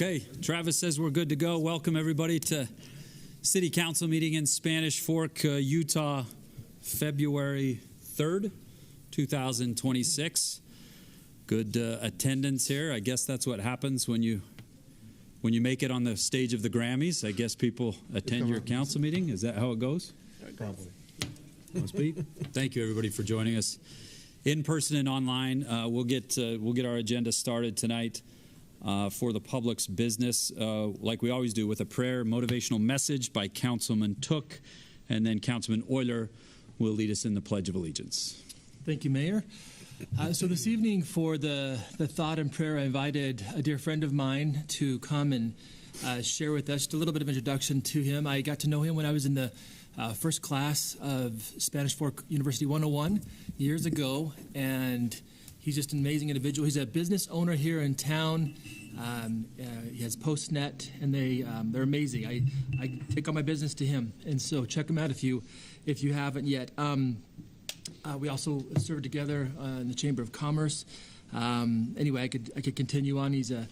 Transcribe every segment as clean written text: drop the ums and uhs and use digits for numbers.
Okay, Travis says we're good to go. Welcome everybody to City Council meeting in Spanish Fork, Utah, February 3rd, 2026. Good attendance here. I guess that's what happens when you make it on the stage of the Grammys. I guess people attend your council meeting. Is that how it goes? Probably. Must be. Thank you everybody for joining us in person and online. We'll get our agenda started tonight. For the public's business, like we always do, with a prayer, motivational message by Councilman Took, and then Councilman Euler will lead us in the Pledge of Allegiance. Thank you, Mayor. So this evening for the thought and prayer, I invited a dear friend of mine to come and share with us just a little bit of introduction to him. I got to know him when I was in the first class of Spanish Fork University 101 years ago, and he's just an amazing individual. He's a business owner here in town. He has Postnet, and they're amazing. I take all my business to him, and so check him out if you haven't yet. We also served together in the Chamber of Commerce. Anyway, I could continue on. He's an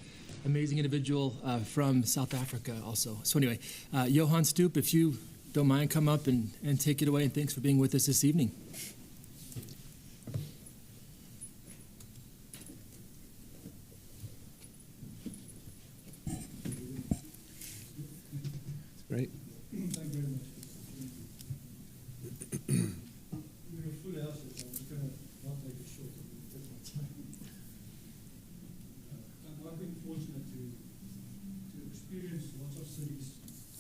amazing individual from South Africa also. So anyway, Johan Stoop, if you don't mind, come up and take it away, and thanks for being with us this evening. Great. Thank you very much. We're a full house, so I'm just going to not take it short and take my time. I've been fortunate to experience lots of cities,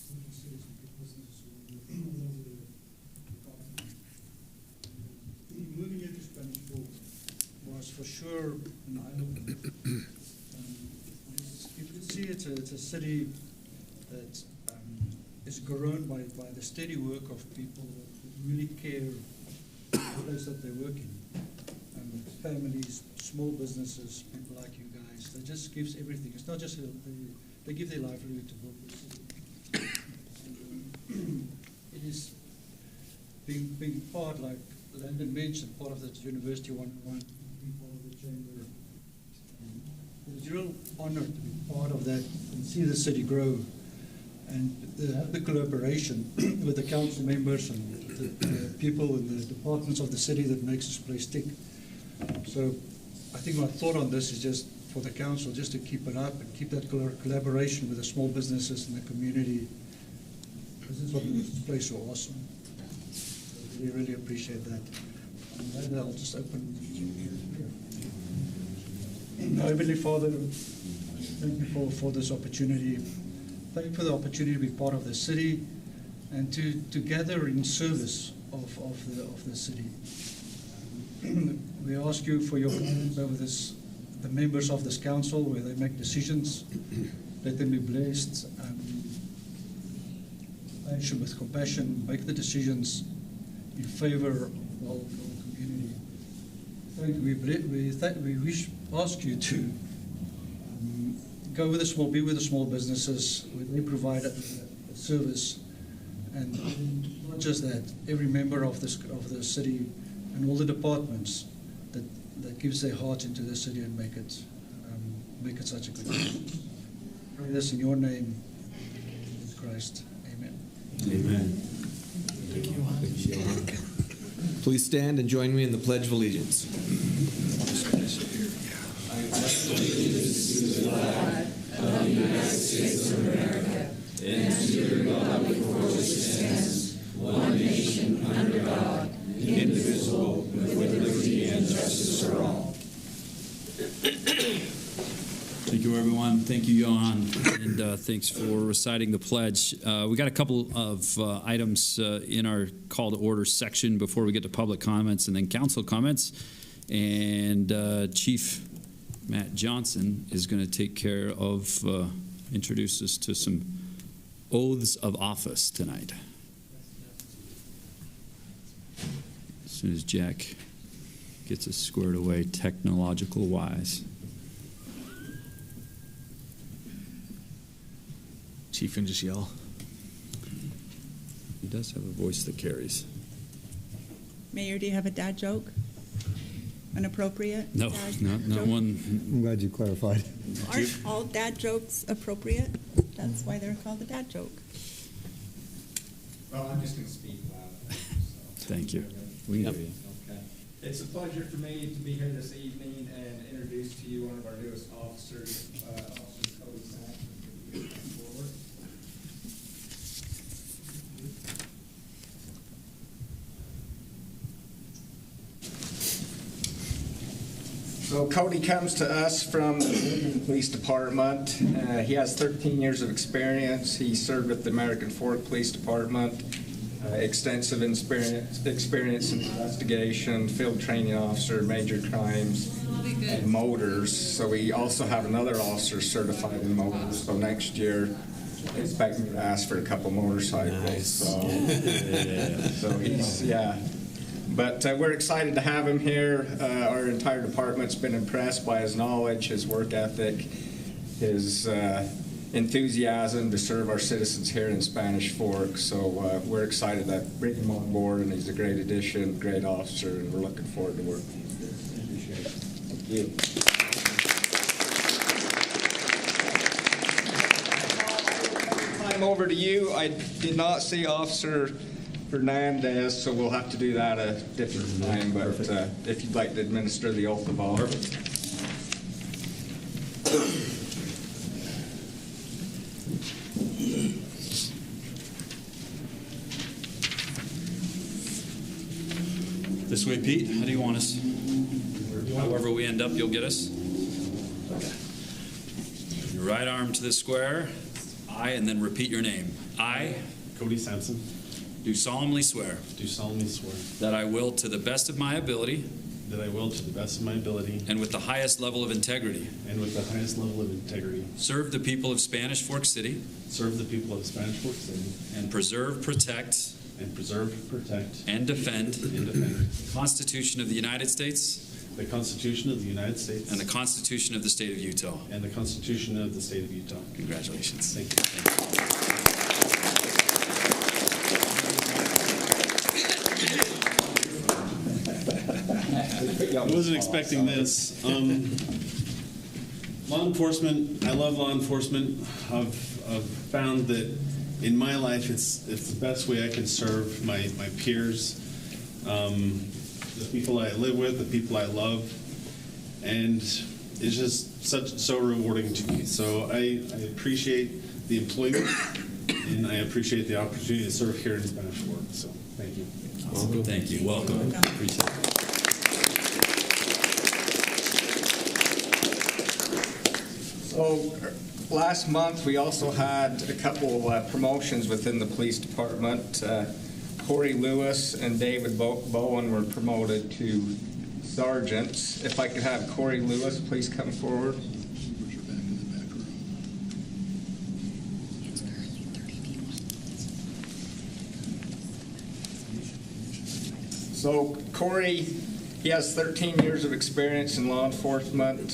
different cities and big businesses all over the continent. Moving here to Spanish Fork was for sure an eye-opener. You can see it's a city that is grown by the steady work of people that really care the place that they work in. Families, small businesses, people like you guys. That just gives everything. It's not just they give their livelihood to build this city. It is being part, like Landon mentioned, part of the University 101, being part of the chamber. It's a real honor to be part of that and see the city grow. And have the collaboration with the council members and the people in the departments of the city that makes this place tick. So I think my thought on this is just for the council, just to keep it up and keep that collaboration with the small businesses and the community. This is what makes this place so awesome. So I really, really appreciate that. And then I'll just open. Heavenly Father, thank you for this opportunity. Thank you for the opportunity to be part of the city and to gather in service of the city. We ask you for your guidance over the members of this council, where they make decisions. Let them be blessed, patient with compassion, make the decisions in favor of our community. We ask you to go with be with the small businesses where they provide a service, and not just that, every member of the city and all the departments that gives their heart into the city and make it such a good thing. Pray this in your name, Jesus Christ. Amen. Amen. Thank you. Please stand and join me in the Pledge of Allegiance. I pledge allegiance to the flag of the United States of America and to the republic for which it stands, one nation under God, indivisible, with liberty and justice for all. Thank you, everyone. Thank you, Johan, and thanks for reciting the pledge. We got a couple of items in our call to order section before we get to public comments and then council comments, and Chief Matt Johnson is going to take care of, introduce us to some oaths of office tonight. As soon as Jack gets us squared away technological wise. Chief, and just yell. He does have a voice that carries. Mayor, do you have a dad joke? an appropriate No, dad not joke? one. I'm glad you clarified. Aren't all dad jokes appropriate? That's why they're called a dad joke. Well, I'm just going to speak loud. Thank you. We hear you. Okay. It's a pleasure for me to be here this evening and introduce to you one of our newest officers, Officer Cody Saxon. If you could come forward. So Cody comes to us from the Lincoln Police Department. He has 13 years of experience. He served with the American Fork Police Department. Extensive experience in investigation, field training officer, major crimes, and motors. So we also have another officer certified in motors. So next year, expect me to ask for a couple motorcycles. Nice. So he's, yeah. But we're excited to have him here. Our entire department's been impressed by his knowledge, his work ethic, his enthusiasm to serve our citizens here in Spanish Fork. So we're excited to bring him on board, and he's a great addition, great officer, and we're looking forward to working with him. Appreciate it. Thank you. Time over to you. I did not see Officer Fernandez, so we'll have to do that a different time, but if you'd like to administer the oath of office. This way, Pete. How do you want us? However we end up, you'll get us. Okay. Your right arm to the square. I, and then repeat your name. I Cody Sampson, do solemnly swear do solemnly swear that I will, to the best of my ability that I will, to the best of my ability and with the highest level of integrity, and with the highest level of integrity, serve the people of Spanish Fork City serve the people of Spanish Fork City, and preserve, protect, and preserve, protect, and defend and defend the Constitution of the United States the Constitution of the United States and the Constitution of the State of Utah. and the Constitution of the State of Utah. Congratulations. Thank you. I wasn't expecting this. Law enforcement, I love law enforcement. I've found that in my life it's the best way I can serve my peers, the people I live with, the people I love, and it's just so rewarding to me. So I appreciate the employment, and I appreciate the opportunity to serve here in Spanish Fork. So thank you. Awesome. Thank you. Welcome. Appreciate it. So last month, we also had a couple promotions within the police department. Corey Lewis and David Bowen were promoted to sergeants. If I could have Corey Lewis please come forward. So Corey, he has 13 years of experience in law enforcement.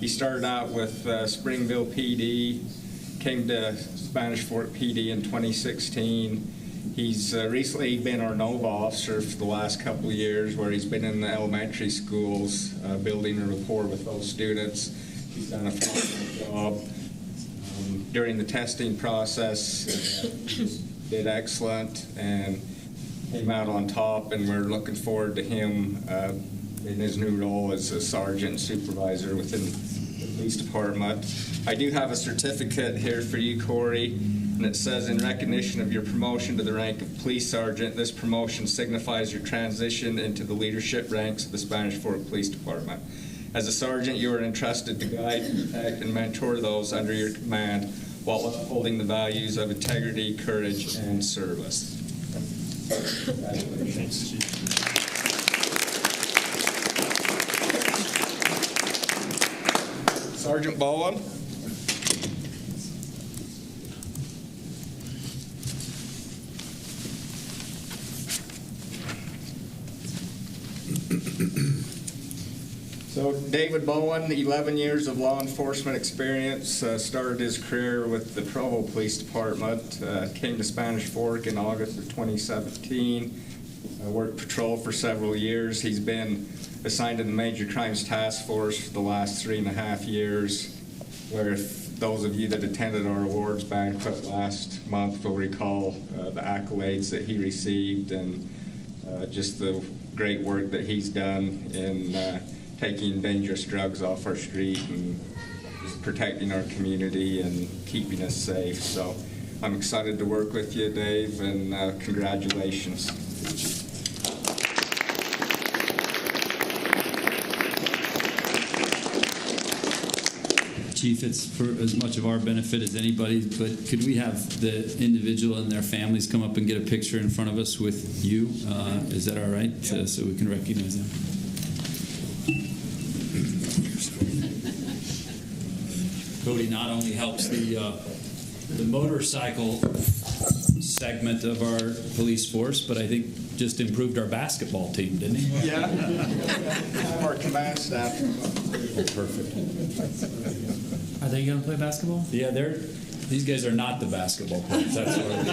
He started out with Springville PD, came to Spanish Fork PD in 2016. He's recently been our NOVA officer for the last couple of years, where he's been in the elementary schools, building a rapport with those students. He's done a phenomenal job. During the testing process, did excellent and came out on top, and we're looking forward to him in his new role as a sergeant supervisor within the police department. I do have a certificate here for you, Corey, and it says, in recognition of your promotion to the rank of police sergeant, this promotion signifies your transition into the leadership ranks of the Spanish Fork Police Department. As a sergeant, you are entrusted to guide, protect, and mentor those under your command while upholding the values of integrity, courage, and service. Congratulations. Sergeant Bowen. So David Bowen, 11 years of law enforcement experience, started his career with the Provo Police Department, came to Spanish Fork in August of 2017, worked patrol for several years. He's been assigned to the Major Crimes Task Force for the last 3.5 years, where if those of you that attended our awards banquet last month will recall the accolades that he received and just the great work that he's done in taking dangerous drugs off our street and just protecting our community and keeping us safe. So I'm excited to work with you, Dave, and congratulations. Chief, it's for as much of our benefit as anybody's, but could we have the individual and their families come up and get a picture in front of us with you? Is that all right? Yeah. So we can recognize them. Cody not only helps the motorcycle segment of our police force, but I think just improved our basketball team, didn't he? Yeah. Our command staff. Oh, perfect. Are they going to play basketball? Yeah, these guys are not the basketball players. That's what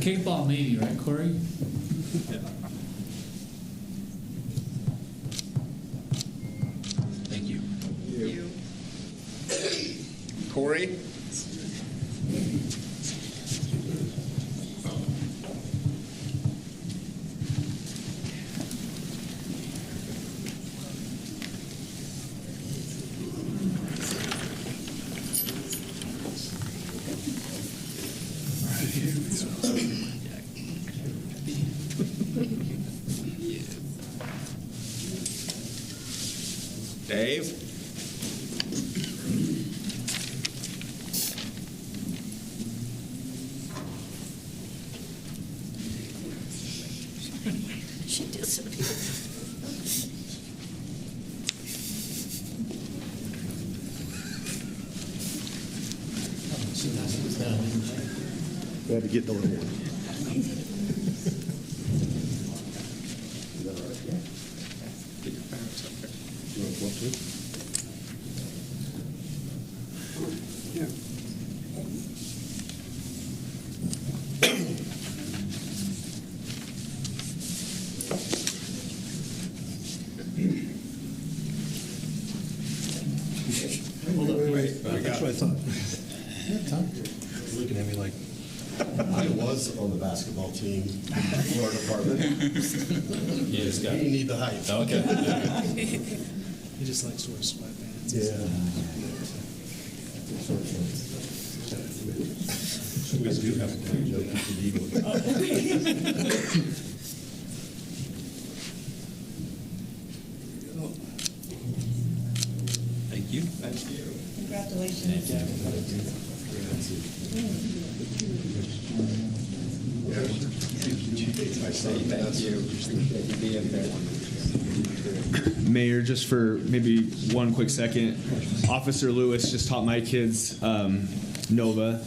Kickball maybe, right, Corey? yeah. Thank you. Corey? Dave? She disappeared. We had to get the little one. You want to watch it? That's what I thought. Looking at me like I was on the basketball team in the Florida department. You just got You need the height. okay. He just likes to wear sweatpants. Yeah. We do have a joke. Thank you. Thank you. Congratulations. Thank you. You being there. Mayor, just for maybe one quick second, Officer Lewis just taught my kids Nova,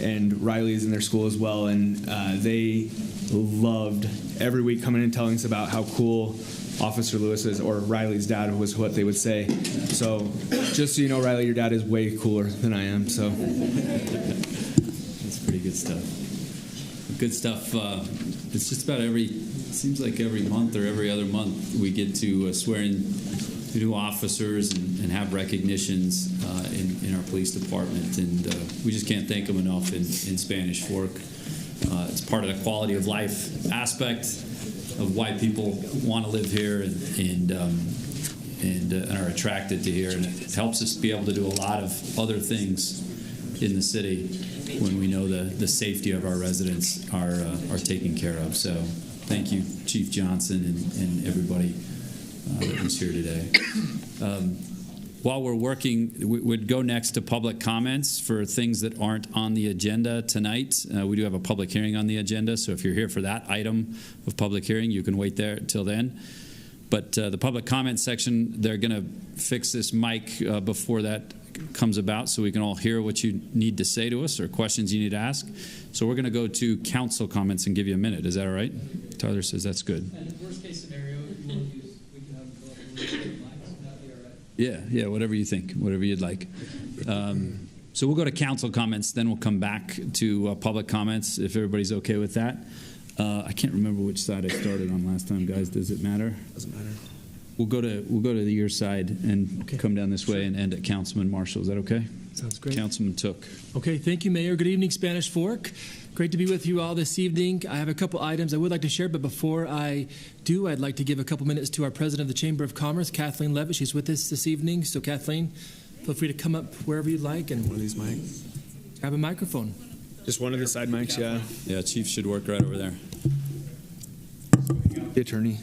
and Riley's in their school as well, and they loved every week coming in and telling us about how cool Officer Lewis is, or Riley's dad was what they would say. So just so you know, Riley, your dad is way cooler than I am. So That's pretty good stuff. Good stuff. It's just about it seems like every month or every other month we get to swear in new officers and have recognitions in our police department, and we just can't thank them enough in Spanish Fork. It's part of the quality of life aspect of why people want to live here and are attracted to here, and it helps us be able to do a lot of other things in the city when we know the safety of our residents are taken care of. So thank you, Chief Johnson and everybody that was here today. While we're working, we'd go next to public comments for things that aren't on the agenda tonight. We do have a public hearing on the agenda, so if you're here for that item of public hearing, you can wait there till then. But the public comment section, they're going to fix this mic before that comes about so we can all hear what you need to say to us or questions you need to ask. So we're going to go to council comments and give you a minute. Is that all right? Tyler says that's good. And worst case scenario, if you want to use, we can have them go up and look at the mics, and that'll be all right. Yeah, whatever you think, whatever you'd like. So we'll go to council comments, then we'll come back to public comments, if everybody's okay with that. I can't remember which side I started on last time, guys. Does it matter? Doesn't matter. We'll go to your side and Okay. come down this way and end at Councilman Marshall. Is that okay? Sounds great. Councilman Took. Okay, thank you, Mayor. Good evening, Spanish Fork. Great to be with you all this evening. I have a couple items I would like to share, but before I do, I'd like to give a couple minutes to our President of the Chamber of Commerce, Kathleen Levitt. She's with us this evening. So, Kathleen, feel free to come up wherever you'd like and One of these mics. grab a microphone. Just one of the side mics, yeah. Yeah, Chief should work right over there. The attorney.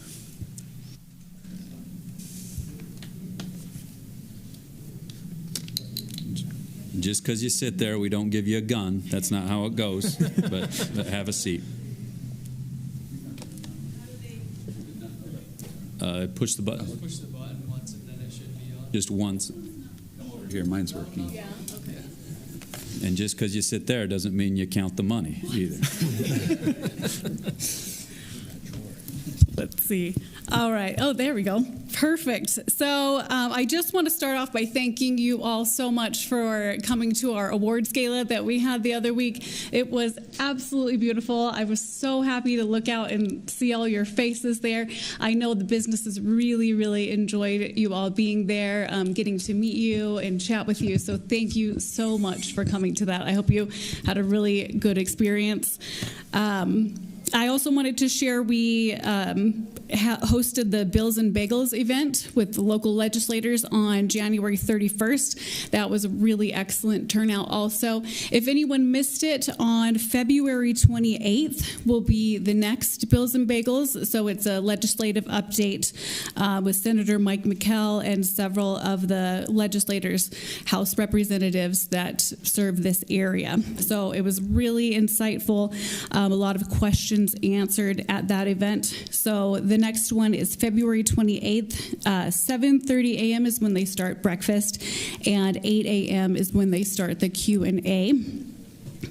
Just because you sit there, we don't give you a gun. That's not how it goes. But have a seat. Push the button. Push the button once and then it should be on. Just once. Here, mine's working. Yeah, okay. And just because you sit there doesn't mean you count the money either. Let's see. All right. Oh, there we go. Perfect. So I just want to start off by thanking you all so much for coming to our awards gala that we had the other week. It was absolutely beautiful. I was so happy to look out and see all your faces there. I know the businesses really, really enjoyed you all being there, getting to meet you and chat with you. So thank you so much for coming to that. I hope you had a really good experience. I also wanted to share we hosted the Bills and Bagels event with local legislators on January 31st. That was a really excellent turnout also. If anyone missed it, on February 28th will be the next Bills and Bagels. So it's a legislative update with Senator Mike McKell and several of the legislators, House representatives that serve this area. So it was really insightful, a lot of questions answered at that event. So the next one is February 28th. 7:30 a.m. is when they start breakfast, and 8 a.m. is when they start the Q&A.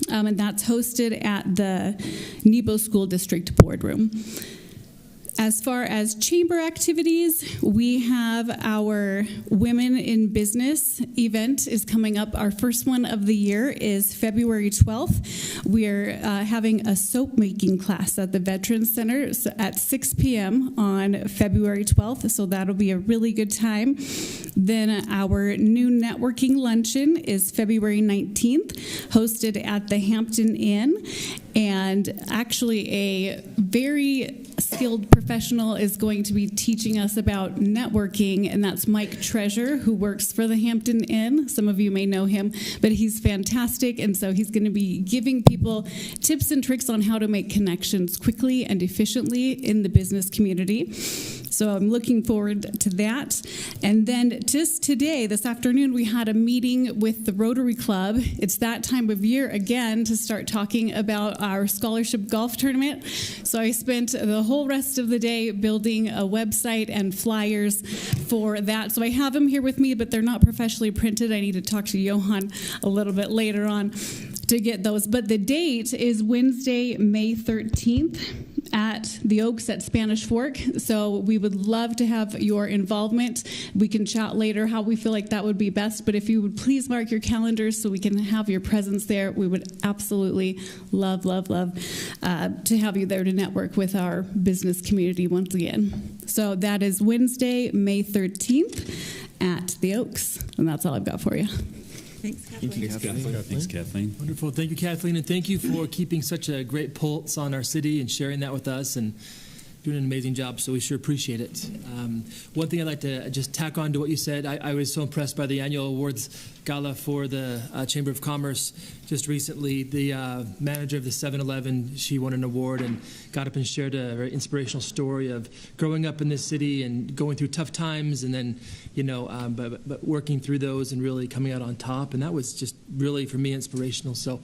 And that's hosted at the Nebo School District Boardroom. As far as chamber activities, we have our Women in Business event is coming up. Our first one of the year is February 12th. We're having a soap making class at the Veterans Center at 6 p.m. on February 12th, so that'll be a really good time. Then our new networking luncheon is February 19th, hosted at the Hampton Inn. And actually a very skilled professional is going to be teaching us about networking, and that's Mike Treasure, who works for the Hampton Inn. Some of you may know him, but he's fantastic, and so he's going to be giving people tips and tricks on how to make connections quickly and efficiently in the business community. So I'm looking forward to that. And then just today, this afternoon, we had a meeting with the Rotary Club. It's that time of year again to start talking about our scholarship golf tournament. So I spent the whole rest of the day building a website and flyers for that. So I have them here with me, but they're not professionally printed. I need to talk to Johan a little bit later on to get those. But the date is Wednesday, May 13th. At the Oaks at Spanish Fork. So we would love to have your involvement. We can chat later how we feel like that would be best, but if you would please mark your calendars so we can have your presence there, we would absolutely love to have you there to network with our business community once again. So that is Wednesday, May 13th at the Oaks, and that's all I've got for you. Thanks, Kathleen. Thanks, Kathleen. Wonderful. Thank you, Kathleen, and thank you for keeping such a great pulse on our city and sharing that with us and doing an amazing job, so we sure appreciate it. One thing I'd like to just tack on to what you said, I was so impressed by the annual awards gala for the Chamber of Commerce just recently. The manager of the 7-Eleven, she won an award and got up and shared a very inspirational story of growing up in this city and going through tough times and then, but working through those and really coming out on top. And that was just really, for me, inspirational. So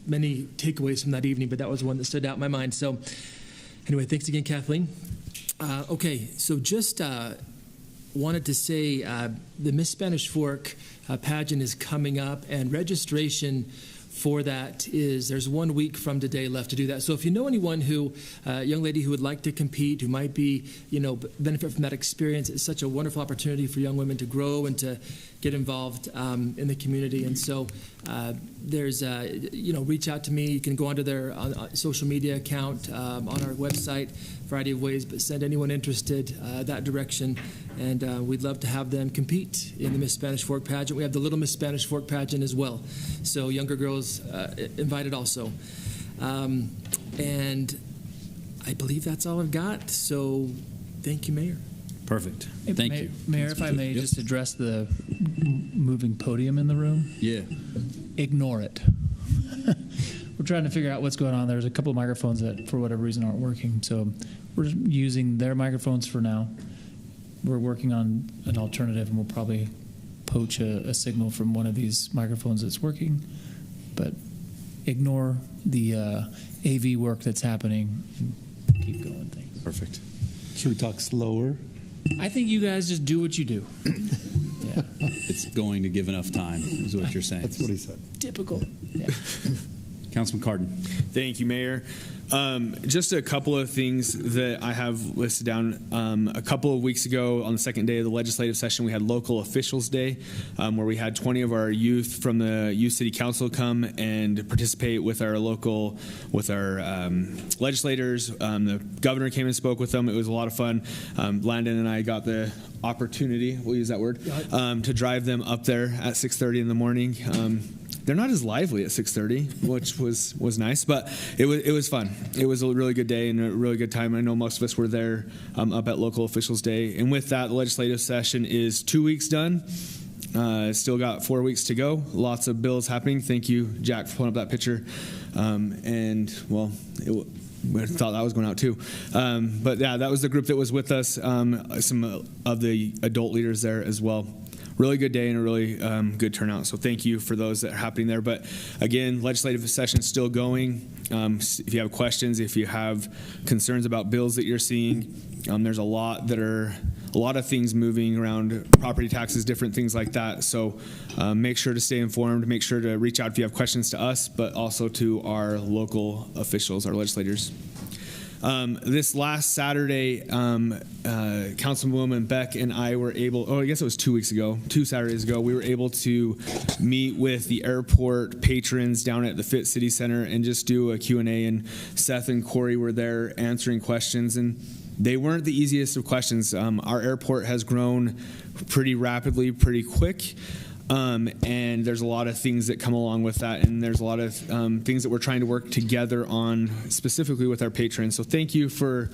many takeaways from that evening, but that was one that stood out in my mind. So anyway, thanks again, Kathleen. Okay, so just wanted to say the Miss Spanish Fork pageant is coming up, and registration for that there's 1 week from today left to do that. So if you know anyone a young lady who would like to compete, who might be, benefit from that experience, it's such a wonderful opportunity for young women to grow and to get involved in the community. And so there's, reach out to me. You can go onto their social media account on our website, variety of ways, but send anyone interested that direction. And we'd love to have them compete in the Miss Spanish Fork pageant. We have the Little Miss Spanish Fork pageant as well. So younger girls invited also. And I believe that's all I've got. So thank you, Mayor. Perfect. Hey, Thank you. Mayor, if I may just address the moving podium in the room. Yeah. Ignore it. We're trying to figure out what's going on. There's a couple of microphones that, for whatever reason, aren't working. So we're using their microphones for now. We're working on an alternative, and we'll probably poach a signal from one of these microphones that's working. But ignore the AV work that's happening and keep going. Thanks. Perfect. Should we talk slower? I think you guys just do what you do. Yeah. It's going to give enough time, is what you're saying. That's what he said. Typical. Yeah. Councilman Cardin. Thank you, Mayor. Just a couple of things that I have listed down. A couple of weeks ago, on the second day of the legislative session, we had Local Officials Day, where we had 20 of our youth from the Youth City Council come and participate with our legislators. The governor came and spoke with them. It was a lot of fun. Landon and I got the opportunity, we'll use that word, to drive them up there at 6:30 in the morning. They're not as lively at 6:30, which was nice, but it was fun. It was a really good day and a really good time. I know most of us were there up at Local Officials Day. And with that, the legislative session is 2 weeks done. Still got 4 weeks to go. Lots of bills happening. Thank you, Jack, for pulling up that picture. I thought that was going out too. But yeah, that was the group that was with us. Some of the adult leaders there as well. Really good day and a really good turnout. So thank you for those that are happening there. But again, legislative session is still going. If you have questions, if you have concerns about bills that you're seeing, there's a lot of things moving around, property taxes, different things like that. So make sure to stay informed. Make sure to reach out if you have questions to us, but also to our local officials, our legislators. This last Saturday, Councilwoman Beck and I were able, I guess it was 2 weeks ago, 2 Saturdays ago, we were able to meet with the airport patrons down at the Fit City Center and just do a Q&A, and Seth and Corey were there answering questions, and they weren't the easiest of questions. Our airport has grown pretty rapidly, pretty quick. And there's a lot of things that come along with that, and there's a lot of things that we're trying to work together on, specifically with our patrons. So thank you for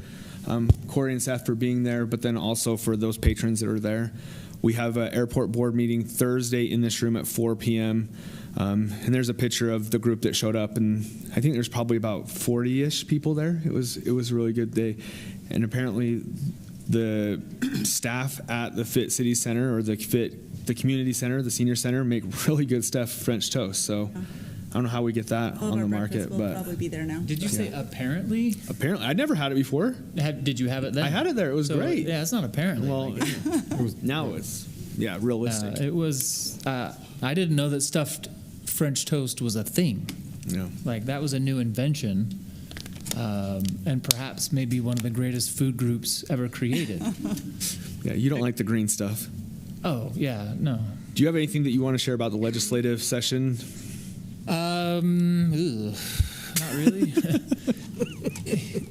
Corey and Seth for being there, but then also for those patrons that are there. We have an airport board meeting Thursday in this room at 4 p.m. And there's a picture of the group that showed up, and I think there's probably about 40-ish people there. It was a really good day, and apparently the staff at the Fit City Center or the community center, the senior center, make really good stuff, French toast. So I don't know how we get that on the market, will but probably be there now. Did you say apparently? Apparently, I'd never had it before. Did you have it then? I had it there. It was great. Yeah, it's not apparently. Well, now it's realistic. It was. I didn't know that stuffed French toast was a thing. Yeah, like that was a new invention. And perhaps maybe one of the greatest food groups ever created. Yeah, you don't like the green stuff. Oh, yeah, no. Do you have anything that you want to share about the legislative session? Not really.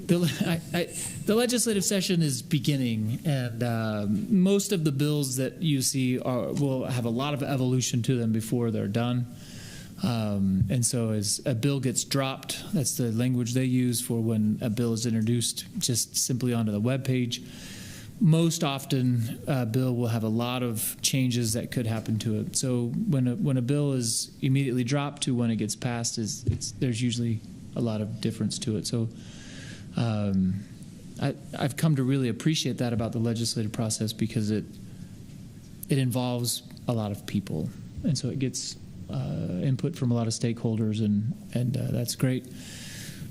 The legislative session is beginning, and most of the bills that you see will have a lot of evolution to them before they're done. And so as a bill gets dropped, that's the language they use for when a bill is introduced just simply onto the webpage. Most often, a bill will have a lot of changes that could happen to it. So when a bill is immediately dropped to when it gets passed, there's usually a lot of difference to it. So I've come to really appreciate that about the legislative process, because it involves a lot of people, and so it gets input from a lot of stakeholders, and that's great.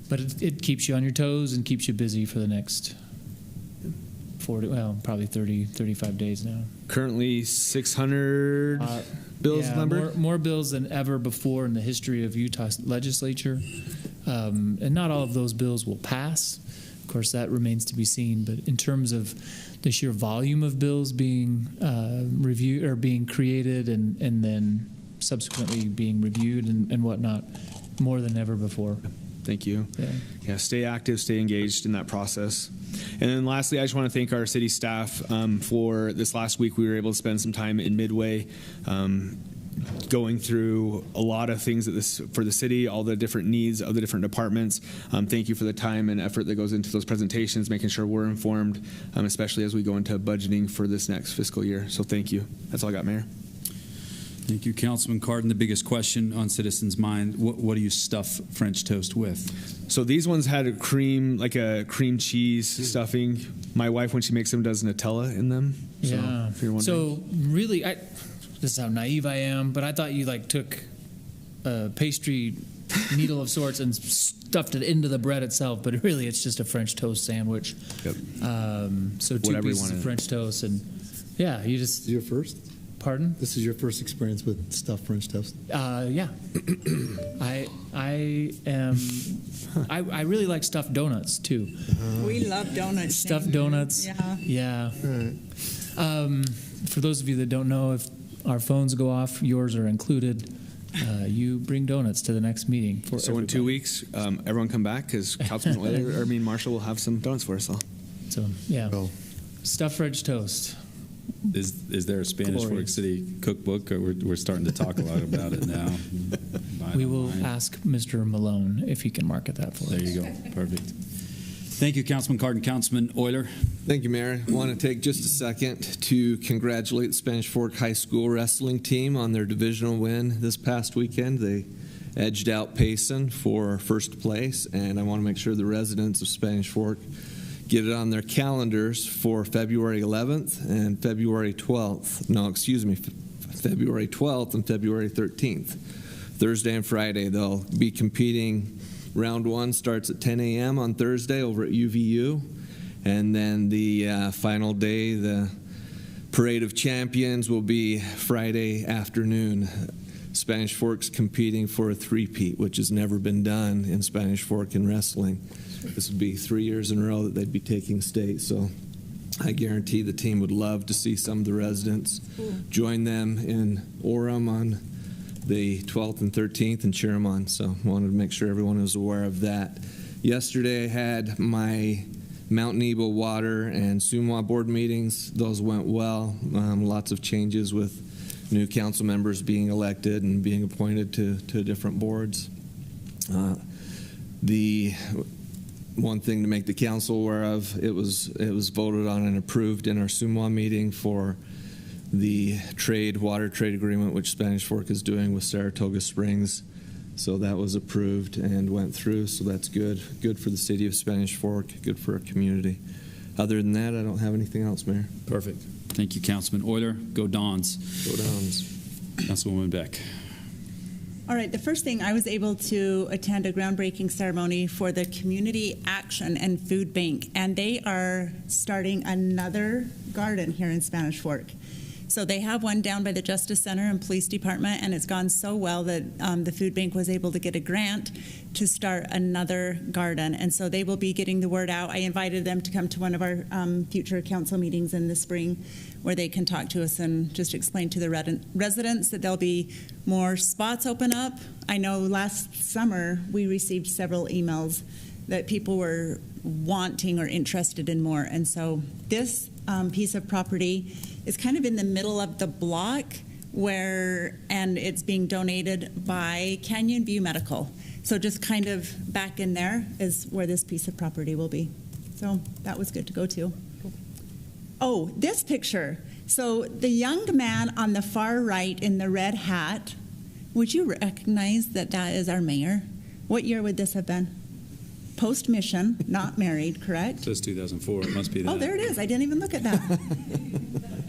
But it keeps you on your toes and keeps you busy for the next 35 days now. Currently 600 bills numbered? More bills than ever before in the history of Utah's legislature. And not all of those bills will pass, Of course, that remains to be seen. But in terms of the sheer volume of bills being reviewed or being created and then subsequently being reviewed and whatnot, more than ever before. Thank you. Yeah. Yeah, stay active, stay engaged in that process. And then lastly, I just want to thank our city staff for this last week. We were able to spend some time in Midway going through a lot of things for the city, all the different needs of the different departments. Thank you for the time and effort that goes into those presentations, making sure we're informed, especially as we go into budgeting for this next fiscal year. So thank you. That's all I got, Mayor. Thank you, Councilman Cardin. The biggest question on citizens' mind, what do you stuff French toast with? So these ones had a cream cheese stuffing. My wife, when she makes them, does Nutella in them. So, Yeah. if you're wondering. So really, this is how naive I am, but I thought you took a pastry needle of sorts and stuffed it into the bread itself, but really it's just a French toast sandwich. Yep. So two Whatever you pieces want of in it. French toast, and yeah, you just. Your first? Pardon? This is your first experience with stuffed French toast? Yeah. I am. I really like stuffed donuts too. We love donuts. Stuffed donuts. Yeah. Yeah. All right. For those of you that don't know, if our phones go off, yours are included. You bring donuts to the next meeting. For So in 2 weeks, everyone come back because Councilman Marshall will have some donuts for us all. So yeah, Well, stuffed French toast. Is there a Spanish Glory. Fork City cookbook, or we're starting to talk a lot about it now? Buy it We will online. ask Mr. Malone if he can market that for us. There you go. Perfect. Thank you, Councilman Cardin. Councilman Euler. Thank you, Mayor. I want to take just a second to congratulate the Spanish Fork High School wrestling team on their divisional win this past weekend. They edged out Payson for first place, and I want to make sure the residents of Spanish Fork get it on their calendars for February 11th and February 12th. No, excuse me, February 12th and February 13th. Thursday and Friday, they'll be competing. Round one starts at 10 a.m. on Thursday over at UVU. And then the final day, the Parade of Champions, will be Friday afternoon. Spanish Fork's competing for a three-peat, which has never been done in Spanish Fork in wrestling. This would be 3 years in a row that they'd be taking state. So I guarantee the team would love to see some of the residents join them in Orem on the 12th and 13th and cheer them on. So I wanted to make sure everyone was aware of that. Yesterday I had my Mountain Eagle Water and Sumois board meetings. Those went well. Lots of changes with new council members being elected and being appointed to different boards. The one thing to make the council aware of, it was voted on and approved in our Sumois meeting for the water trade agreement, which Spanish Fork is doing with Saratoga Springs. So that was approved and went through, so that's good. Good for the city of Spanish Fork, good for our community. Other than that, I don't have anything else, Mayor. Perfect. Thank you, Councilman Euler. Go Dons. Go Dons. Councilwoman Beck. All right, the first thing, I was able to attend a groundbreaking ceremony for the Community Action and Food Bank, and they are starting another garden here in Spanish Fork. So they have one down by the Justice Center and Police Department, and it's gone so well that the food bank was able to get a grant to start another garden. And so they will be getting the word out. I invited them to come to one of our future council meetings in the spring where they can talk to us and just explain to the residents that there'll be more spots open up. I know last summer we received several emails that people were wanting or interested in more. And so this piece of property is kind of in the middle of the block and it's being donated by Canyon View Medical. So just kind of back in there is where this piece of property will be. So that was good to go to. Oh, this picture. So the young man on the far right in the red hat, would you recognize that that is our mayor? What year would this have been? Post-mission, not married, correct? It says 2004. It must be that. Oh, there it is. I didn't even look at that.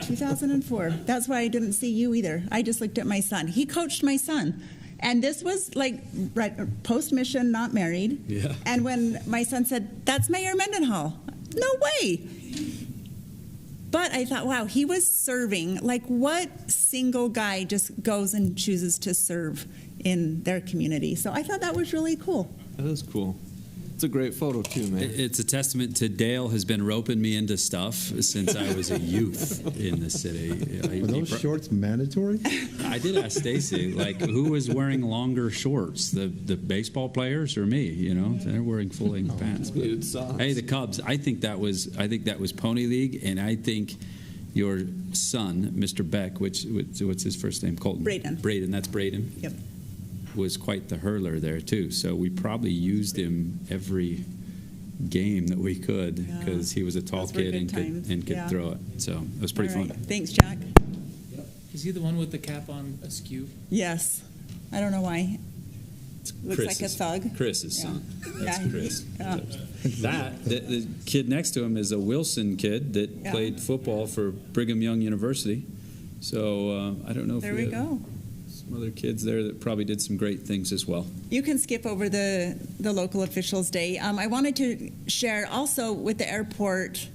2004. That's why I didn't see you either. I just looked at my son. He coached my son. And this was like right, post-mission, not married. Yeah. And when my son said, that's Mayor Mendenhall. No way. But I thought, wow, he was serving. Like, what single guy just goes and chooses to serve in their community? So I thought that was really cool. That is cool. It's a great photo too, man. It's a testament to Dale has been roping me into stuff since I was a youth in the city. Are those shorts mandatory? I did ask Stacy, like, who was wearing longer shorts, the baseball players or me? You know, they're wearing full-length pants. But, hey, the Cubs. I think that was Pony League, and I think your son, Mr. Beck, what's his first name? Colton. Braden. That's Braden. Yep. Was quite the hurler there too. So we probably used him every game that we could because he was a tall kid and could throw it. So it was pretty fun. Thanks, Jack. Is he the one with the cap on askew? Yes. I don't know why. Looks like a thug. Chris's son. That's Chris. Yeah. The kid next to him is a Wilson kid that played football for Brigham Young University. So I don't know if there we go. Some other kids there that probably did some great things as well. You can skip over the local officials day. I wanted to share also with the airport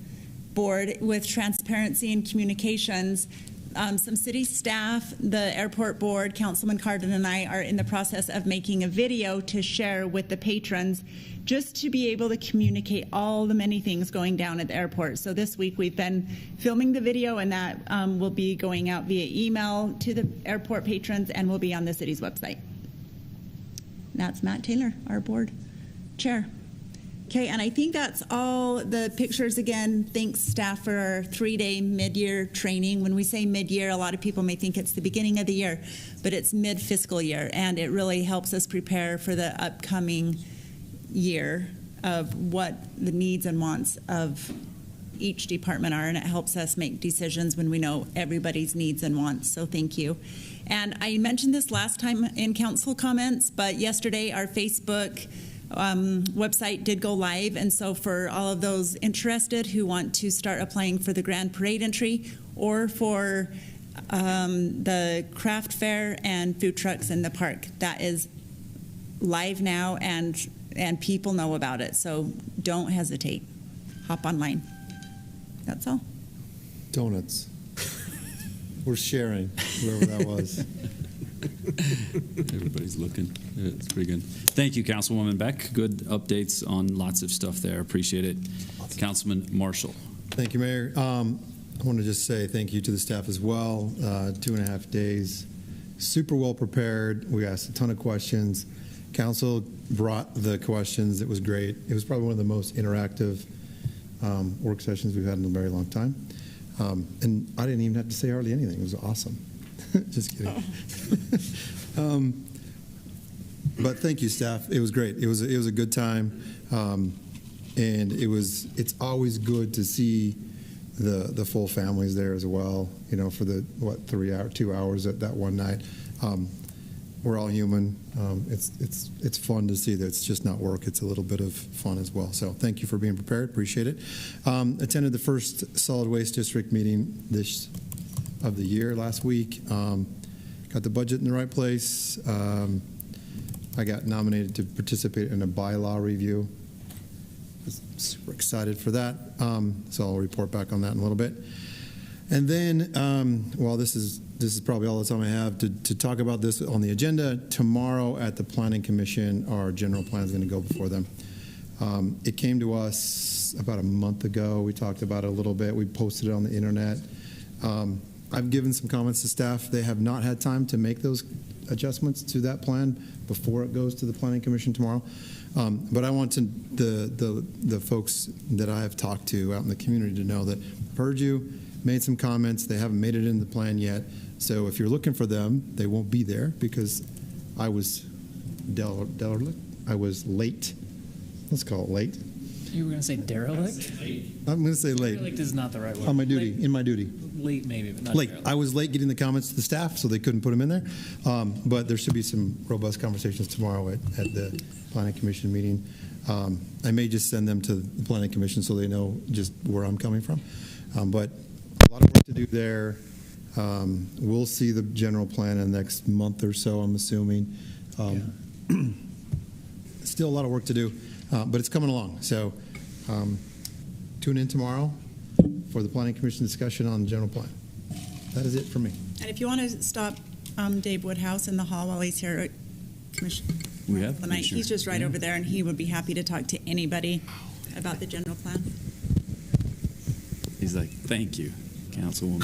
board with transparency and communications. Some city staff, the airport board, Councilman Cardin and I are in the process of making a video to share with the patrons just to be able to communicate all the many things going down at the airport. So this week we've been filming the video, and that will be going out via email to the airport patrons and will be on the city's website. That's Matt Taylor, our board chair. Okay, and I think that's all the pictures. Again, thanks staff for our 3-day mid-year training. When we say mid-year, a lot of people may think it's the beginning of the year, but it's mid-fiscal year, and it really helps us prepare for the upcoming year of what the needs and wants of each department are, and it helps us make decisions when we know everybody's needs and wants. So thank you. And I mentioned this last time in council comments, but yesterday our Facebook website did go live, and so for all of those interested who want to start applying for the Grand Parade entry or for the craft fair and food trucks in the park, that is live now, and people know about it, so don't hesitate. Hop online. That's all. Donuts. We're sharing, whoever that was. Everybody's looking. It's pretty good. Thank you, Councilwoman Beck. Good updates on lots of stuff there. Appreciate it. Councilman Marshall. Thank you, Mayor. I want to just say thank you to the staff as well. 2.5 days, super well prepared. We asked a ton of questions. Council brought the questions. It was great. It was probably one of the most interactive work sessions we've had in a very long time. And I didn't even have to say hardly anything. It was awesome. Just kidding. But thank you, staff. It was great. It was a good time, and it's always good to see the full families there as well. You know, for the 2 hours at that one night. We're all human. It's fun to see that it's just not work. It's a little bit of fun as well. So thank you for being prepared. Appreciate it. Attended the first solid waste district meeting of the year last week. Got the budget in the right place. I got nominated to participate in a bylaw review. Was super excited for that. So I'll report back on that in a little bit. And then, this is probably all the time I have to talk about this on the agenda. Tomorrow at the Planning Commission, our general plan is going to go before them. It came to us about a month ago. We talked about it a little bit. We posted it on the internet. I've given some comments to staff. They have not had time to make those adjustments to that plan before it goes to the Planning Commission tomorrow. But I want the folks that I have talked to out in the community to know that I've heard you, made some comments. They haven't made it in the plan yet. So if you're looking for them, they won't be there because I was I was late. Let's call it late. You were going to say derelict? I'm going to say late. Derelict is not the right word. On my duty, in my duty. Late maybe, but not late. derelict. I was late getting the comments to the staff, so they couldn't put them in there. But there should be some robust conversations tomorrow at the Planning Commission meeting. I may just send them to the Planning Commission so they know just where I'm coming from. But a lot of work to do there. We'll see the general plan in the next month or so, I'm assuming. Still a lot of work to do, but it's coming along. So tune in tomorrow for the Planning Commission discussion on the general plan. That is it for me. And if you want to stop Dave Woodhouse in the hall while he's here, Commission. We have? Tonight. Sure. He's just right over there, and he would be happy to talk to anybody about the general plan. He's like, thank you, Councilwoman.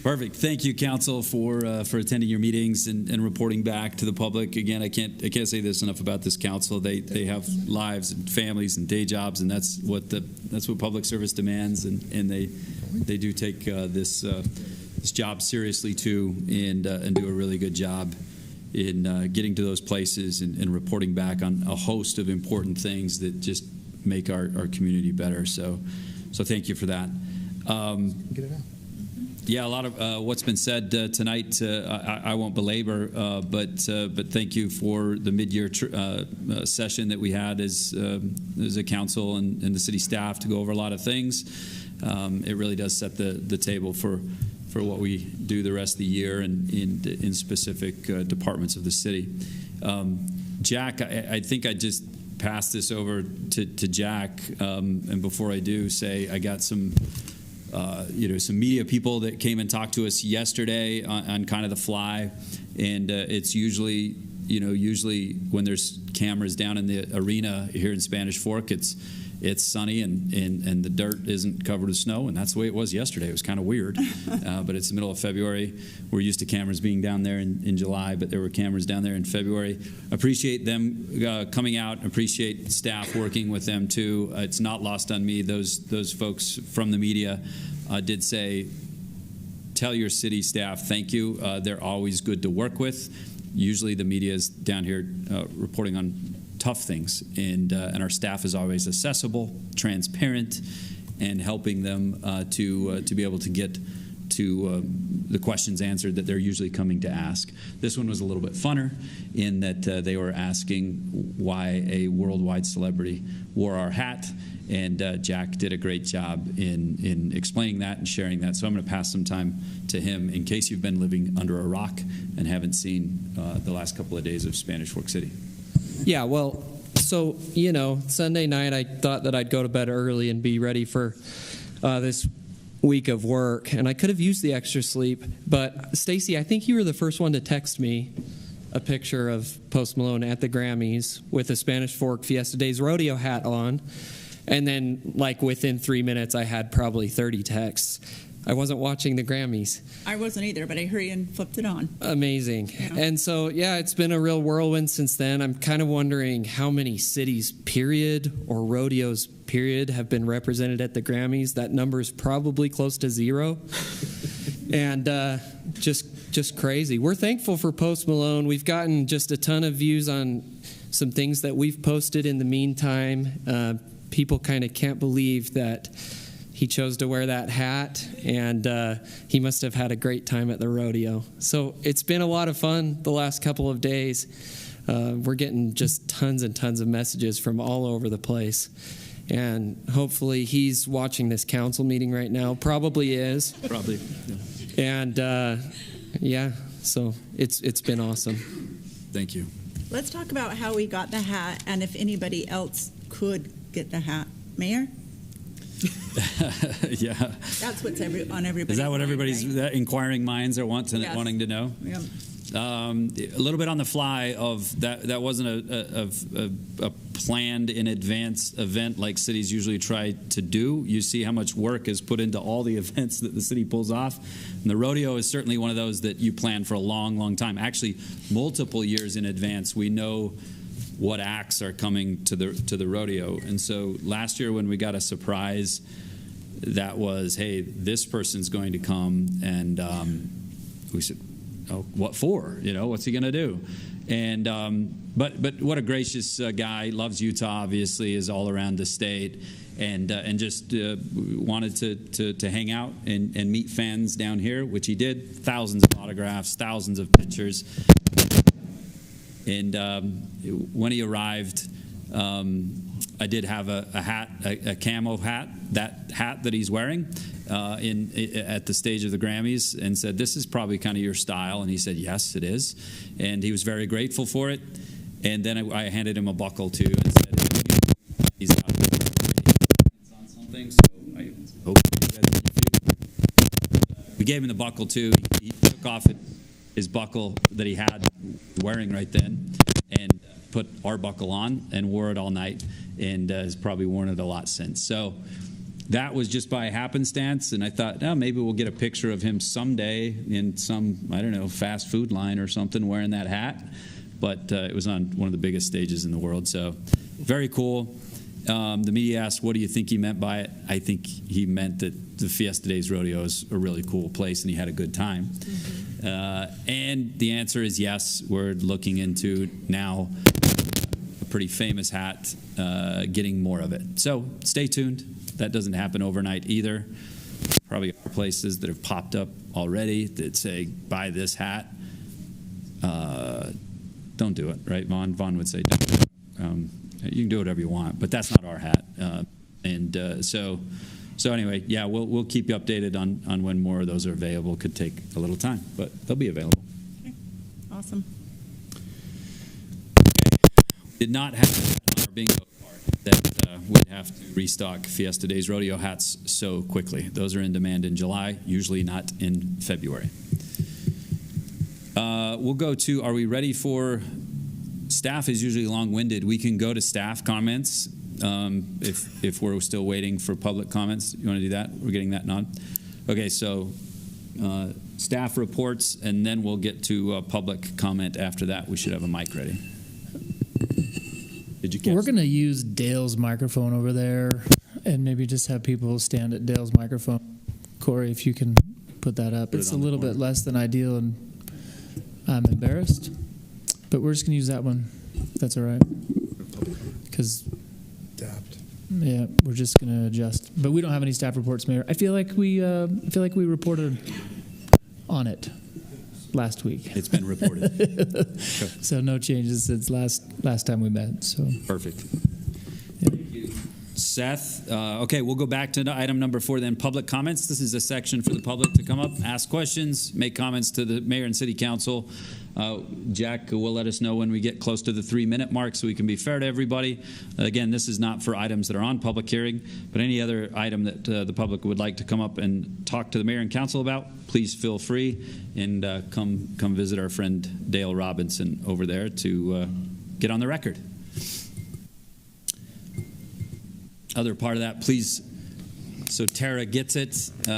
Perfect. Thank you, Council, for attending your meetings and reporting back to the public. Again, I can't say this enough about this council. They have lives and families and day jobs, and that's what public service demands. And they do take this job seriously too, and do a really good job in getting to those places and reporting back on a host of important things that just make our community better. So thank you for that. Get it out. Yeah, a lot of what's been said tonight, I won't belabor, but thank you for the mid-year session that we had as a council and the city staff to go over a lot of things. It really does set the table for what we do the rest of the year and in specific departments of the city. Jack, I think I just pass this over to Jack, and before I do, say I got some media people that came and talked to us yesterday on kind of the fly, and it's usually when there's cameras down in the arena here in Spanish Fork, it's sunny and the dirt isn't covered with snow, and that's the way it was yesterday. It was kind of weird, but it's the middle of February. We're used to cameras being down there in July, but there were cameras down there in February. Appreciate them coming out. Appreciate staff working with them too. It's not lost on me. Those folks from the media did say, tell your city staff thank you. They're always good to work with. Usually the media is down here reporting on tough things, and our staff is always accessible, transparent, and helping them to be able to get to the questions answered that they're usually coming to ask. This one was a little bit funner in that they were asking why a worldwide celebrity wore our hat, and Jack did a great job in explaining that and sharing that. So I'm going to pass some time to him in case you've been living under a rock and haven't seen the last couple of days of Spanish Fork City. Yeah, well, so, Sunday night I thought that I'd go to bed early and be ready for this week of work, and I could have used the extra sleep, but Stacy, I think you were the first one to text me a picture of Post Malone at the Grammys with a Spanish Fork Fiesta Days rodeo hat on, and then, within 3 minutes, I had probably 30 texts. I wasn't watching the Grammys. I wasn't either, but I hurried and flipped it on. Amazing. Yeah. And so, it's been a real whirlwind since then. I'm kind of wondering how many cities, period, or rodeos, period, have been represented at the Grammys. That number is probably close to 0. And just crazy. We're thankful for Post Malone. We've gotten just a ton of views on some things that we've posted in the meantime. People kind of can't believe that he chose to wear that hat, and he must have had a great time at the rodeo. So it's been a lot of fun the last couple of days. We're getting just tons and tons of messages from all over the place. And hopefully he's watching this council meeting right now. Probably is. Probably. Yeah. And so it's been awesome. Thank you. Let's talk about how we got the hat and if anybody else could get the hat. Mayor? Yeah. That's what's on everybody's Is that what everybody's mind, right? Inquiring minds are wanting to know? Yeah. A little bit on the fly of that. That wasn't a planned in advance event like cities usually try to do. You see how much work is put into all the events that the city pulls off. And the rodeo is certainly one of those that you plan for a long, long time. Actually, multiple years in advance. We know what acts are coming to the rodeo. And so last year when we got a surprise that was, hey, this person's going to come, and we said, oh, what for? What's he going to do? And but what a gracious guy. Loves Utah, obviously, is all around the state, and just wanted to hang out and meet fans down here, which he did. Thousands of autographs, thousands of pictures. And when he arrived, I did have a hat, a camo hat, that hat that he's wearing at the stage of the Grammys, and said, this is probably kind of your style. And he said, yes, it is. And he was very grateful for it. And then I handed him a buckle, too, and said, hey, he's got on something, so I hope you guys. We gave him the buckle, too. He took off it. his buckle that he had wearing right then and put our buckle on and wore it all night, and has probably worn it a lot since. So that was just by happenstance, and I thought, oh, maybe we'll get a picture of him someday in some, I don't know, fast food line or something wearing that hat. But it was on one of the biggest stages in the world, so very cool. The media asked, what do you think he meant by it? I think he meant that the Fiesta Days Rodeo is a really cool place and he had a good time. And the answer is yes. We're looking into now a pretty famous hat, getting more of it. So stay tuned. That doesn't happen overnight either. Probably are places that have popped up already that say, buy this hat. Don't do it, right? Vaughn would say, don't do it. You can do whatever you want, but that's not our hat. So anyway, yeah, we'll keep you updated on when more of those are available. Could take a little time, but they'll be available. Okay. Awesome. Did not have on our bingo card that would have to restock Fiesta Days Rodeo hats so quickly. Those are in demand in July, usually not in February. We'll go to, are we ready for, staff is usually long-winded. We can go to staff comments if we're still waiting for public comments. You want to do that? We're getting that nod? Okay, so staff reports, and then we'll get to public comment after that. We should have a mic ready. Did you catch? We're going to use Dale's microphone over there and maybe just have people stand at Dale's microphone. Corey, if you can put that up. It's a little bit less than ideal, and I'm embarrassed, but we're just going to use that one. If that's all right. Because, yeah, we're just going to adjust. But we don't have any staff reports, Mayor. I feel like we reported on it last week. It's been reported. Okay. So no changes since last time we met. So perfect. Seth, okay, we'll go back to item number 4 then, public comments. This is a section for the public to come up, ask questions, make comments to the mayor and city council. Jack will let us know when we get close to the 3-minute mark so we can be fair to everybody. Again, this is not for items that are on public hearing, but any other item that the public would like to come up and talk to the mayor and council about, please feel free and come visit our friend Dale Robinson over there to get on the record. Other part of that, please, so Tara gets it,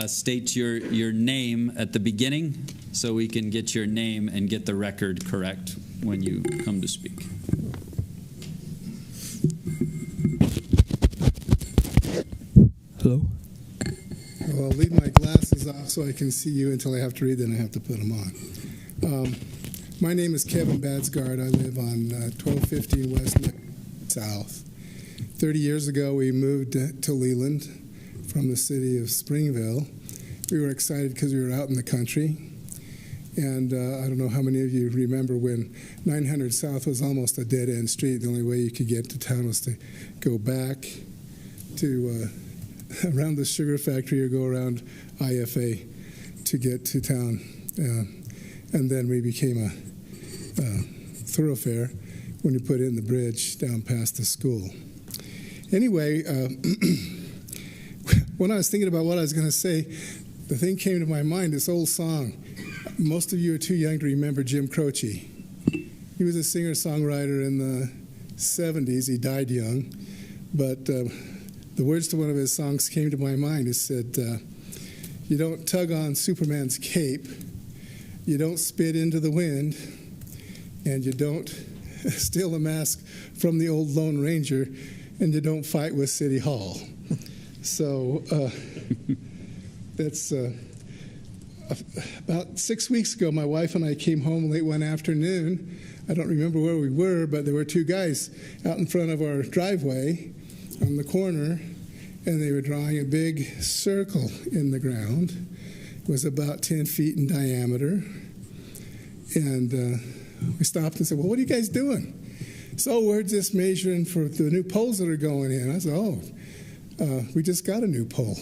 state your name at the beginning so we can get your name and get the record correct when you come to speak. Hello? Well, I'll leave my glasses off so I can see you until I have to read, then I have to put them on. My name is Kevin Badsgard. I live on 1215 West South. 30 years ago, we moved to Leland from the city of Springville. We were excited because we were out in the country. And I don't know how many of you remember when 900 South was almost a dead-end street. The only way you could get to town was to go back to around the sugar factory or go around IFA to get to town. And then we became a thoroughfare when we put in the bridge down past the school. Anyway, when I was thinking about what I was going to say, the thing came to my mind, this old song. Most of you are too young to remember Jim Croce. He was a singer-songwriter in the 70s. He died young. But the words to one of his songs came to my mind. It said, you don't tug on Superman's cape, you don't spit into the wind, and you don't steal a mask from the old Lone Ranger, and you don't fight with City Hall. So that's about 6 weeks ago, my wife and I came home late one afternoon. I don't remember where we were, but there were two guys out in front of our driveway on the corner, and they were drawing a big circle in the ground. It was about 10 feet in diameter. And we stopped and said, well, what are you guys doing? So we're just measuring for the new poles that are going in. I said, we just got a new pole.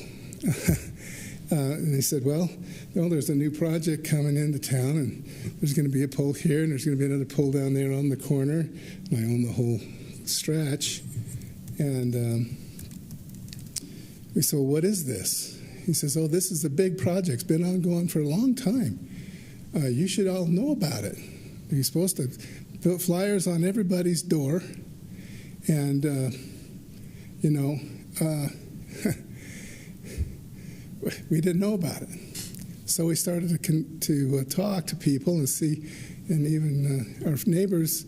And they said, well, there's a new project coming into town, and there's going to be a pole here, and there's going to be another pole down there on the corner. And I own the whole stretch. And we said, well, what is this? He says, this is a big project. It's been ongoing for a long time. you should all know about it. You're supposed to put flyers on everybody's door, and we didn't know about it. So we started to talk to people and see, and even our neighbors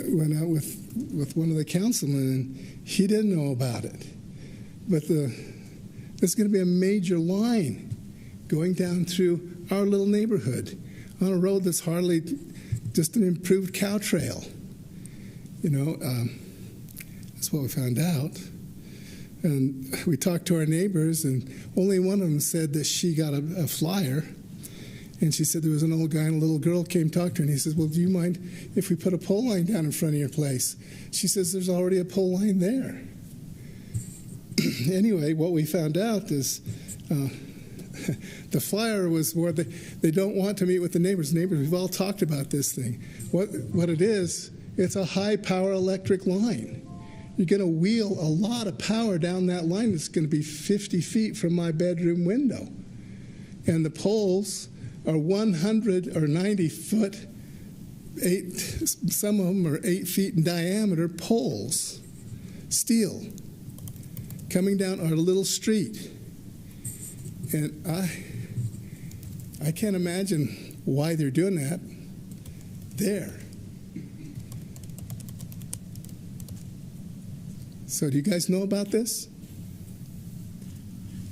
went out with one of the councilmen, and he didn't know about it. But there's going to be a major line going down through our little neighborhood on a road that's hardly just an improved cow trail. That's what we found out. And we talked to our neighbors, and only one of them said that she got a flyer. And she said there was an old guy and a little girl came talk to her, and he says, well, do you mind if we put a pole line down in front of your place? She says, there's already a pole line there. Anyway, what we found out is the flyer was where they don't want to meet with the neighbors. Neighbors, we've all talked about this thing. What it is, it's a high-power electric line. You're going to wheel a lot of power down that line. It's going to be 50 feet from my bedroom window. And the poles are 100 or 90 foot, some of them are 8 feet in diameter poles, steel, coming down our little street. And I can't imagine why they're doing that there. So do you guys know about this?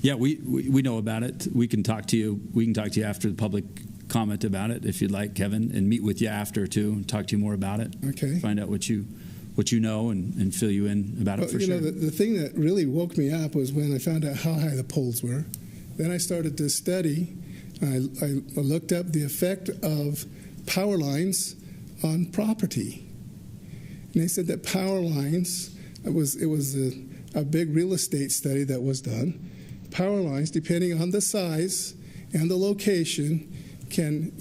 Yeah, we know about it. We can talk to you. We can talk to you after the public comment about it, if you'd like, Kevin, and meet with you after too, and talk to you more about it. Okay. Find out what you know and fill you in about it for sure. The thing that really woke me up was when I found out how high the poles were. Then I started to study. I looked up the effect of power lines on property, and they said that power lines. It was a big real estate study that was done. Power lines, depending on the size and the location, can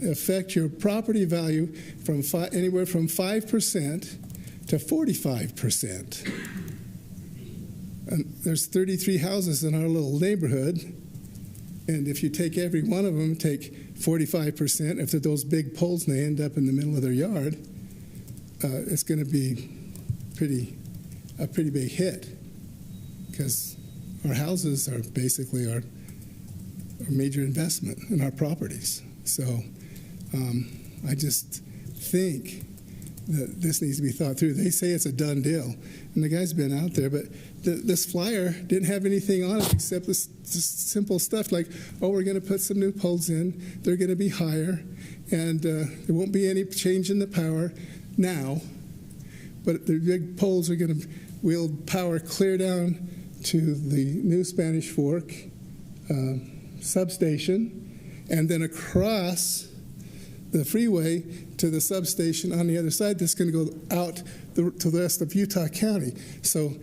affect your property value from anywhere from 5% to 45%. And there's 33 houses in our little neighborhood, and if you take every one of them, take 45%, if they're those big poles and they end up in the middle of their yard, it's going to be a pretty big hit, because our houses are basically our major investment in our properties. So I just think that this needs to be thought through. They say it's a done deal, and the guy's been out there, but this flyer didn't have anything on it except this simple stuff like, oh, we're going to put some new poles in, they're going to be higher, and there won't be any change in the power now, but the big poles are going to wield power clear down to the new Spanish Fork substation, and then across the freeway to the substation on the other side that's going to go out to the rest of Utah County. So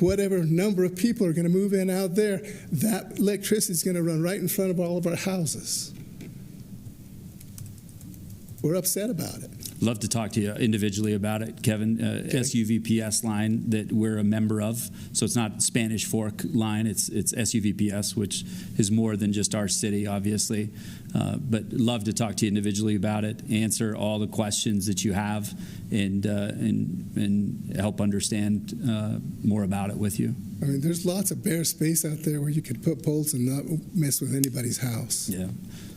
whatever number of people are going to move in out there, that electricity is going to run right in front of all of our houses. We're upset about it. Love to talk to you individually about it, Kevin. SUVPS line that we're a member of, so it's not Spanish Fork line. It's SUVPS, which is more than just our city, obviously. But love to talk to you individually about it, answer all the questions that you have, and help understand more about it with you. I mean, there's lots of bare space out there where you could put poles and not mess with anybody's house. Yeah.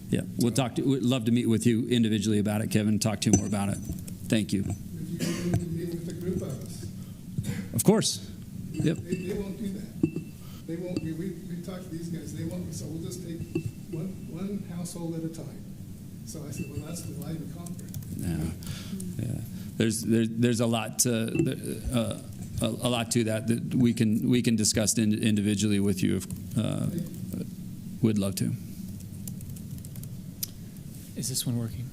Yeah, we'd love to meet with you individually about it, Kevin, talk to you more about it. Thank you. If you can meet with a group of us. Of course. Yep. They won't do that. They won't. We talked to these guys. They won't. So we'll just take one household at a time. So I said, well, that's the divide and conquer. Yeah. There's a lot to that we can discuss individually with you. Would love to. Is this one working?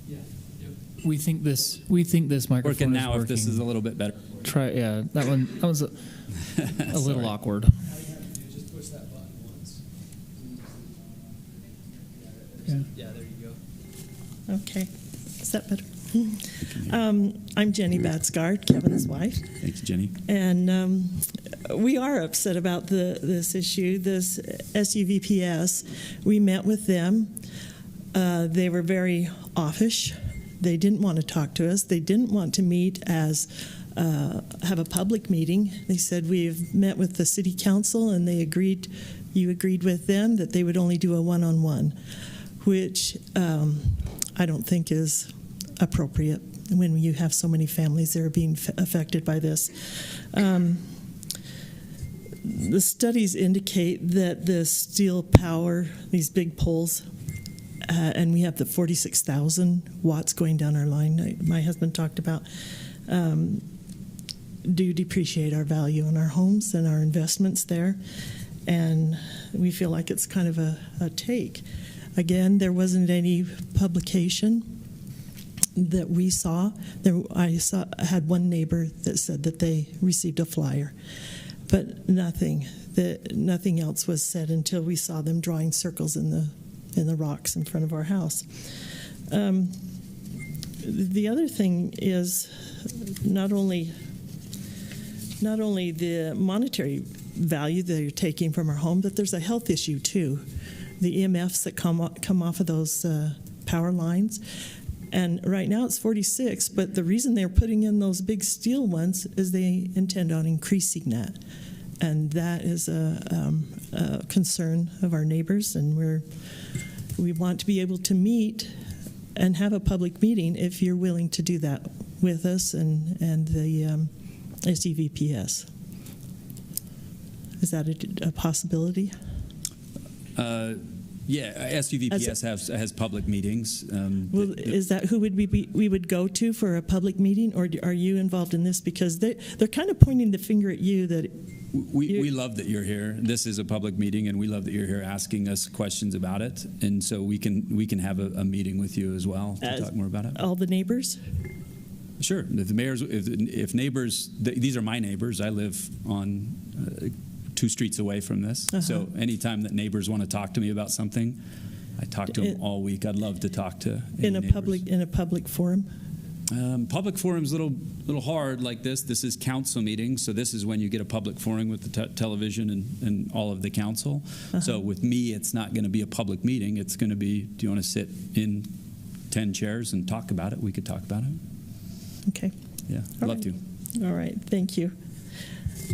Yeah. Yep. We think this microphone working now. is working. If this is a little bit better. Try. Yeah, that was a little awkward. All you have to do is just push that button once. Yeah, there you go. Okay. Is that better? I'm Jenny Batsgard, Kevin's wife. Thanks, Jenny. And we are upset about this issue, this SUVPS. We met with them. They were very offish. They didn't want to talk to us. They didn't want to meet as have a public meeting. They said, we've met with the city council, and they agreed, you agreed with them that they would only do a one-on-one, which I don't think is appropriate when you have so many families that are being affected by this. The studies indicate that the steel power, these big poles, and we have the 46,000 watts going down our line my husband talked about, do depreciate our value in our homes and our investments there. And we feel like it's kind of a take. Again, there wasn't any publication that we saw. I had one neighbor that said that they received a flyer, but nothing else was said until we saw them drawing circles in the rocks in front of our house. The other thing is not only the monetary value that you're taking from our home, but there's a health issue too. The EMFs that come off of those power lines. And right now it's 46, but the reason they're putting in those big steel ones is they intend on increasing that. And that is a concern of our neighbors, and we want to be able to meet and have a public meeting if you're willing to do that with us and the SEVPS. Is that a possibility? Yeah, SUVPS has public meetings. Well, is that who we would go to for a public meeting, or are you involved in this? Because they're kind of pointing the finger at you that we love that you're here. This is a public meeting, and we love that you're here asking us questions about it. And so we can have a meeting with you as well to talk more about it. All the neighbors. Sure. If neighbors, these are my neighbors. I live on 2 streets away from this. So anytime that neighbors want to talk to me about something, I talk to them all week. I'd love to talk to in a public forum. Public forum's a little hard like this. This is council meeting, so this is when you get a public forum with the television and all of the council. So with me, it's not going to be a public meeting. It's going to be, do you want to sit in 10 chairs and talk about it? We could talk about it. Okay. Yeah, I'd love to. All right, thank you.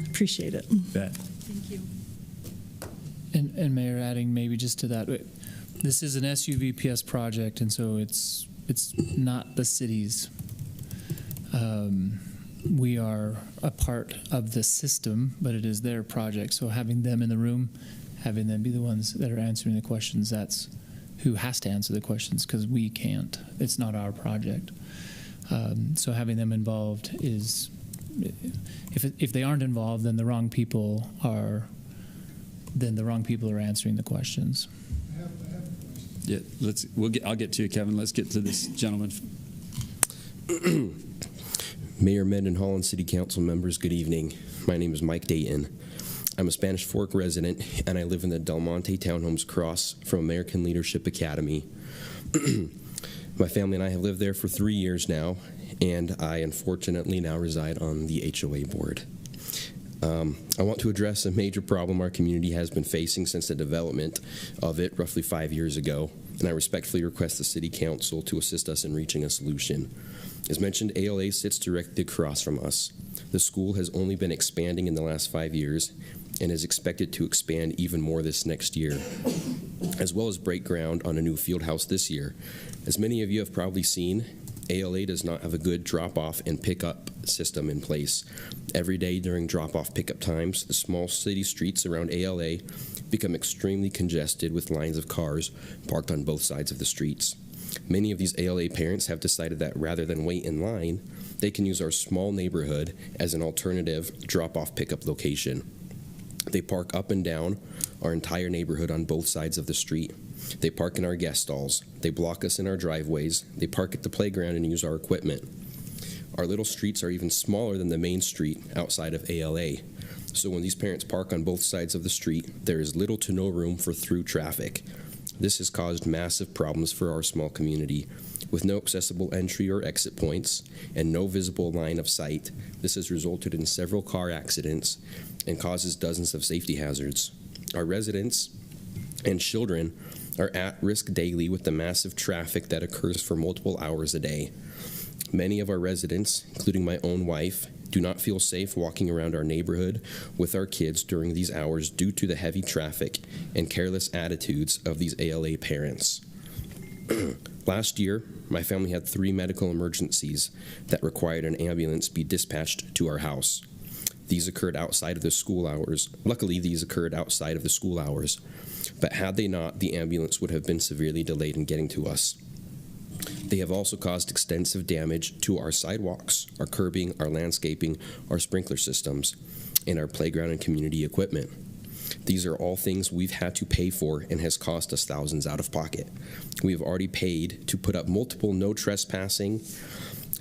Appreciate it. Bet. Thank you. And Mayor, adding maybe just to that, this is an SUVPS project, and so it's not the city's. We are a part of the system, but it is their project. So having them in the room, having them be the ones that are answering the questions, that's who has to answer the questions, because we can't. It's not our project. So having them involved is, if they aren't involved, then the wrong people are answering the questions. Yeah, I'll get to you, Kevin. Let's get to this gentleman. Mayor Mendenhall and City Council members, good evening. My name is Mike Dayton. I'm a Spanish Fork resident, and I live in the Del Monte Townhomes across from American Leadership Academy. My family and I have lived there for 3 years now, and I unfortunately now reside on the HOA board. I want to address a major problem our community has been facing since the development of it roughly 5 years ago, and I respectfully request the City Council to assist us in reaching a solution. As mentioned, ALA sits directly across from us. The school has only been expanding in the last 5 years and is expected to expand even more this next year, as well as break ground on a new field house this year. As many of you have probably seen, ALA does not have a good drop-off and pick-up system in place. Every day during drop-off pickup times, the small city streets around ALA become extremely congested with lines of cars parked on both sides of the streets. Many of these ALA parents have decided that rather than wait in line, they can use our small neighborhood as an alternative drop-off pickup location. They park up and down our entire neighborhood on both sides of the street. They park in our guest stalls. They block us in our driveways. They park at the playground and use our equipment. Our little streets are even smaller than the main street outside of ALA. So when these parents park on both sides of the street, there is little to no room for through traffic. This has caused massive problems for our small community. With no accessible entry or exit points and no visible line of sight, this has resulted in several car accidents and causes dozens of safety hazards. Our residents and children are at risk daily with the massive traffic that occurs for multiple hours a day. Many of our residents, including my own wife, do not feel safe walking around our neighborhood with our kids during these hours due to the heavy traffic and careless attitudes of these ALA parents. Last year, my family had 3 medical emergencies that required an ambulance be dispatched to our house. These occurred outside of the school hours. Luckily, these occurred outside of the school hours, but had they not, the ambulance would have been severely delayed in getting to us. They have also caused extensive damage to our sidewalks, our curbing, our landscaping, our sprinkler systems, and our playground and community equipment. These are all things we've had to pay for and has cost us thousands out of pocket. We have already paid to put up multiple no trespassing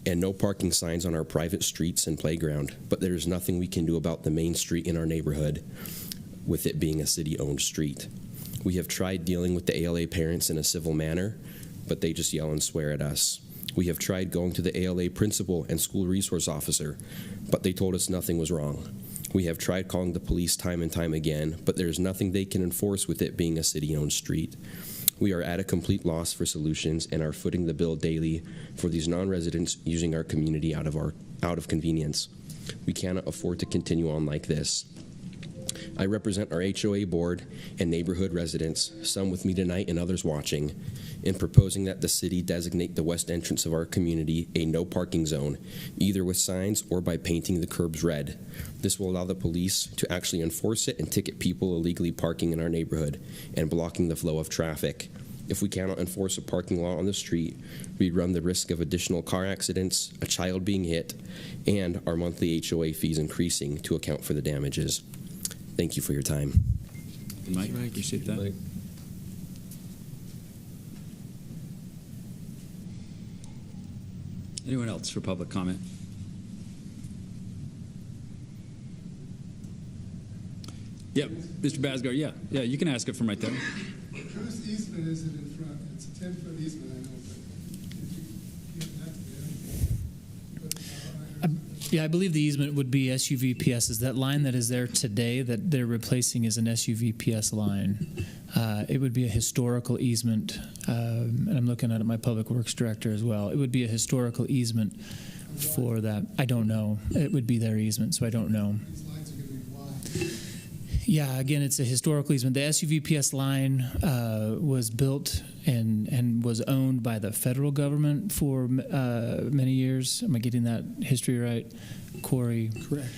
and no parking signs on our private streets and playground, but there is nothing we can do about the main street in our neighborhood with it being a city-owned street. We have tried dealing with the ALA parents in a civil manner, but they just yell and swear at us. We have tried going to the ALA principal and school resource officer, but they told us nothing was wrong. We have tried calling the police time and time again, but there is nothing they can enforce with it being a city-owned street. We are at a complete loss for solutions and are footing the bill daily for these non-residents using our community out of convenience. We cannot afford to continue on like this. I represent our HOA board and neighborhood residents, some with me tonight and others watching, in proposing that the city designate the west entrance of our community a no parking zone, either with signs or by painting the curbs red. This will allow the police to actually enforce it and ticket people illegally parking in our neighborhood and blocking the flow of traffic. If we cannot enforce a parking law on the street, we run the risk of additional car accidents, a child being hit, and our monthly HOA fees increasing to account for the damages. Thank you for your time. Mike, I appreciate that. Mike. Anyone else for public comment? Yep, Mr. Basgar, yeah, you can ask it from right there. Whose easement is it in front? It's a 10-foot easement, I know, but if you get that there. Yeah, I believe the easement would be SUVPS's. That line that is there today that they're replacing is an SUVPS line. It would be a historical easement, and I'm looking at my public works director as well. It would be a historical easement for that. I don't know. It would be their easement, so I don't know. These lines are going to be wide. Yeah, again, it's a historical easement. The SUVPS line was built and was owned by the federal government for many years. Am I getting that history right, Corey? Correct.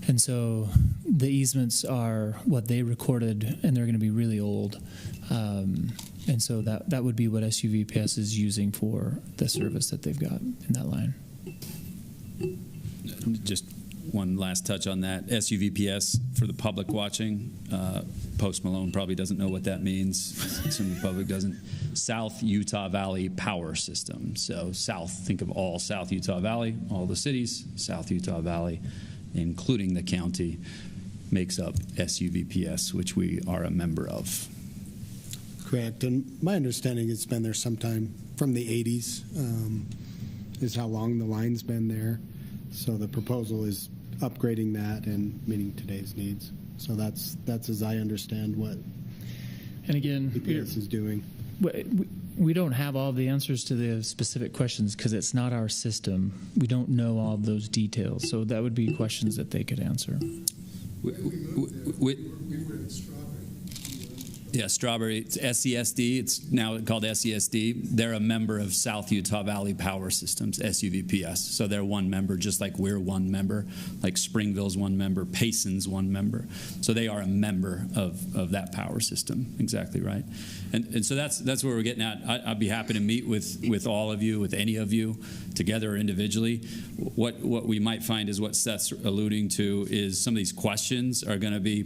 And so the easements are what they recorded, and they're going to be really old. And so that would be what SUVPS is using for the service that they've got in that line. Just one last touch on that. SUVPS, for the public watching, Post Malone probably doesn't know what that means. Some of the public doesn't. South Utah Valley Power System. So South, think of all South Utah Valley, all the cities, South Utah Valley, including the county, makes up SUVPS, which we are a member of. Correct. And my understanding it's been there sometime from the 80s is how long the line's been there. So the proposal is upgrading that and meeting today's needs. So that's as I understand what and again, EPS is doing. We don't have all the answers to the specific questions because it's not our system. We don't know all of those details. So that would be questions that they could answer. We were in Strawberry. Yeah, Strawberry, it's SESD. It's now called SESD. They're a member of South Utah Valley Power Systems, SUVPS. So they're one member, just like we're one member, like Springville's one member, Payson's one member. So they are a member of that power system. Exactly right. And so that's where we're getting at. I'd be happy to meet with all of you, with any of you, together or individually. What we might find is what Seth's alluding to is some of these questions are going to be,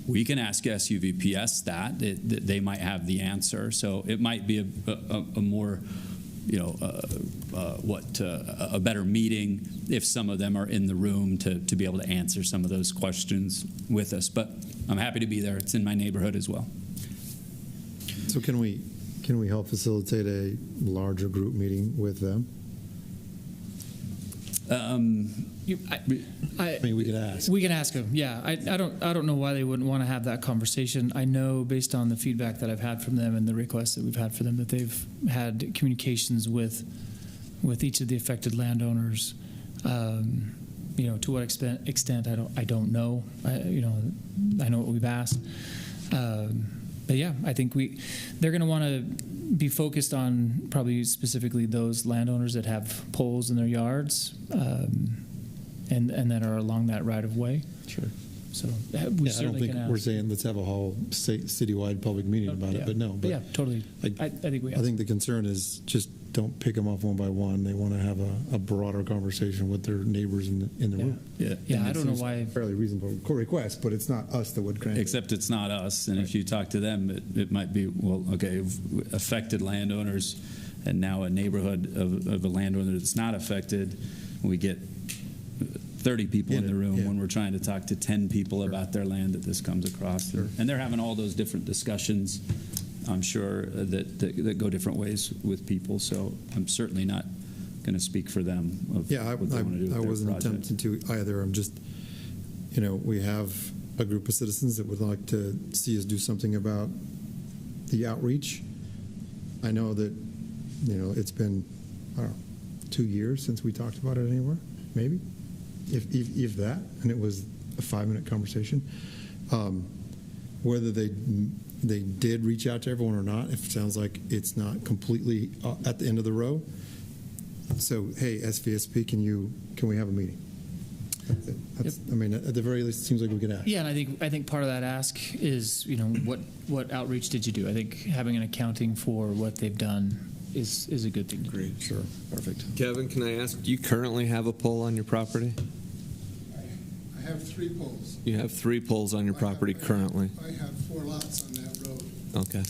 we can ask SUVPS that. They might have the answer. So it might be a more, a better meeting if some of them are in the room to be able to answer some of those questions with us. But I'm happy to be there. It's in my neighborhood as well. So can we help facilitate a larger group meeting with them? I mean, we could ask. We can ask them. Yeah, I don't know why they wouldn't want to have that conversation. I know based on the feedback that I've had from them and the requests that we've had for them that they've had communications with each of the affected landowners. To what extent I don't know. I know what we've asked. But yeah, I think they're going to want to be focused on probably specifically those landowners that have poles in their yards, and that are along that right of way. Sure. So I don't think we're saying let's have a whole citywide public meeting about it, but no. But yeah, totally. I think we. I think the concern is just don't pick them off one by one. They want to have a broader conversation with their neighbors in the room. Yeah. I don't know why. Fairly reasonable request, but it's not us that would grant it. Except it's not us, and if you talk to them, it might be, well, okay, affected landowners, and now a neighborhood of a landowner that's not affected, we get 30 people in the room when we're trying to talk to 10 people about their land that this comes across. Sure. And they're having all those different discussions, I'm sure, that go different ways with people. So I'm certainly not going to speak for them of what they want to do with I their wasn't project. attempting to either. I'm just, we have a group of citizens that would like to see us do something about the outreach. I know that, it's been, 2 years since we talked about it anywhere, maybe. If that, and it was a 5-minute conversation. Whether they did reach out to everyone or not, if it sounds like it's not completely at the end of the row. So, hey, SVSP, can we have a meeting? That's, I mean, at the very least, it seems like we could ask. Yeah, and I think part of that ask is, what outreach did you do? I think having an accounting for what they've done is a good thing to do. Sure. Perfect. Kevin, can I ask, do you currently have a pole on your property? I have 3 poles. You have 3 poles on your property currently. I have 4 lots on that road. Okay. And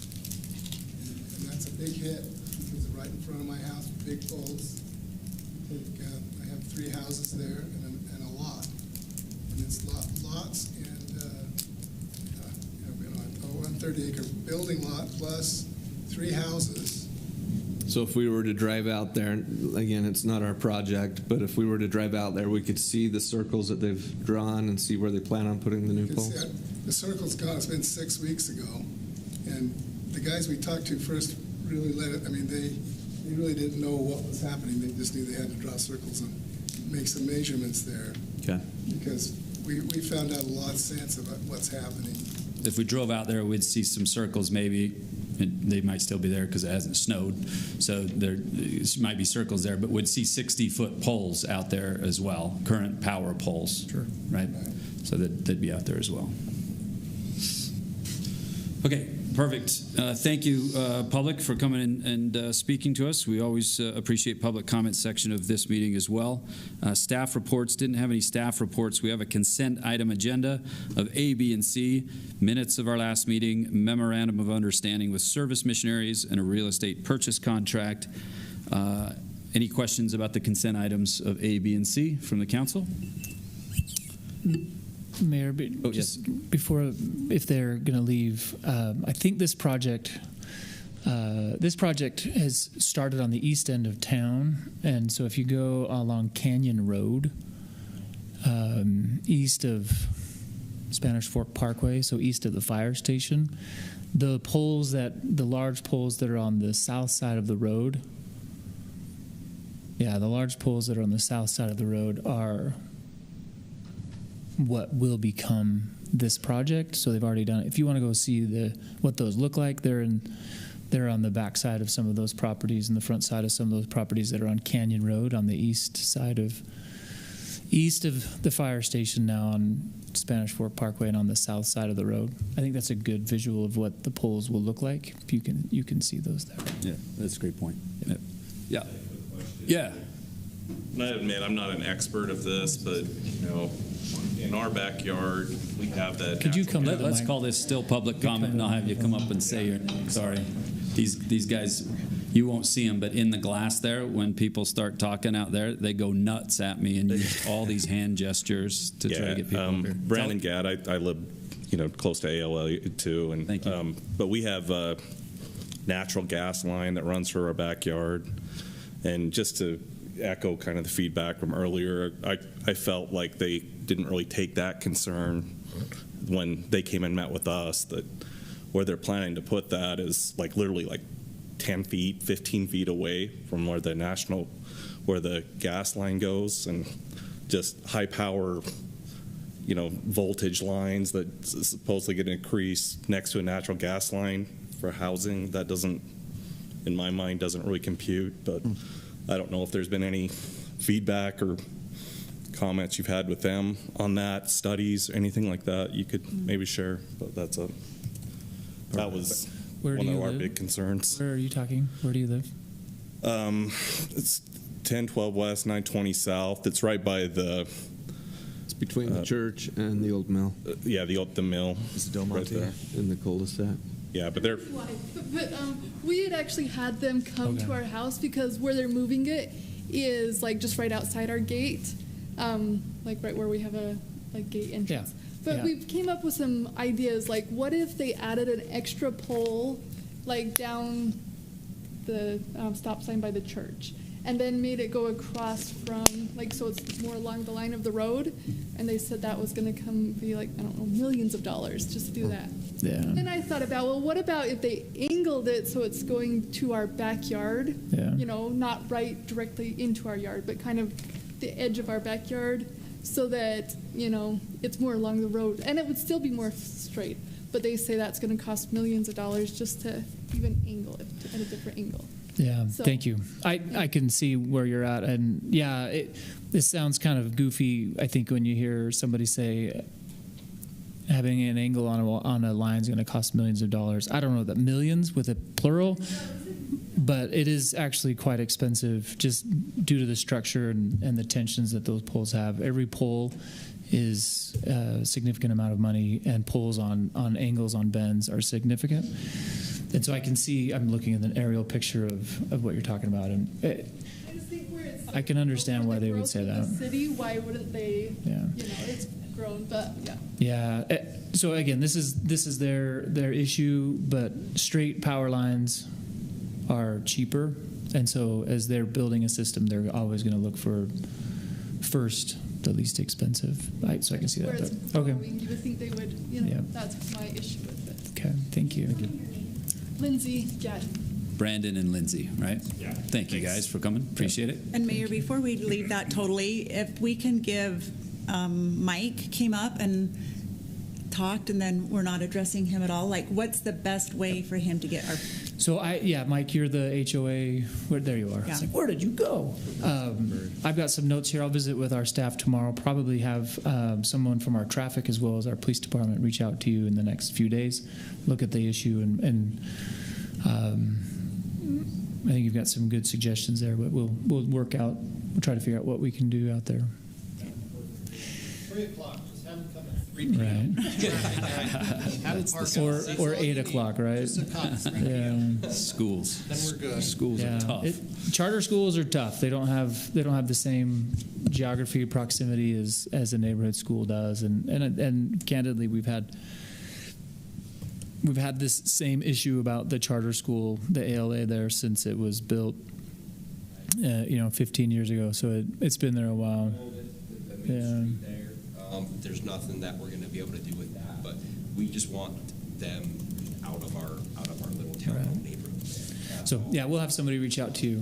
that's a big hit because right in front of my house, big poles. I have 3 houses there and a lot. And it's lots and a 130-acre building lot plus 3 houses. So if we were to drive out there, again, it's not our project, but if we were to drive out there, we could see the circles that they've drawn and see where they plan on putting the new poles? The circle's gone. It's been 6 weeks ago. And the guys we talked to first really they really didn't know what was happening. They just knew they had to draw circles and make some measurements there. Okay. Because we found out a lot of sense about what's happening. If we drove out there, we'd see some circles maybe. They might still be there because it hasn't snowed, so there might be circles there, but we'd see 60-foot poles out there as well, current power poles. Sure. Right? So they'd be out there as well. Okay, perfect. Thank you, public, for coming in and speaking to us. We always appreciate public comment section of this meeting as well. Staff reports, didn't have any staff reports. We have a consent item agenda of A, B, and C, minutes of our last meeting, memorandum of understanding with service missionaries, and a real estate purchase contract. Any questions about the consent items of A, B, and C from the council? Mayor, before, if they're going to leave, I think this project has started on the east end of town, and so if you go along Canyon Road, east of Spanish Fork Parkway, so east of the fire station, the large poles that are on the south side of the road, the large poles that are on the south side of the road are what will become this project. So they've already done it. If you want to go see what those look like, they're on the back side of some of those properties and the front side of some of those properties that are on Canyon Road on the east of the fire station now on Spanish Fork Parkway and on the south side of the road. I think that's a good visual of what the poles will look like. If you can see those there. Yeah, that's a great point. Yeah. Yeah. And I admit I'm not an expert of this, but in our backyard we have that. Could you come? Let's call this still public comment, and I'll have you come up and say you're sorry. These guys, you won't see them, but in the glass there, when people start talking out there, they go nuts at me and use all these hand gestures to try to get people up here. Brent and Gad, I live, close to AOL too, and thank you. But we have a natural gas line that runs through our backyard, and just to echo kind of the feedback from earlier. I felt like they didn't really take that concern when they came and met with us, that where they're planning to put that is like literally like 10 feet, 15 feet away from where the gas line goes, and just high power, voltage lines that supposedly get increased next to a natural gas line for housing. That doesn't, in my mind, doesn't really compute. But I don't know if there's been any feedback or comments you've had with them on that, studies, anything like that you could maybe share. But that was one of our big concerns. Where are you talking? Where do you live? It's 1012 West, 920 South. It's right by the... It's between the church and the old mill. Yeah, the mill. It's Del Monte right in the cul-de-sac. Yeah, but they're... But we had actually had them come to our house because where they're moving it is like just right outside our gate, like right where we have a gate entrance. Yeah. But we came up with some ideas, like what if they added an extra pole like down the stop sign by the church, and then made it go across from, like, so it's more along the line of the road, and they said that was going to be like, I don't know, millions of dollars just to do that. Yeah. And I thought about, well, what about if they angled it so it's going to our backyard, not right directly into our yard, but kind of the edge of our backyard, so that, it's more along the road, and it would still be more straight. But they say that's going to cost millions of dollars just to even angle it at a different angle. Yeah, So, thank you. I can see where you're at, and this sounds kind of goofy. I think when you hear somebody say having an angle on a line is going to cost millions of dollars. I don't know that millions with a plural, but it is actually quite expensive just due to the structure and the tensions that those poles have. Every pole is a significant amount of money, and poles on angles on bends are significant. And so I can see, I'm looking at an aerial picture of what you're talking about, and I can understand why they would say that. The city, why wouldn't they? Yeah. It's grown, but yeah. Yeah. So again, this is their issue, but straight power lines are cheaper, and so as they're building a system, they're always going to look for first the least expensive. So I can see that. Where it's Okay. growing, you would think they would. Yeah. That's my issue with it. Okay. Thank you. Lindsay, yeah. Brandon and Lindsay, right? Yeah. Thank you guys for coming. Appreciate it. And Mayor, before we leave that totally, if we can give, Mike came up and talked, and then we're not addressing him at all. Like, what's the best way for him to get our? So Mike, you're the HOA. There you are. Yeah. It's like, where did you go? I've got some notes here. I'll visit with our staff tomorrow. Probably have someone from our traffic as well as our police department reach out to you in the next few days. Look at the issue, and I think you've got some good suggestions there. But we'll work out. We'll try to figure out what we can do out there. 3 o'clock. Just have them come at 3 p.m. Right. or 8 o'clock, right? Yeah. Schools. Then we're good. Schools are tough. Charter schools are tough. They don't have the same geography proximity as a neighborhood school does, and candidly, we've had this same issue about the charter school, the ALA there, since it was built, 15 years ago. So it's been there a while. Yeah. There's nothing that we're going to be able to do with that, but we just want them out of our little town neighborhood. So we'll have somebody reach out to you.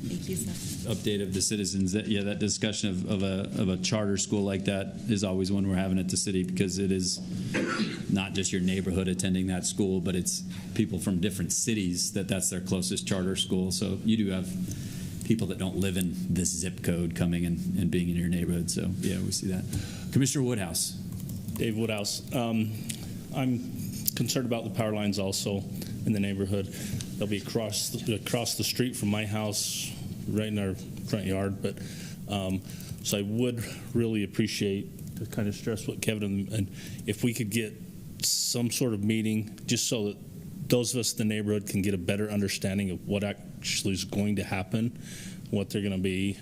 Thank you, Seth. Update of the citizens. That discussion of a charter school like that is always one we're having at the city, because it is not just your neighborhood attending that school, but it's people from different cities that's their closest charter school. So you do have people that don't live in this zip code coming and being in your neighborhood. So yeah, we see that. Commissioner Woodhouse. Dave Woodhouse. I'm concerned about the power lines also in the neighborhood. They'll be across the street from my house, right in our front yard. But so I would really appreciate, to kind of stress what Kevin, and if we could get some sort of meeting, just so that those of us in the neighborhood can get a better understanding of what actually is going to happen, what they're going to be,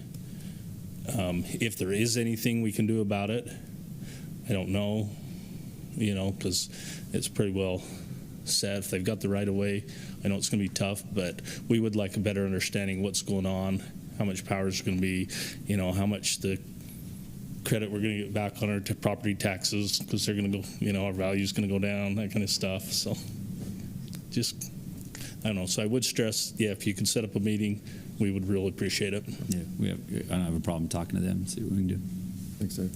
if there is anything we can do about it. I don't know, because it's pretty well said. If they've got the right of way, I know it's going to be tough, but we would like a better understanding of what's going on how much power is going to be, how much the credit we're going to get back on our property taxes, because they're going to go, our value is going to go down, that kind of stuff. So just, I don't know. So I would stress, if you can set up a meeting, we would really appreciate it. Yeah, I don't have a problem talking to them, see what we can do. Thanks, Dave.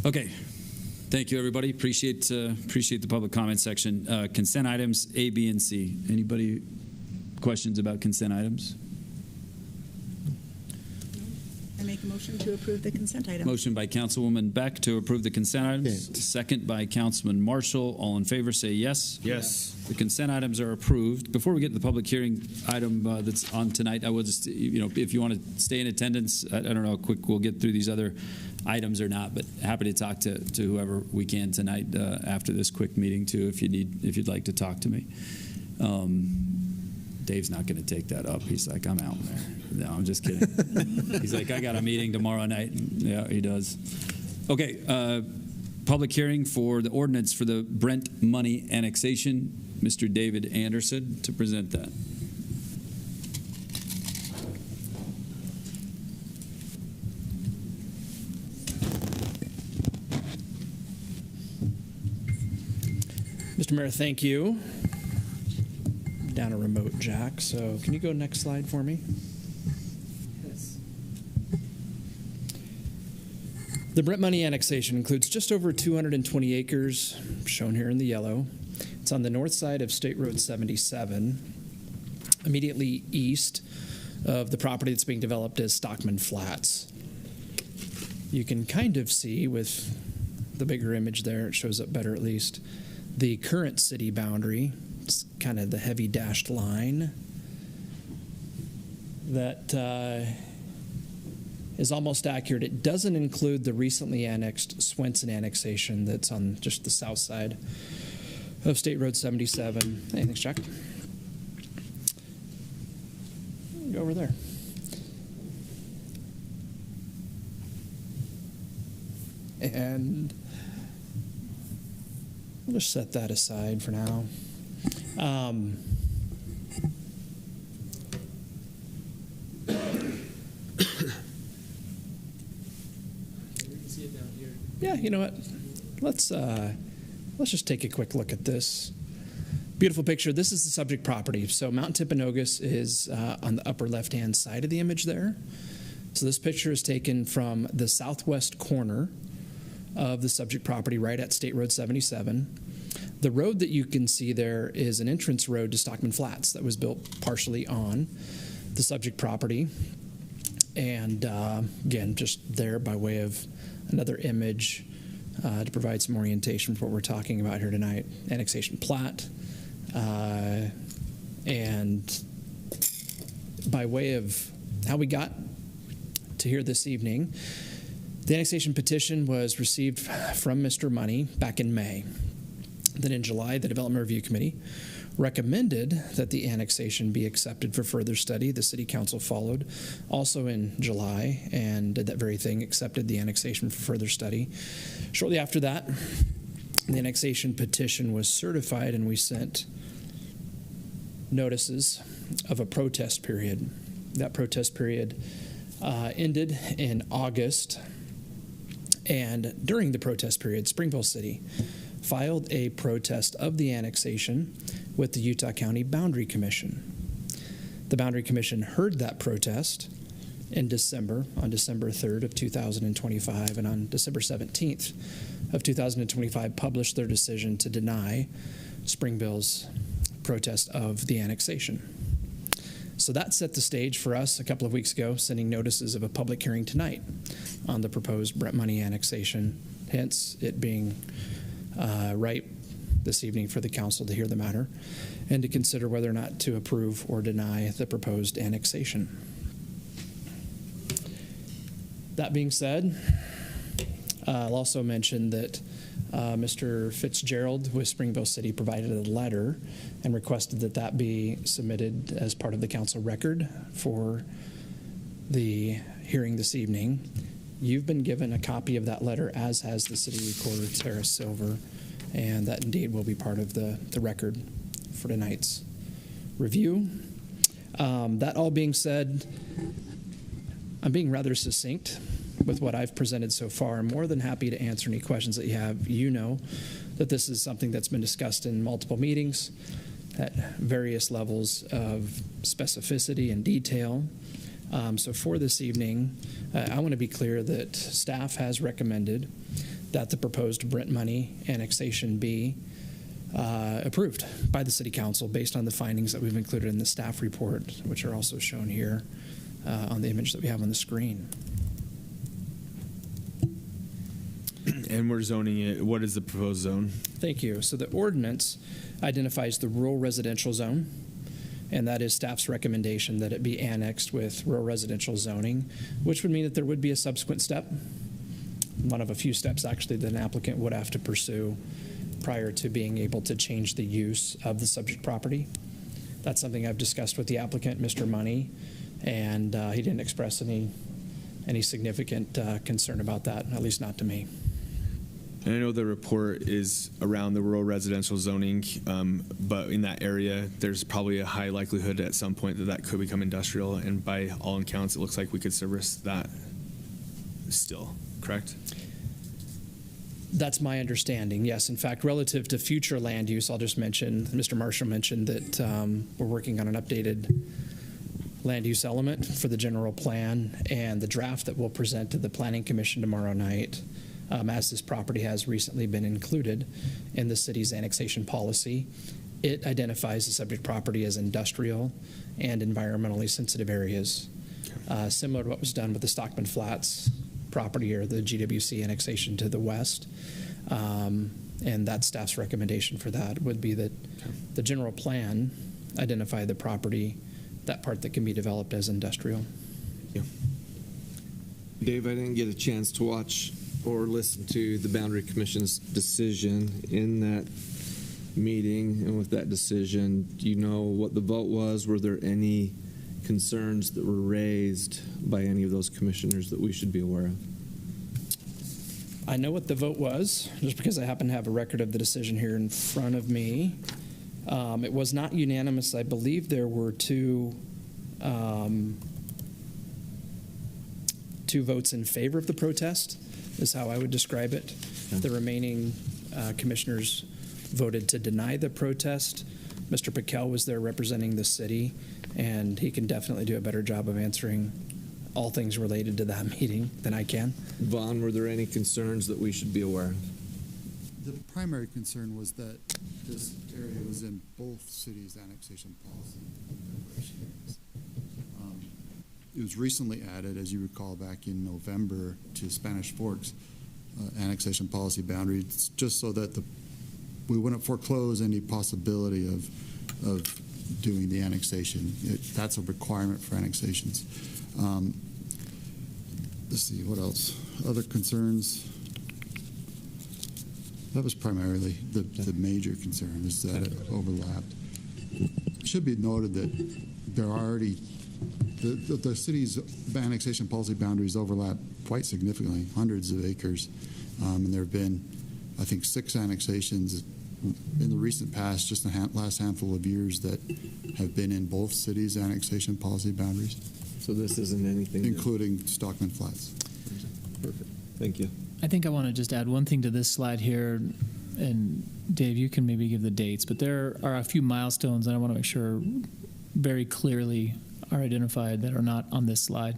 Okay. Thank you, everybody. Appreciate the public comment section. Consent items A, B, and C. Anybody questions about consent items? I make a motion to approve the consent item. Motion by Councilwoman Beck to approve the consent items. Second by Councilman Marshall. All in favor say yes. Yes. The consent items are approved. Before we get to the public hearing item that's on tonight, I will just, if you want to stay in attendance, I don't know how quick we'll get through these other items or not, but happy to talk to whoever we can tonight after this quick meeting too, if you'd like to talk to me. Dave's not going to take that up. He's like, I'm out there. No, I'm just kidding. He's like, I got a meeting tomorrow night. Yeah, he does. Okay, public hearing for the ordinance for the Brent money annexation. Mr. David Anderson to present that. Mr. Mayor, thank you. Down a remote jack, so can you go next slide for me? Yes. The Brent money annexation includes just over 220 acres, shown here in the yellow. It's on the north side of State Road 77, immediately east of the property that's being developed as Stockman Flats. You can kind of see with the bigger image there, it shows up better at least, the current city boundary. It's kind of the heavy dashed line that is almost accurate. It doesn't include the recently annexed Swenson annexation that's on just the south side of State Road 77. Hey, thanks, Jack. Go over there. And we'll just set that aside for now. Yeah, you know what? Let's just take a quick look at this. Beautiful picture. This is the subject property. So Mount Timpanogos is on the upper left-hand side of the image there. So this picture is taken from the southwest corner of the subject property right at State Road 77. The road that you can see there is an entrance road to Stockman Flats that was built partially on the subject property. And again, just there by way of another image to provide some orientation for what we're talking about here tonight. Annexation plat. And by way of how we got to here this evening, the annexation petition was received from Mr. Money back in May. Then in July, the Development Review Committee recommended that the annexation be accepted for further study. The City Council followed also in July and did that very thing, accepted the annexation for further study. Shortly after that, the annexation petition was certified and we sent notices of a protest period. That protest period ended in August, and during the protest period, Springville City filed a protest of the annexation with the Utah County Boundary Commission. The Boundary Commission heard that protest in December, on December 3rd of 2025, and on December 17th of 2025 published their decision to deny Springville's protest of the annexation. So that set the stage for us a couple of weeks ago, sending notices of a public hearing tonight on the proposed Brent money annexation, hence it being right this evening for the council to hear the matter and to consider whether or not to approve or deny the proposed annexation. That being said, I'll also mention that Mr. Fitzgerald with Springville City provided a letter and requested that that be submitted as part of the council record for the hearing this evening. You've been given a copy of that letter, as has the city recorder, Tara Silver, and that indeed will be part of the record for tonight's review. That all being said, I'm being rather succinct with what I've presented so far. I'm more than happy to answer any questions that you have. You know that this is something that's been discussed in multiple meetings at various levels of specificity and detail. So for this evening, I want to be clear that staff has recommended that the proposed Brent money annexation be approved by the City Council based on the findings that we've included in the staff report, which are also shown here on the image that we have on the screen. And we're zoning it. What is the proposed zone? Thank you. So the ordinance identifies the rural residential zone, and that is staff's recommendation that it be annexed with rural residential zoning, which would mean that there would be a subsequent step, one of a few steps actually that an applicant would have to pursue prior to being able to change the use of the subject property. That's something I've discussed with the applicant, Mr. Money, and he didn't express any significant concern about that, at least not to me. And I know the report is around the rural residential zoning, but in that area, there's probably a high likelihood at some point that that could become industrial. And by all accounts, it looks like we could service that still, correct? That's my understanding, yes. In fact, relative to future land use, I'll just mention, Mr. Marshall mentioned that we're working on an updated land use element for the general plan, and the draft that we'll present to the Planning Commission tomorrow night, as this property has recently been included in the city's annexation policy. It identifies the subject property as industrial and environmentally sensitive areas, similar to what was done with the Stockman Flats property or the GWC annexation to the west. And that staff's recommendation for that would be that the general plan identify the property, that part that can be developed as industrial. Yeah. Dave, I didn't get a chance to watch or listen to the Boundary Commission's decision. In that meeting and with that decision, do you know what the vote was? Were there any concerns that were raised by any of those commissioners that we should be aware of? I know what the vote was, just because I happen to have a record of the decision here in front of me. It was not unanimous. I believe there were two votes in favor of the protest, is how I would describe it. The remaining commissioners voted to deny the protest. Mr. Piquel was there representing the city, and he can definitely do a better job of answering all things related to that meeting than I can. Vaughn, were there any concerns that we should be aware of? The primary concern was that this area was in both cities' annexation policy. It was recently added, as you recall, back in November to Spanish Fork's annexation policy boundaries, just so that we wouldn't foreclose any possibility of doing the annexation. That's a requirement for annexations. Let's see, what else? Other concerns? That was primarily the major concern, is that it overlapped. It should be noted that there are already the city's annexation policy boundaries overlap quite significantly, hundreds of acres, and there have been, I think, 6 annexations in the recent past, just the last handful of years, that have been in both cities' annexation policy boundaries. So this isn't anything, including Stockman Flats. Perfect. Thank you. I think I want to just add one thing to this slide here, and Dave, you can maybe give the dates, but there are a few milestones that I want to make sure very clearly are identified that are not on this slide.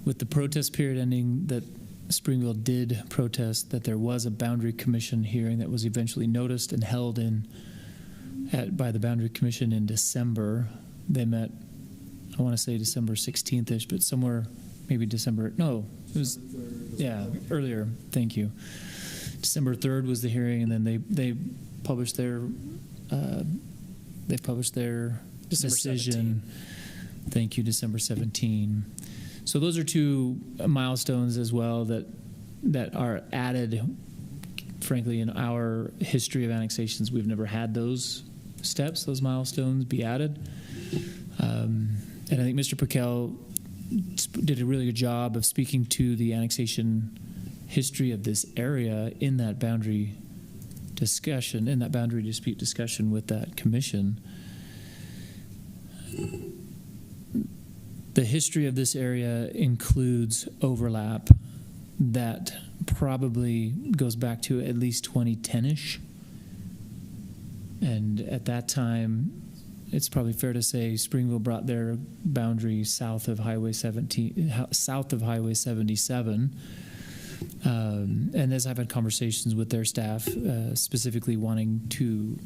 With the protest period ending, that Springville did protest, that there was a Boundary Commission hearing that was eventually noticed and held by the Boundary Commission in December. They met, I want to say December 16th-ish, but somewhere maybe December, no, it was, yeah, earlier, thank you. December 3rd was the hearing, and then they published their decision. 17. Thank you, December 17. So those are 2 milestones as well that are added. Frankly, in our history of annexations, we've never had those steps, those milestones be added. And I think Mr. Piquel did a really good job of speaking to the annexation history of this area in that boundary discussion, in that boundary dispute discussion with that commission. the history of this area includes overlap that probably goes back to at least 2010-ish. And at that time, it's probably fair to say Springville brought their boundary south of Highway 77. And as I've had conversations with their staff, they specifically wanted to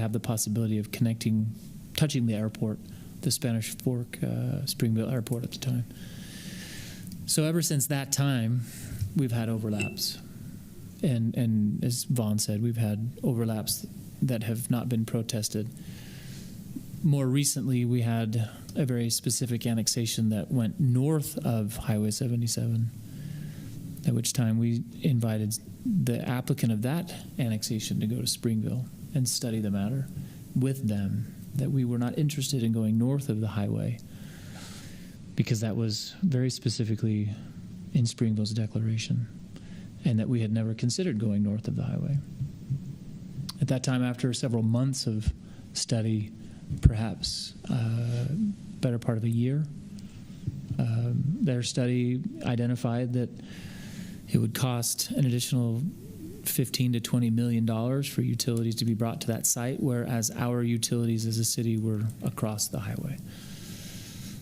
have the possibility of touching the airport, the Spanish Fork Springville Airport at the time. So ever since that time, we've had overlaps. And as Vaughn said, we've had overlaps that have not been protested. More recently, we had a very specific annexation that went north of Highway 77, at which time we invited the applicant of that annexation to go to Springville and study the matter with them, that we were not interested in going north of the highway because that was very specifically in Springville's declaration, and that we had never considered going north of the highway. At that time, after several months of study, perhaps better part of a year, their study identified that it would cost an additional $15 to $20 million for utilities to be brought to that site, whereas our utilities as a city were across the highway.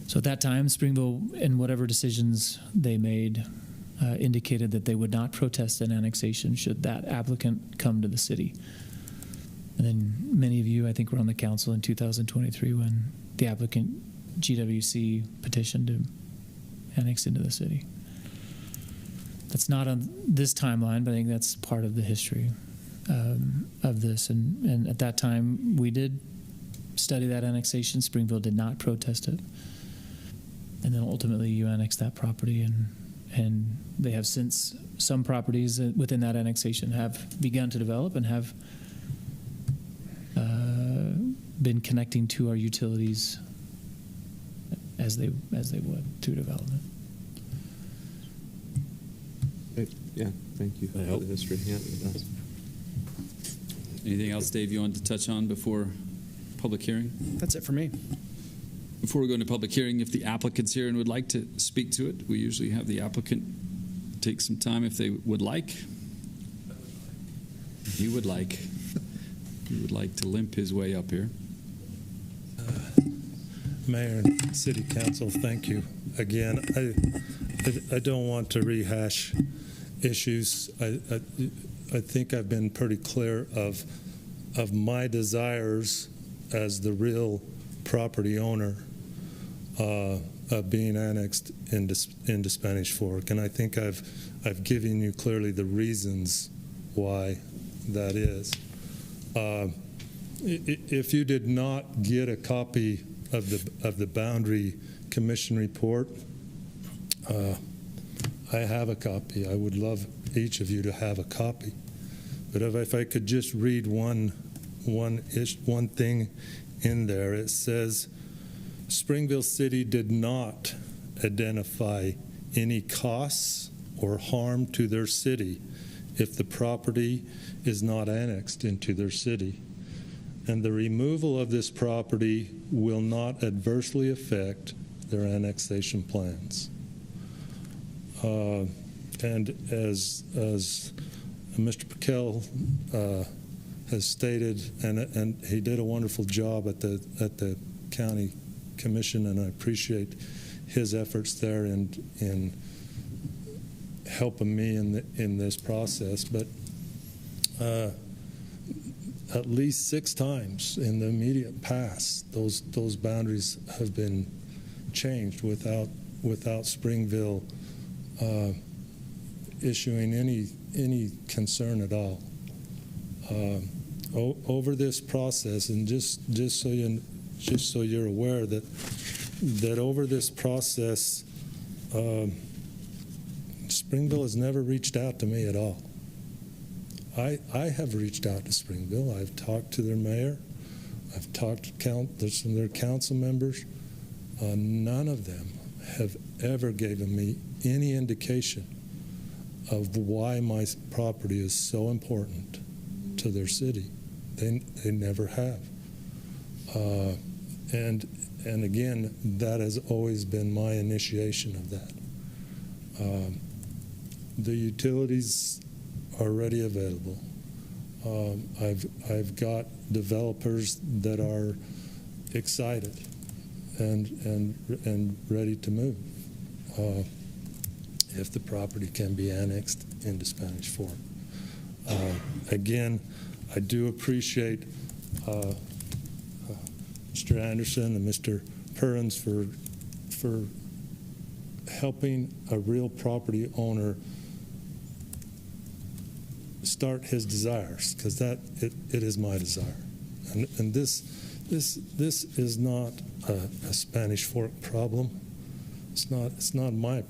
So at that time, Springville, in whatever decisions they made, indicated that they would not protest an annexation should that applicant come to the city. And then many of you, I think, were on the council in 2023 when the applicant GWC petitioned to annex into the city. That's not on this timeline, but I think that's part of the history of this. And at that time, we did study that annexation. Springville did not protest it. And then ultimately, you annexed that property, and they have since, some properties within that annexation have begun to develop and have been connecting to our utilities as they would through development. Yeah, thank you for the history. Yeah, it does. Anything else, Dave, you wanted to touch on before public hearing? That's it for me. Before we go into public hearing, if the applicant's here and would like to speak to it, we usually have the applicant take some time if they would like. He would like to limp his way up here. Mayor and City Council, thank you again. I don't want to rehash issues. I think I've been pretty clear of my desires as the real property owner of being annexed into Spanish Fork, and I think I've given you clearly the reasons why that is. If you did not get a copy of the Boundary Commission report, I have a copy. I would love each of you to have a copy. But if I could just read one thing in there, it says, Springville City did not identify any costs or harm to their city if the property is not annexed into their city. And the removal of this property will not adversely affect their annexation plans. And as Mr. Piquel has stated, and he did a wonderful job at the county commission, and I appreciate his efforts there in helping me in this process. But at least 6 times in the immediate past, those boundaries have been changed without Springville issuing any concern at all. Over this process, and just so you're aware that over this process, Springville has never reached out to me at all. I have reached out to Springville. I've talked to their mayor. I've talked to some of their council members. None of them have ever given me any indication of why my property is so important to their city. They never have. and again, that has always been my initiation of that. The utilities are ready available. I've got developers that are excited and ready to move if the property can be annexed into Spanish Fork. Again, I do appreciate Mr. Anderson and Mr. Perrins for helping a real property owner start his desires, because it is my desire, and this is not a Spanish Fork problem. It's not my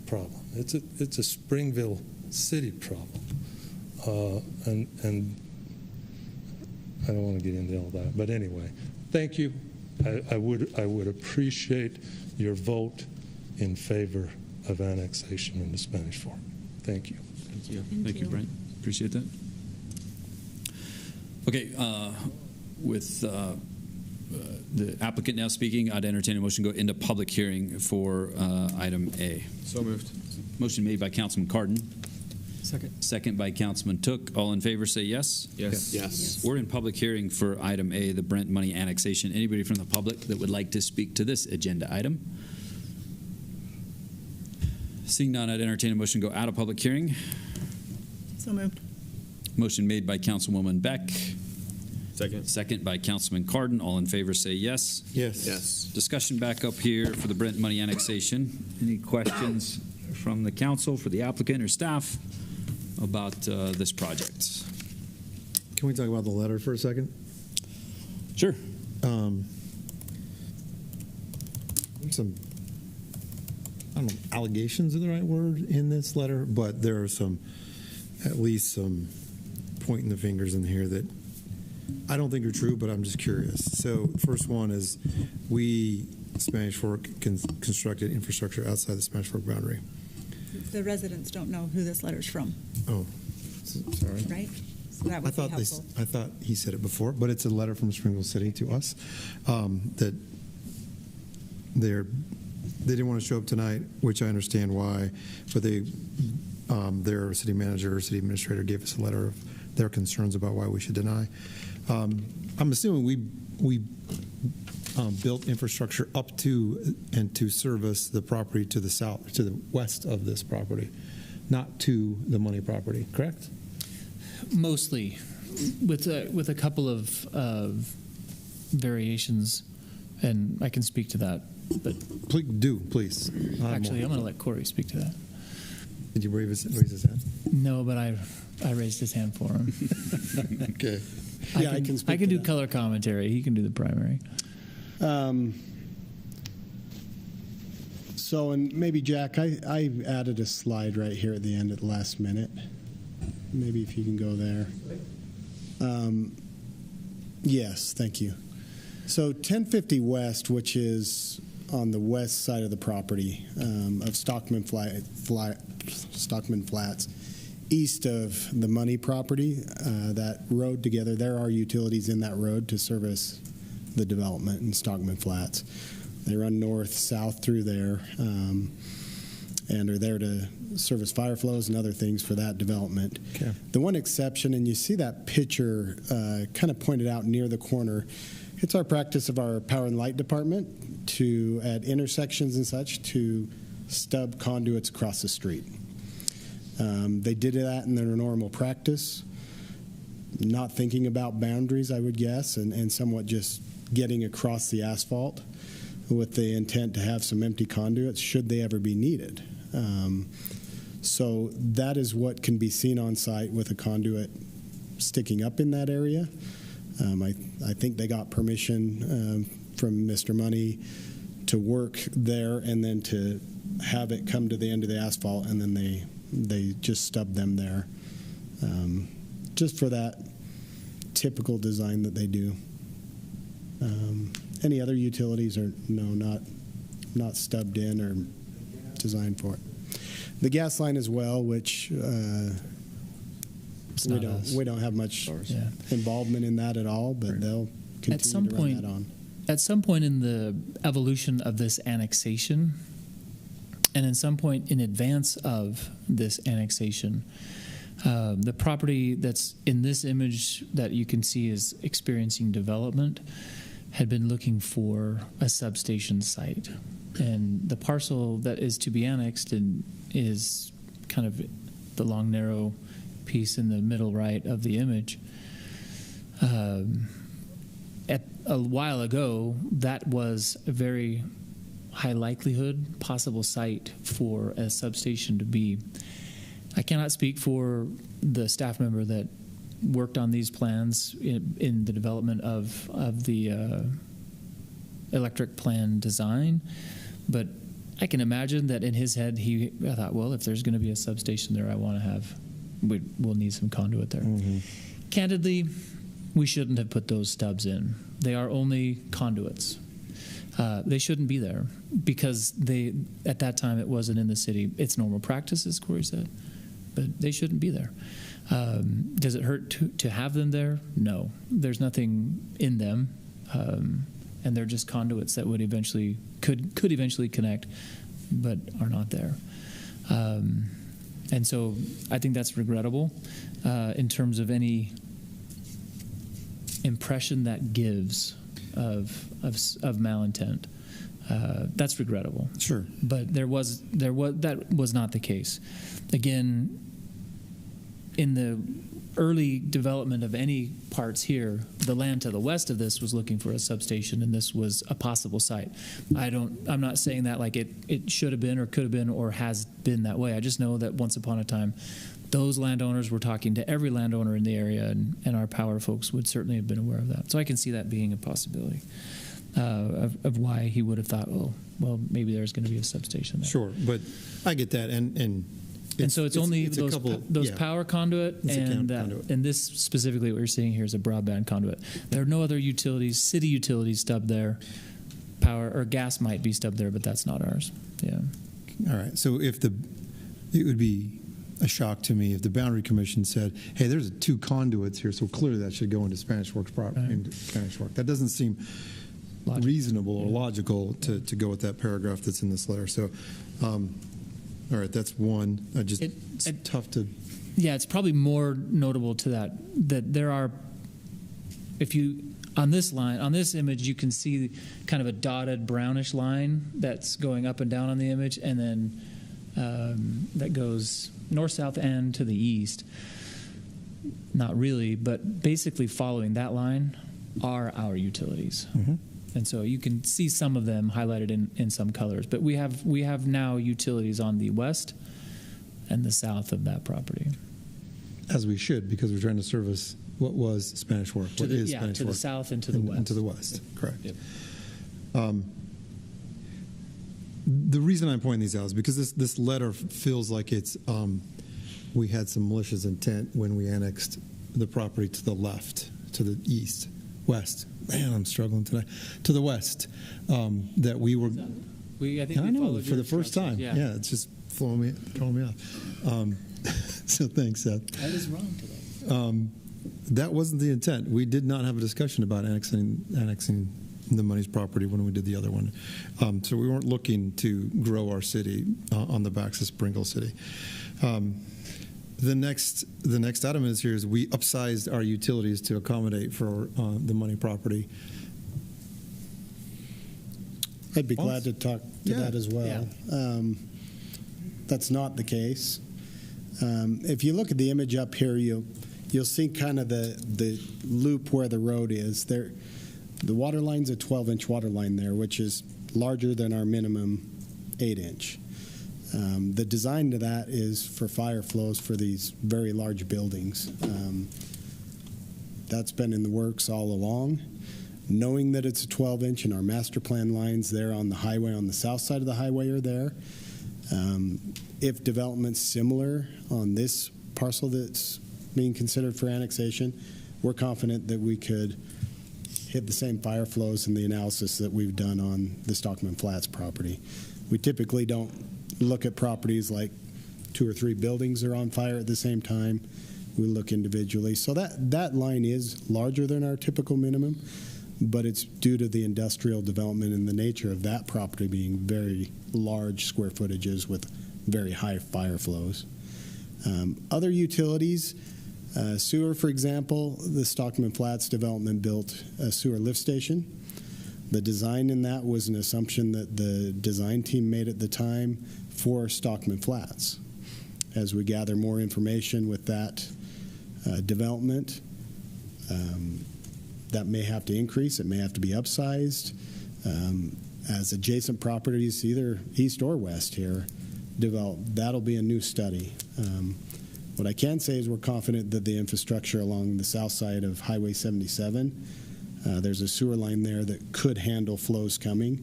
problem. It's a Springville City problem, and I don't want to get into all that. But anyway, thank you. I would appreciate your vote in favor of annexation into Spanish Fork. Thank you. Thank you. Thank you, Brent. Appreciate that. Okay, with the applicant now speaking, I'd entertain a motion to go into public hearing for item A. So moved. Motion made by Councilman Cardin. Second. Second by Councilman Took. All in favor say yes. Yes. Yes. We're in public hearing for item A, the Brent money annexation. Anybody from the public that would like to speak to this agenda item? Seeing none, I'd entertain a motion to go out of public hearing. So moved. Motion made by Councilwoman Beck. Second. Second by Councilman Cardin. All in favor say yes. Yes. Yes. Discussion back up here for the Brent money annexation. Any questions from the council, for the applicant or staff about this project? Can we talk about the letter for a second? Sure. Some, I don't know, allegations are the right word in this letter, but there are at least some pointing the fingers in here that I don't think are true, but I'm just curious. So first one is Spanish Fork constructed infrastructure outside the Spanish Fork boundary. The residents don't know who this letter's from. Oh, sorry. Right? So that would be helpful. I thought he said it before, but it's a letter from Springville City to us that they didn't want to show up tonight, which I understand why, but their city manager or city administrator gave us a letter of their concerns about why we should deny. I'm assuming we built infrastructure up to and to service the property to the south, to the west of this property, not to the money property, correct? Mostly, with a couple of variations, and I can speak to that. But please. Actually, I'm going to let Corey speak to that. Did you raise his hand? No, but I raised his hand for him. Okay. I can do color commentary. He can do the primary. So, and maybe Jack, I added a slide right here at the end at the last minute. Maybe if you can go there. Yes, thank you. So 1050 West, which is on the west side of the property of Stockman Flats, east of the money property, that road together, there are utilities in that road to service the development in Stockman Flats. They run north, south through there, and are there to service fire flows and other things for that development. Okay. The one exception, and you see that picture kind of pointed out near the corner, it's our practice of our power and light department to, at intersections and such, to stub conduits across the street. They did that in their normal practice, not thinking about boundaries, I would guess, and somewhat just getting across the asphalt with the intent to have some empty conduits should they ever be needed. So that is what can be seen on site with a conduit sticking up in that area. I think they got permission from Mr. Money to work there and then to have it come to the end of the asphalt, and then they just stubbed them there, just for that typical design that they do. Any other utilities are not stubbed in or designed for it. The gas line as well, which we don't have much involvement in that at all, but they'll continue to run that on. at some point in the evolution of this annexation, and in some point in advance of this annexation, the property that's in this image that you can see is experiencing development had been looking for a substation site. And the parcel that is to be annexed is kind of the long, narrow piece in the middle right of the image. At a while ago, that was a very high likelihood possible site for a substation to be. I cannot speak for the staff member that worked on these plans in the development of the electric plan design, but I can imagine that in his head I thought, well, if there's going to be a substation there, we'll need some conduit there. Mm-hmm. Candidly, we shouldn't have put those stubs in. They are only conduits. They shouldn't be there because at that time it wasn't in the city. It's normal practice, as Corey said, but they shouldn't be there. Does it hurt to have them there? No. There's nothing in them, and they're just conduits that would eventually could eventually connect, but are not there. And so I think that's regrettable in terms of any impression that gives of malintent. That's regrettable. Sure. But that was not the case. Again, in the early development of any parts here, the land to the west of this was looking for a substation, and this was a possible site. I'm not saying that like it should have been or could have been or has been that way. I just know that once upon a time, those landowners were talking to every landowner in the area, and our power folks would certainly have been aware of that. So I can see that being a possibility of why he would have thought, oh, well, maybe there's going to be a substation there. Sure, but I get that, and so it's only those power conduit and this specifically what you're seeing here is a broadband conduit. There are no other utilities, city utilities stubbed there. Power or gas might be stubbed there, but that's not ours. Yeah. All right. So it would be a shock to me if the Boundary Commission said, "Hey, there's 2 conduits here, so clearly that should go into Spanish Fork's property." Right. Into Spanish Fork. That doesn't seem reasonable or logical to go with that paragraph that's in this letter. So. All right, that's one. It's tough to. Yeah, it's probably more notable to that there are. If you on this image, you can see kind of a dotted brownish line that's going up and down on the image, and then that goes north, south, and to the east. Not really, but basically following that line are our utilities. Mm-hmm. And so you can see some of them highlighted in some colors. But we have now utilities on the west and the south of that property. As we should, because we're trying to service what was Spanish Fork. What is Spanish Fork? To the south and to the west. And to the west, correct. Yep. The reason I'm pointing these out is because this letter feels like it's we had some malicious intent when we annexed the property to the left, to the west. Man, I'm struggling today. To the west, that we were. I know for the first time. Yeah, it's just throwing me off. So thanks, Seth. That is wrong today. That wasn't the intent. We did not have a discussion about annexing the Money's property when we did the other one. So we weren't looking to grow our city on the backs of Springle City. The next item is here is we upsized our utilities to accommodate for the Money property. I'd be glad to talk to that as well. Yeah. That's not the case. If you look at the image up here, you'll see kind of the loop where the road is. There, the water line's a 12-inch water line there, which is larger than our minimum 8-inch. The design to that is for fire flows for these very large buildings. That's been in the works all along. Knowing that it's a 12-inch and our master plan lines there on the highway, on the south side of the highway are there. If development's similar on this parcel that's being considered for annexation, we're confident that we could hit the same fire flows in the analysis that we've done on the Stockman Flats property. We typically don't look at properties like 2 or 3 buildings are on fire at the same time. We look individually. So that line is larger than our typical minimum, but it's due to the industrial development and the nature of that property being very large square footages with very high fire flows. Other utilities, sewer, for example, the Stockman Flats development built a sewer lift station. The design in that was an assumption that the design team made at the time for Stockman Flats. As we gather more information with that development, that may have to increase, it may have to be upsized. As adjacent properties, either east or west here, develop, that'll be a new study. What I can say is we're confident that the infrastructure along the south side of Highway 77, there's a sewer line there that could handle flows coming.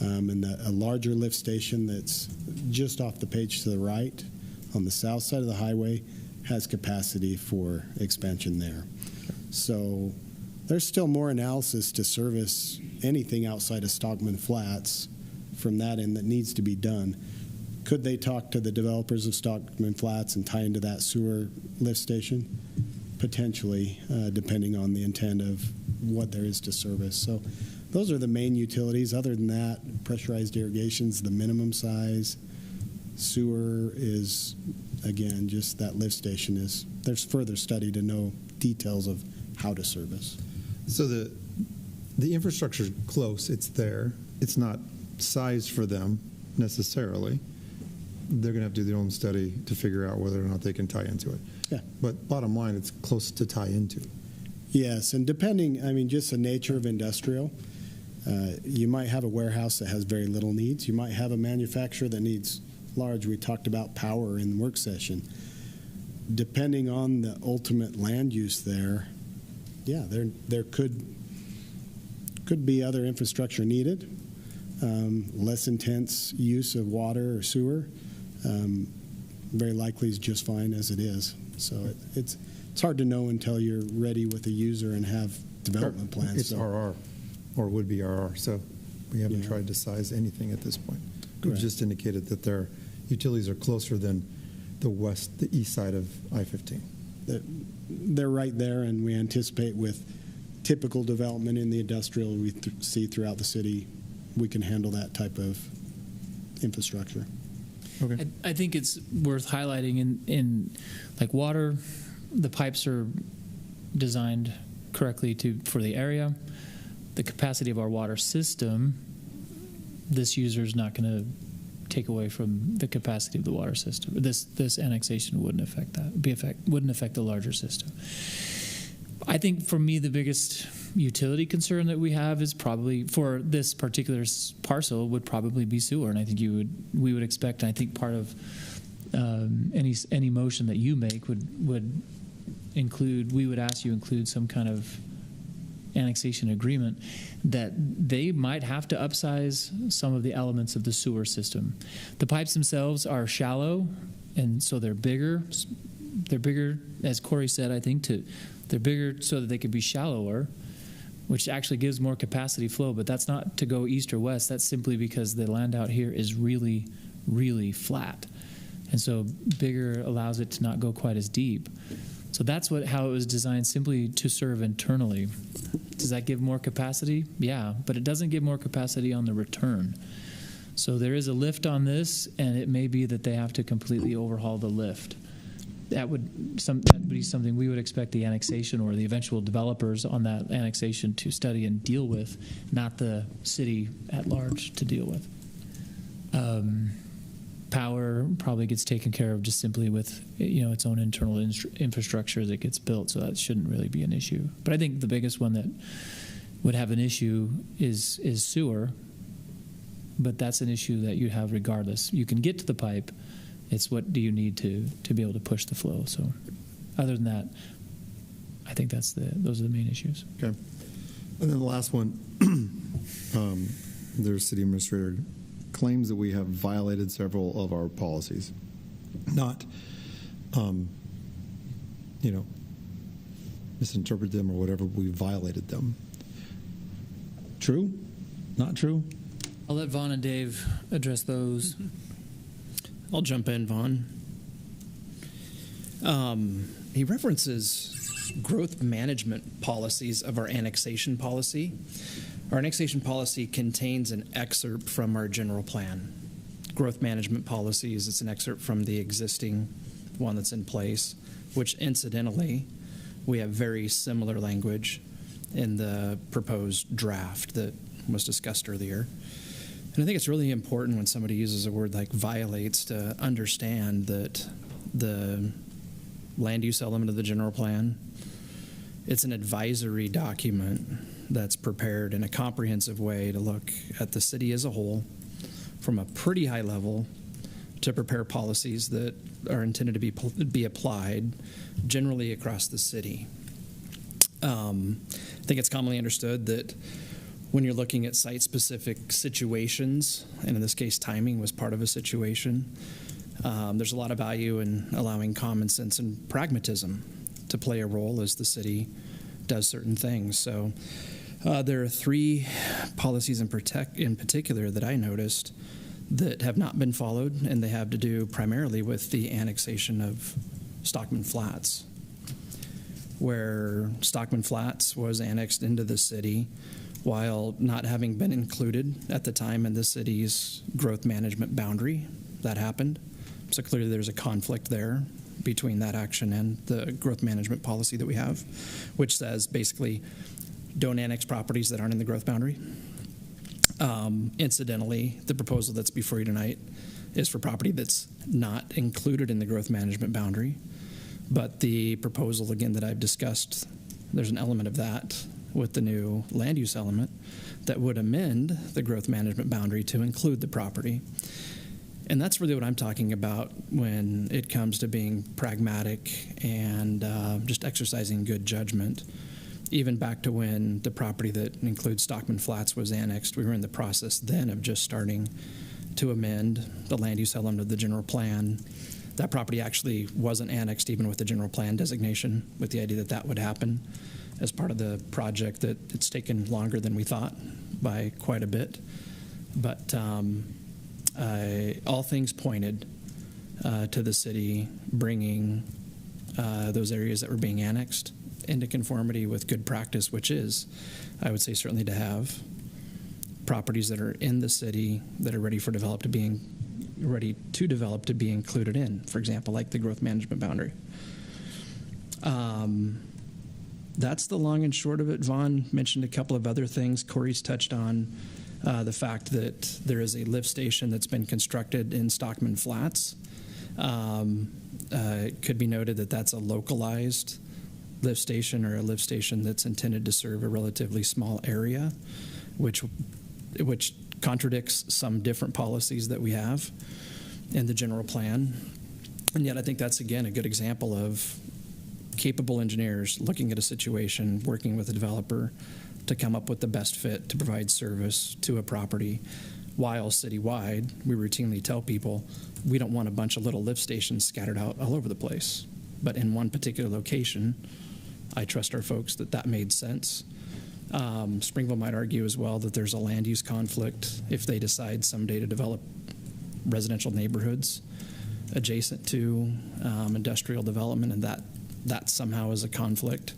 And a larger lift station that's just off the page to the right on the south side of the highway has capacity for expansion there. So there's still more analysis to service anything outside of Stockman Flats from that end that needs to be done. Could they talk to the developers of Stockman Flats and tie into that sewer lift station? Potentially, depending on the intent of what there is to service. So those are the main utilities. Other than that, pressurized irrigation's the minimum size. Sewer is, again, just that lift station is, there's further study to know details of how to service. So the infrastructure's close, it's there. It's not sized for them necessarily. They're going to have to do their own study to figure out whether or not they can tie into it. Yeah. But bottom line, it's close to tie into. Yes, and depending, I mean, just the nature of industrial, you might have a warehouse that has very little needs. You might have a manufacturer that needs large. We talked about power in the work session. Depending on the ultimate land use there, yeah, there could be other infrastructure needed, less intense use of water or sewer. Very likely is just fine as it is. So it's hard to know until you're ready with a user and have development plans. It's RR, or would be RR. So we haven't tried to size anything at this point. We've just indicated that their utilities are closer than the east side of I-15. They're right there, and we anticipate with typical development in the industrial we see throughout the city, we can handle that type of infrastructure. Okay. I think it's worth highlighting in like water, the pipes are designed correctly for the area. The capacity of our water system, this user is not going to take away from the capacity of the water system. This annexation wouldn't affect that. Wouldn't affect the larger system. I think for me the biggest utility concern that we have is probably for this particular parcel would probably be sewer, and I think we would expect. And I think part of any motion that you make would include. We would ask you include some kind of annexation agreement that they might have to upsize some of the elements of the sewer system. The pipes themselves are shallow, and so they're bigger. They're bigger, as Corey said, I think, they're bigger so that they could be shallower, which actually gives more capacity flow, but that's not to go east or west. That's simply because the land out here is really, really flat. And so bigger allows it to not go quite as deep. So that's how it was designed, simply to serve internally. Does that give more capacity? Yeah, but it doesn't give more capacity on the return. So there is a lift on this, and it may be that they have to completely overhaul the lift. That would be something we would expect the annexation or the eventual developers on that annexation to study and deal with, not the city at large to deal with. Power probably gets taken care of just simply with its own internal infrastructure that gets built, so that shouldn't really be an issue. But I think the biggest one that would have an issue is sewer, but that's an issue that you have regardless. You can get to the pipe. It's what do you need to be able to push the flow. So other than that, I think those are the main issues. Okay. And then the last one, their city administrator claims that we have violated several of our policies. Not, misinterpret them or whatever, we violated them. True? Not true? I'll let Vaughn and Dave address those. I'll jump in, Vaughn. He references growth management policies of our annexation policy. Our annexation policy contains an excerpt from our general plan. Growth management policies, it's an excerpt from the existing one that's in place, which incidentally, we have very similar language in the proposed draft that was discussed earlier. And I think it's really important when somebody uses a word like violates to understand that the land use element of the general plan, it's an advisory document that's prepared in a comprehensive way to look at the city as a whole from a pretty high level to prepare policies that are intended to be applied generally across the city. I think it's commonly understood that when you're looking at site-specific situations, and in this case timing was part of a situation, there's a lot of value in allowing common sense and pragmatism to play a role as the city does certain things. So there are 3 policies in particular that I noticed that have not been followed, and they have to do primarily with the annexation of Stockman Flats, where Stockman Flats was annexed into the city while not having been included at the time in the city's growth management boundary. That happened. So clearly there's a conflict there between that action and the growth management policy that we have, which says basically don't annex properties that aren't in the growth boundary. Incidentally, the proposal that's before you tonight is for property that's not included in the growth management boundary. But the proposal, again, that I've discussed, there's an element of that with the new land use element that would amend the growth management boundary to include the property. And that's really what I'm talking about when it comes to being pragmatic and just exercising good judgment. Even back to when the property that includes Stockman Flats was annexed, we were in the process then of just starting to amend the land use element of the general plan. That property actually wasn't annexed even with the general plan designation, with the idea that that would happen as part of the project. That it's taken longer than we thought by quite a bit. But all things pointed to the city bringing those areas that were being annexed into conformity with good practice, which is, I would say, certainly to have properties that are in the city that are ready to develop to be included in, for example, like the growth management boundary. That's the long and short of it. Vaughn mentioned a couple of other things. Corey's touched on the fact that there is a lift station that's been constructed in Stockman Flats. It could be noted that that's a localized lift station, or a lift station that's intended to serve a relatively small area, which contradicts some different policies that we have in the general plan. And yet I think that's, again, a good example of capable engineers looking at a situation, working with a developer to come up with the best fit to provide service to a property. While citywide, we routinely tell people we don't want a bunch of little lift stations scattered out all over the place. But in one particular location, I trust our folks that made sense. Springville might argue as well that there's a land use conflict if they decide someday to develop residential neighborhoods adjacent to industrial development, and that somehow is a conflict.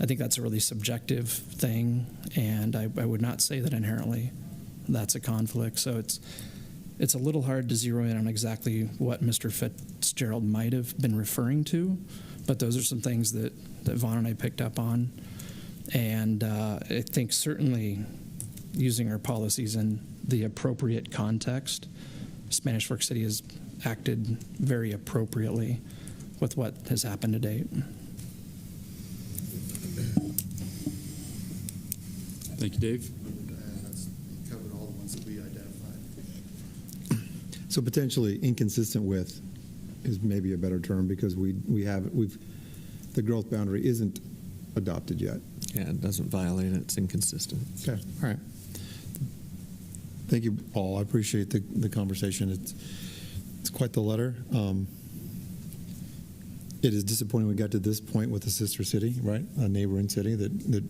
I think that's a really subjective thing, and I would not say that inherently that's a conflict. So it's a little hard to zero in on exactly what Mr. Fitzgerald might have been referring to, but those are some things that Vaughn and I picked up on. And I think certainly using our policies in the appropriate context, Spanish Fork City has acted very appropriately with what has happened to date. Thank you, Dave. That's covered all the ones that we identified. So potentially inconsistent with is maybe a better term, because the growth boundary isn't adopted yet. Yeah, it doesn't violate it. It's inconsistent. Okay. All right. Thank you all. I appreciate the conversation. It's quite the letter. It is disappointing we got to this point with a sister city, right? A neighboring city, that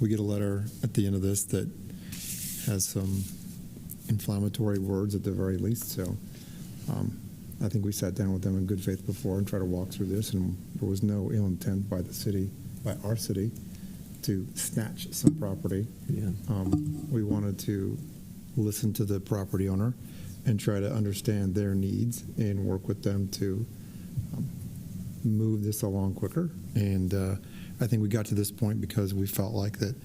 we get a letter at the end of this that has some inflammatory words at the very least. So I think we sat down with them in good faith before and tried to walk through this, and there was no ill intent by the city by our city to snatch some property. Yeah. We wanted to listen to the property owner and try to understand their needs and work with them to move this along quicker. And I think we got to this point because we felt like that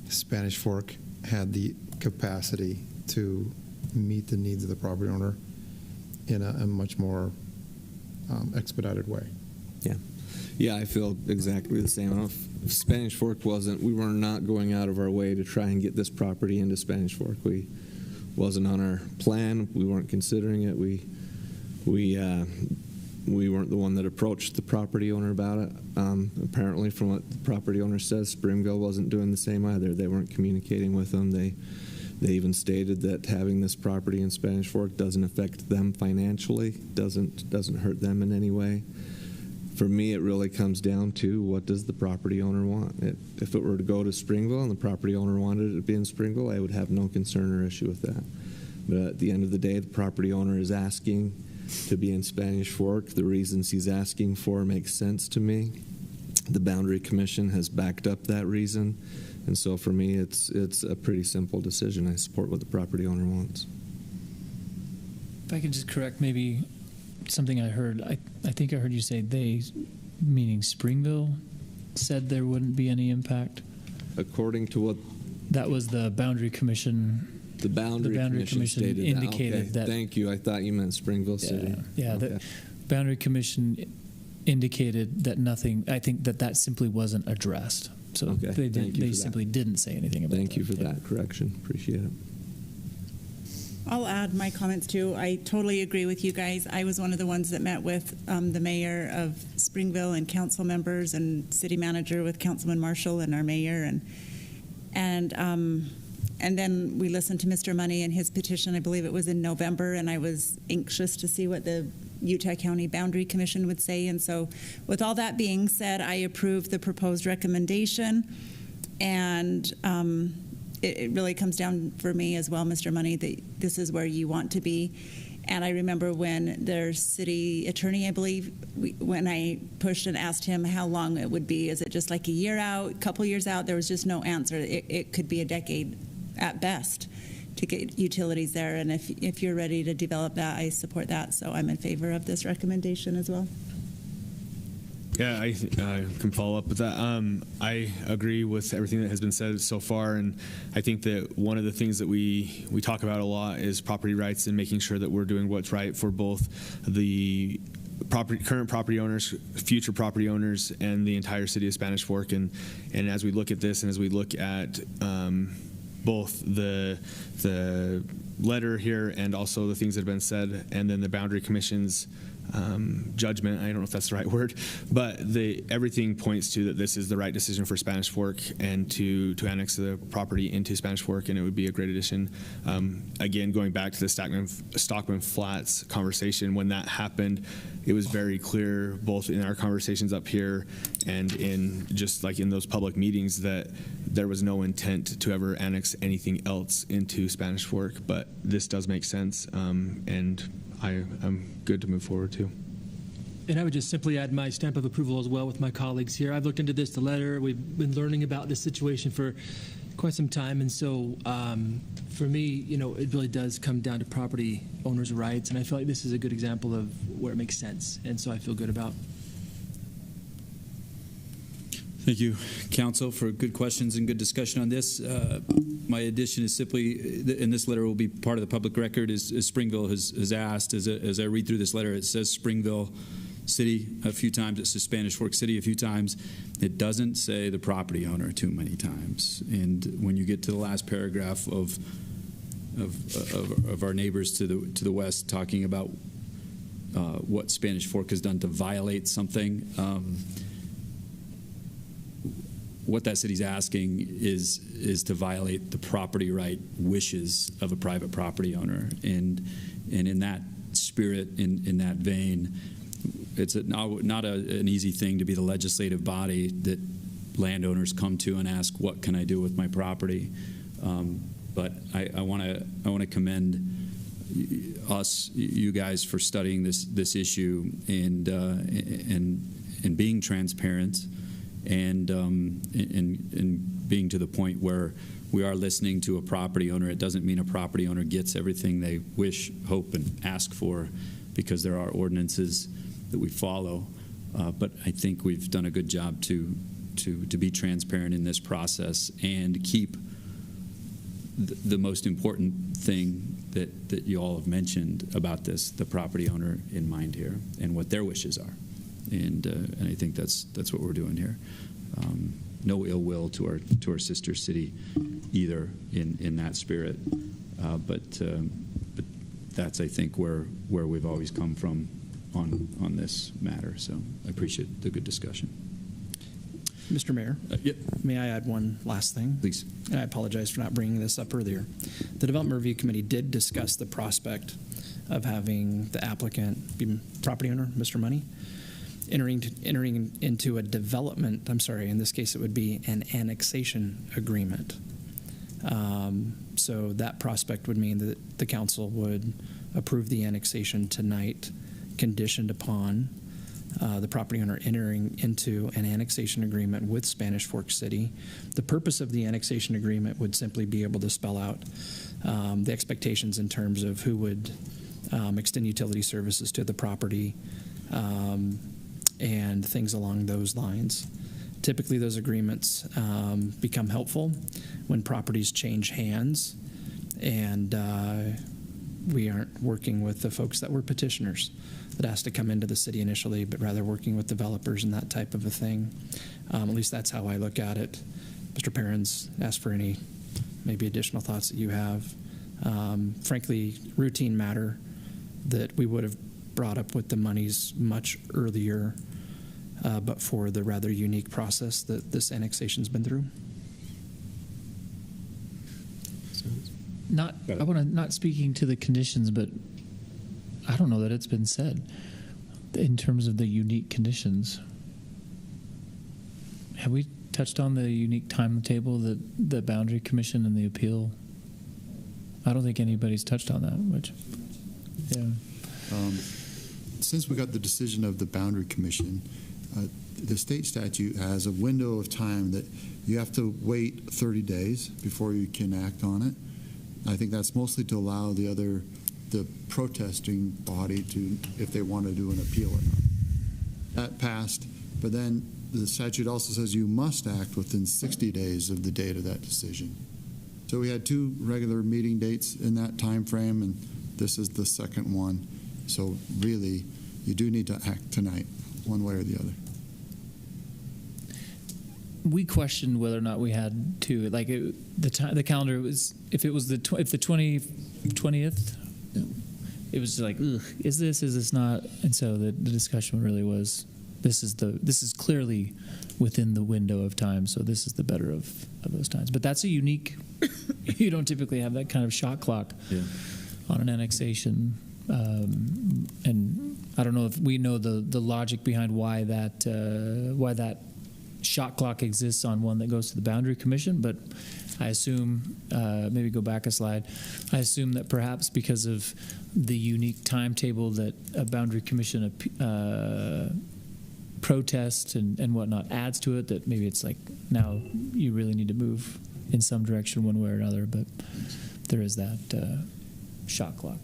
Spanish Fork had the capacity to meet the needs of the property owner in a much more expedited way. Yeah, I feel exactly the same. If Spanish Fork we were not going out of our way to try and get this property into Spanish Fork. We wasn't on our plan. We weren't considering it. We weren't the one that approached the property owner about it. Apparently, from what the property owner says, Springville wasn't doing the same either. They weren't communicating with them. They even stated that having this property in Spanish Fork doesn't affect them financially, doesn't hurt them in any way. For me, it really comes down to what does the property owner want. If it were to go to Springville and the property owner wanted it to be in Springville, I would have no concern or issue with that. But at the end of the day, the property owner is asking to be in Spanish Fork. The reasons he's asking for make sense to me. The Boundary Commission has backed up that reason. And so for me, it's a pretty simple decision. I support what the property owner wants. If I could just correct maybe something I heard. I think I heard you say they, meaning Springville, said there wouldn't be any impact. According to what? That was the Boundary Commission. The Boundary Commission stated indicated that. Thank you. I thought you meant Springville City. Yeah, okay. The Boundary Commission indicated that nothing. I think that simply wasn't addressed. So they simply didn't say anything about it. Thank you for that correction. Appreciate it. I'll add my comments too. I totally agree with you guys. I was one of the ones that met with the mayor of Springville and council members and city manager with Councilman Marshall and our mayor and then we listened to Mr. Money and his petition. I believe it was in November, and I was anxious to see what the Utah County Boundary Commission would say. And so with all that being said, I approve the proposed recommendation. And it really comes down for me as well, Mr. Money, that this is where you want to be. And I remember when their city attorney, I believe, when I pushed and asked him how long it would be, is it just like a year out, a couple years out? There was just no answer. It could be a decade at best to get utilities there. And if you're ready to develop that, I support that. So I'm in favor of this recommendation as well. Yeah, I can follow up with that. I agree with everything that has been said so far, and I think that one of the things that we talk about a lot is property rights and making sure that we're doing what's right for both the current property owners, future property owners, and the entire city of Spanish Fork. And as we look at this, and as we look at both the letter here and also the things that have been said, and then the Boundary Commission's judgment, I don't know if that's the right word, but everything points to that this is the right decision for Spanish Fork and to annex the property into Spanish Fork, and it would be a great addition. Again, going back to the Stockman Flats conversation, when that happened, it was very clear both in our conversations up here and in just like in those public meetings that there was no intent to ever annex anything else into Spanish Fork, but this does make sense, and I'm good to move forward too. And I would just simply add my stamp of approval as well with my colleagues here. I've looked into the letter. We've been learning about this situation for quite some time. And so for me, it really does come down to property owners' rights. And I feel like this is a good example of where it makes sense. And so I feel good about. Thank you, Council, for good questions and good discussion on this. My addition is simply, and this letter will be part of the public record, as Springville has asked. As I read through this letter, it says Springville City a few times. It says Spanish Fork City a few times. It doesn't say the property owner too many times. And when you get to the last paragraph of our neighbors to the west, talking about what Spanish Fork has done to violate something. What that city's asking is to violate the property right wishes of a private property owner, and in that spirit, in that vein, it's not an easy thing to be the legislative body that landowners come to and ask, what can I do with my property? But I want to commend you guys for studying this issue and being transparent and being to the point where we are listening to a property owner. It doesn't mean a property owner gets everything they wish, hope, and ask for, because there are ordinances that we follow. But I think we've done a good job to be transparent in this process and keep the most important thing that you all have mentioned about this, the property owner, in mind here, and what their wishes are. And I think that's what we're doing here. No ill will to our sister city either in that spirit, but that's, I think, where we've always come from on this matter. So I appreciate the good discussion. Mr. Mayor, yep. May I add one last thing? Please. And I apologize for not bringing this up earlier. The Development Review Committee did discuss the prospect of having the applicant, be property owner, Mr. Money, entering into a development, I'm sorry, in this case it would be an annexation agreement. So that prospect would mean that the council would approve the annexation tonight, conditioned upon the property owner entering into an annexation agreement with Spanish Fork City. The purpose of the annexation agreement would simply be able to spell out the expectations in terms of who would extend utility services to the property and things along those lines. Typically, those agreements become helpful when properties change hands, and we aren't working with the folks that were petitioners that asked to come into the city initially, but rather working with developers and that type of a thing. At least that's how I look at it. Mr. Perrins, ask for any maybe additional thoughts that you have. Frankly, routine matter that we would have brought up with the monies much earlier, but for the rather unique process that this annexation's been through. I want to, not speaking to the conditions, but I don't know that it's been said in terms of the unique conditions. Have we touched on the unique timetable that the Boundary Commission and the appeal? I don't think anybody's touched on that, which, yeah. Since we got the decision of the Boundary Commission, the state statute has a window of time that you have to wait 30 days before you can act on it. I think that's mostly to allow the protesting body to, if they want to do an appeal or not. That passed, but then the statute also says you must act within 60 days of the date of that decision. So we had 2 regular meeting dates in that time frame, and this is the second one. So really, you do need to act tonight, one way or the other. We questioned whether or not we had to, like, the calendar was, if the 20th, it was like, ugh, is this not? And so the discussion really was, this is clearly within the window of time, so this is the better of those times. But that's a unique, you don't typically have that kind of shot clock on an annexation. And I don't know if we know the logic behind why that shot clock exists on one that goes to the Boundary Commission, but I assume, maybe go back a slide, I assume that perhaps because of the unique timetable that a Boundary Commission protest and whatnot adds to it, that maybe it's like now you really need to move in some direction one way or another, but there is that shot clock.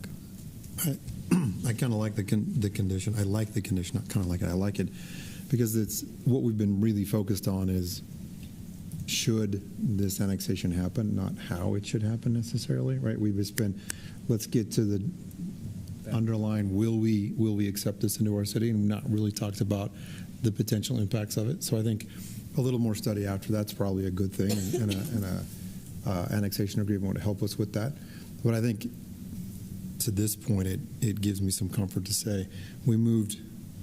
I kind of like the condition. I like the condition. Not kind of like it. I like it because it's what we've been really focused on is should this annexation happen, not how it should happen necessarily, right? We've just been, let's get to the underlying, will we accept this into our city, and not really talked about the potential impacts of it. So I think a little more study after that's probably a good thing, and a annexation agreement would help us with that. But I think to this point, it gives me some comfort to say we moved.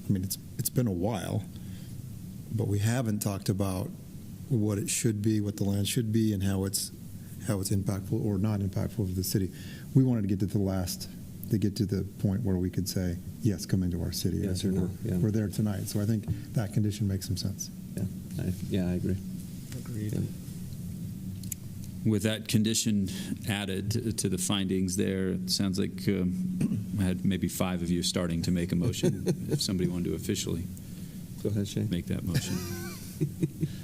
I mean, it's been a while, but we haven't talked about what it should be, what the land should be, and how it's impactful or not impactful to the city. We wanted to get to the point where we could say, yes, come into our city. Yes, we're there tonight. So I think that condition makes some sense. Yeah, I agree. Agreed. Yeah. With that condition added to the findings there, it sounds like I had maybe 5 of you starting to make a motion. If somebody wanted to officially go ahead, Shane. Make that motion.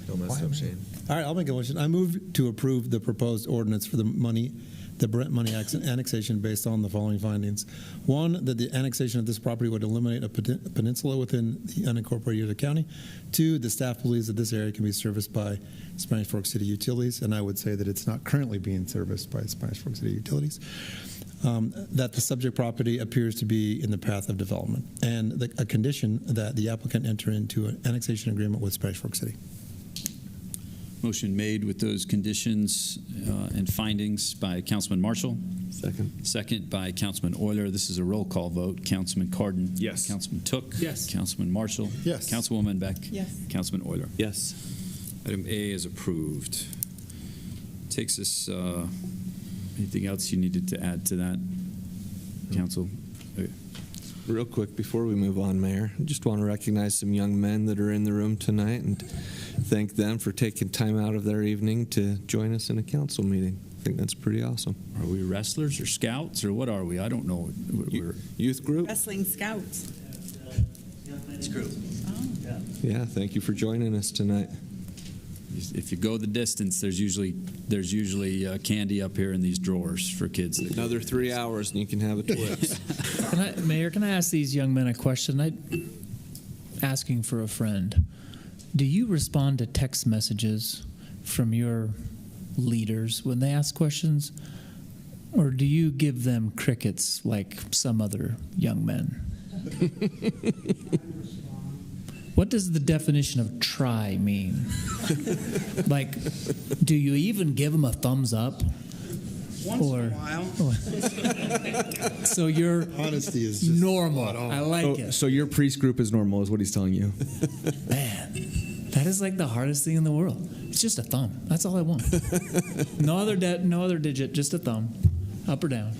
Don't mess up, Shane. All right, I'll make a motion. I move to approve the proposed ordinance for the Brent money annexation based on the following findings. One, that the annexation of this property would eliminate a peninsula within the unincorporated Utah County. Two, the staff believes that this area can be serviced by Spanish Fork City Utilities, and I would say that it's not currently being serviced by Spanish Fork City Utilities. That the subject property appears to be in the path of development, and a condition that the applicant enter into an annexation agreement with Spanish Fork City. Motion made with those conditions and findings by Councilman Marshall. Second. Second by Councilman Euler. This is a roll call vote. Councilman Cardon. Yes. Councilman Took. Yes. Councilman Marshall. Yes. Councilwoman Beck. Yes. Councilman Euler. Yes. Item A is approved. Takes us, anything else you needed to add to that, Council? Okay. Real quick before we move on, Mayor, I just want to recognize some young men that are in the room tonight and thank them for taking time out of their evening to join us in a council meeting. I think that's pretty awesome. Are we wrestlers or scouts or what are we? I don't know. We're youth group? Wrestling Scouts. It's group. Oh. Yeah, thank you for joining us tonight. If you go the distance, there's usually candy up here in these drawers for kids. Another 3 hours and you can have a Twix. Mayor, can I ask these young men a question? Asking for a friend. Do you respond to text messages from your leaders when they ask questions? Or do you give them crickets like some other young men? What does the definition of try mean? Like, do you even give them a thumbs up? Once in a while. So your honesty is just normal. I like it. So your priest group is normal, is what he's telling you. Man, that is like the hardest thing in the world. It's just a thumb. That's all I want. No other digit, just a thumb, up or down.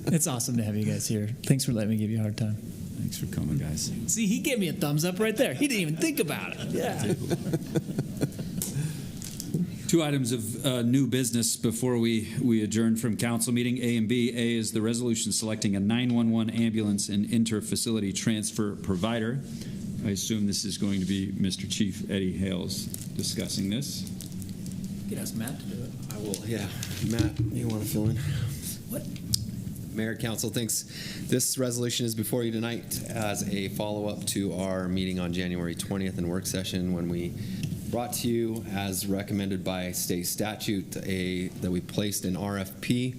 It's awesome to have you guys here. Thanks for letting me give you a hard time. Thanks for coming, guys. See, he gave me a thumbs up right there. He didn't even think about it. Yeah. Two items of new business before we adjourn from council meeting. A and B. A is the resolution selecting a 911 ambulance and inter-facility transfer provider. I assume this is going to be Mr. Chief Eddie Hales discussing this. You can ask Matt to do it. I will, yeah. Matt, you want to fill in? What? Mayor, Council, thanks. This resolution is before you tonight as a follow-up to our meeting on January 20th in work session when we brought to you, as recommended by state statute, that we placed an RFP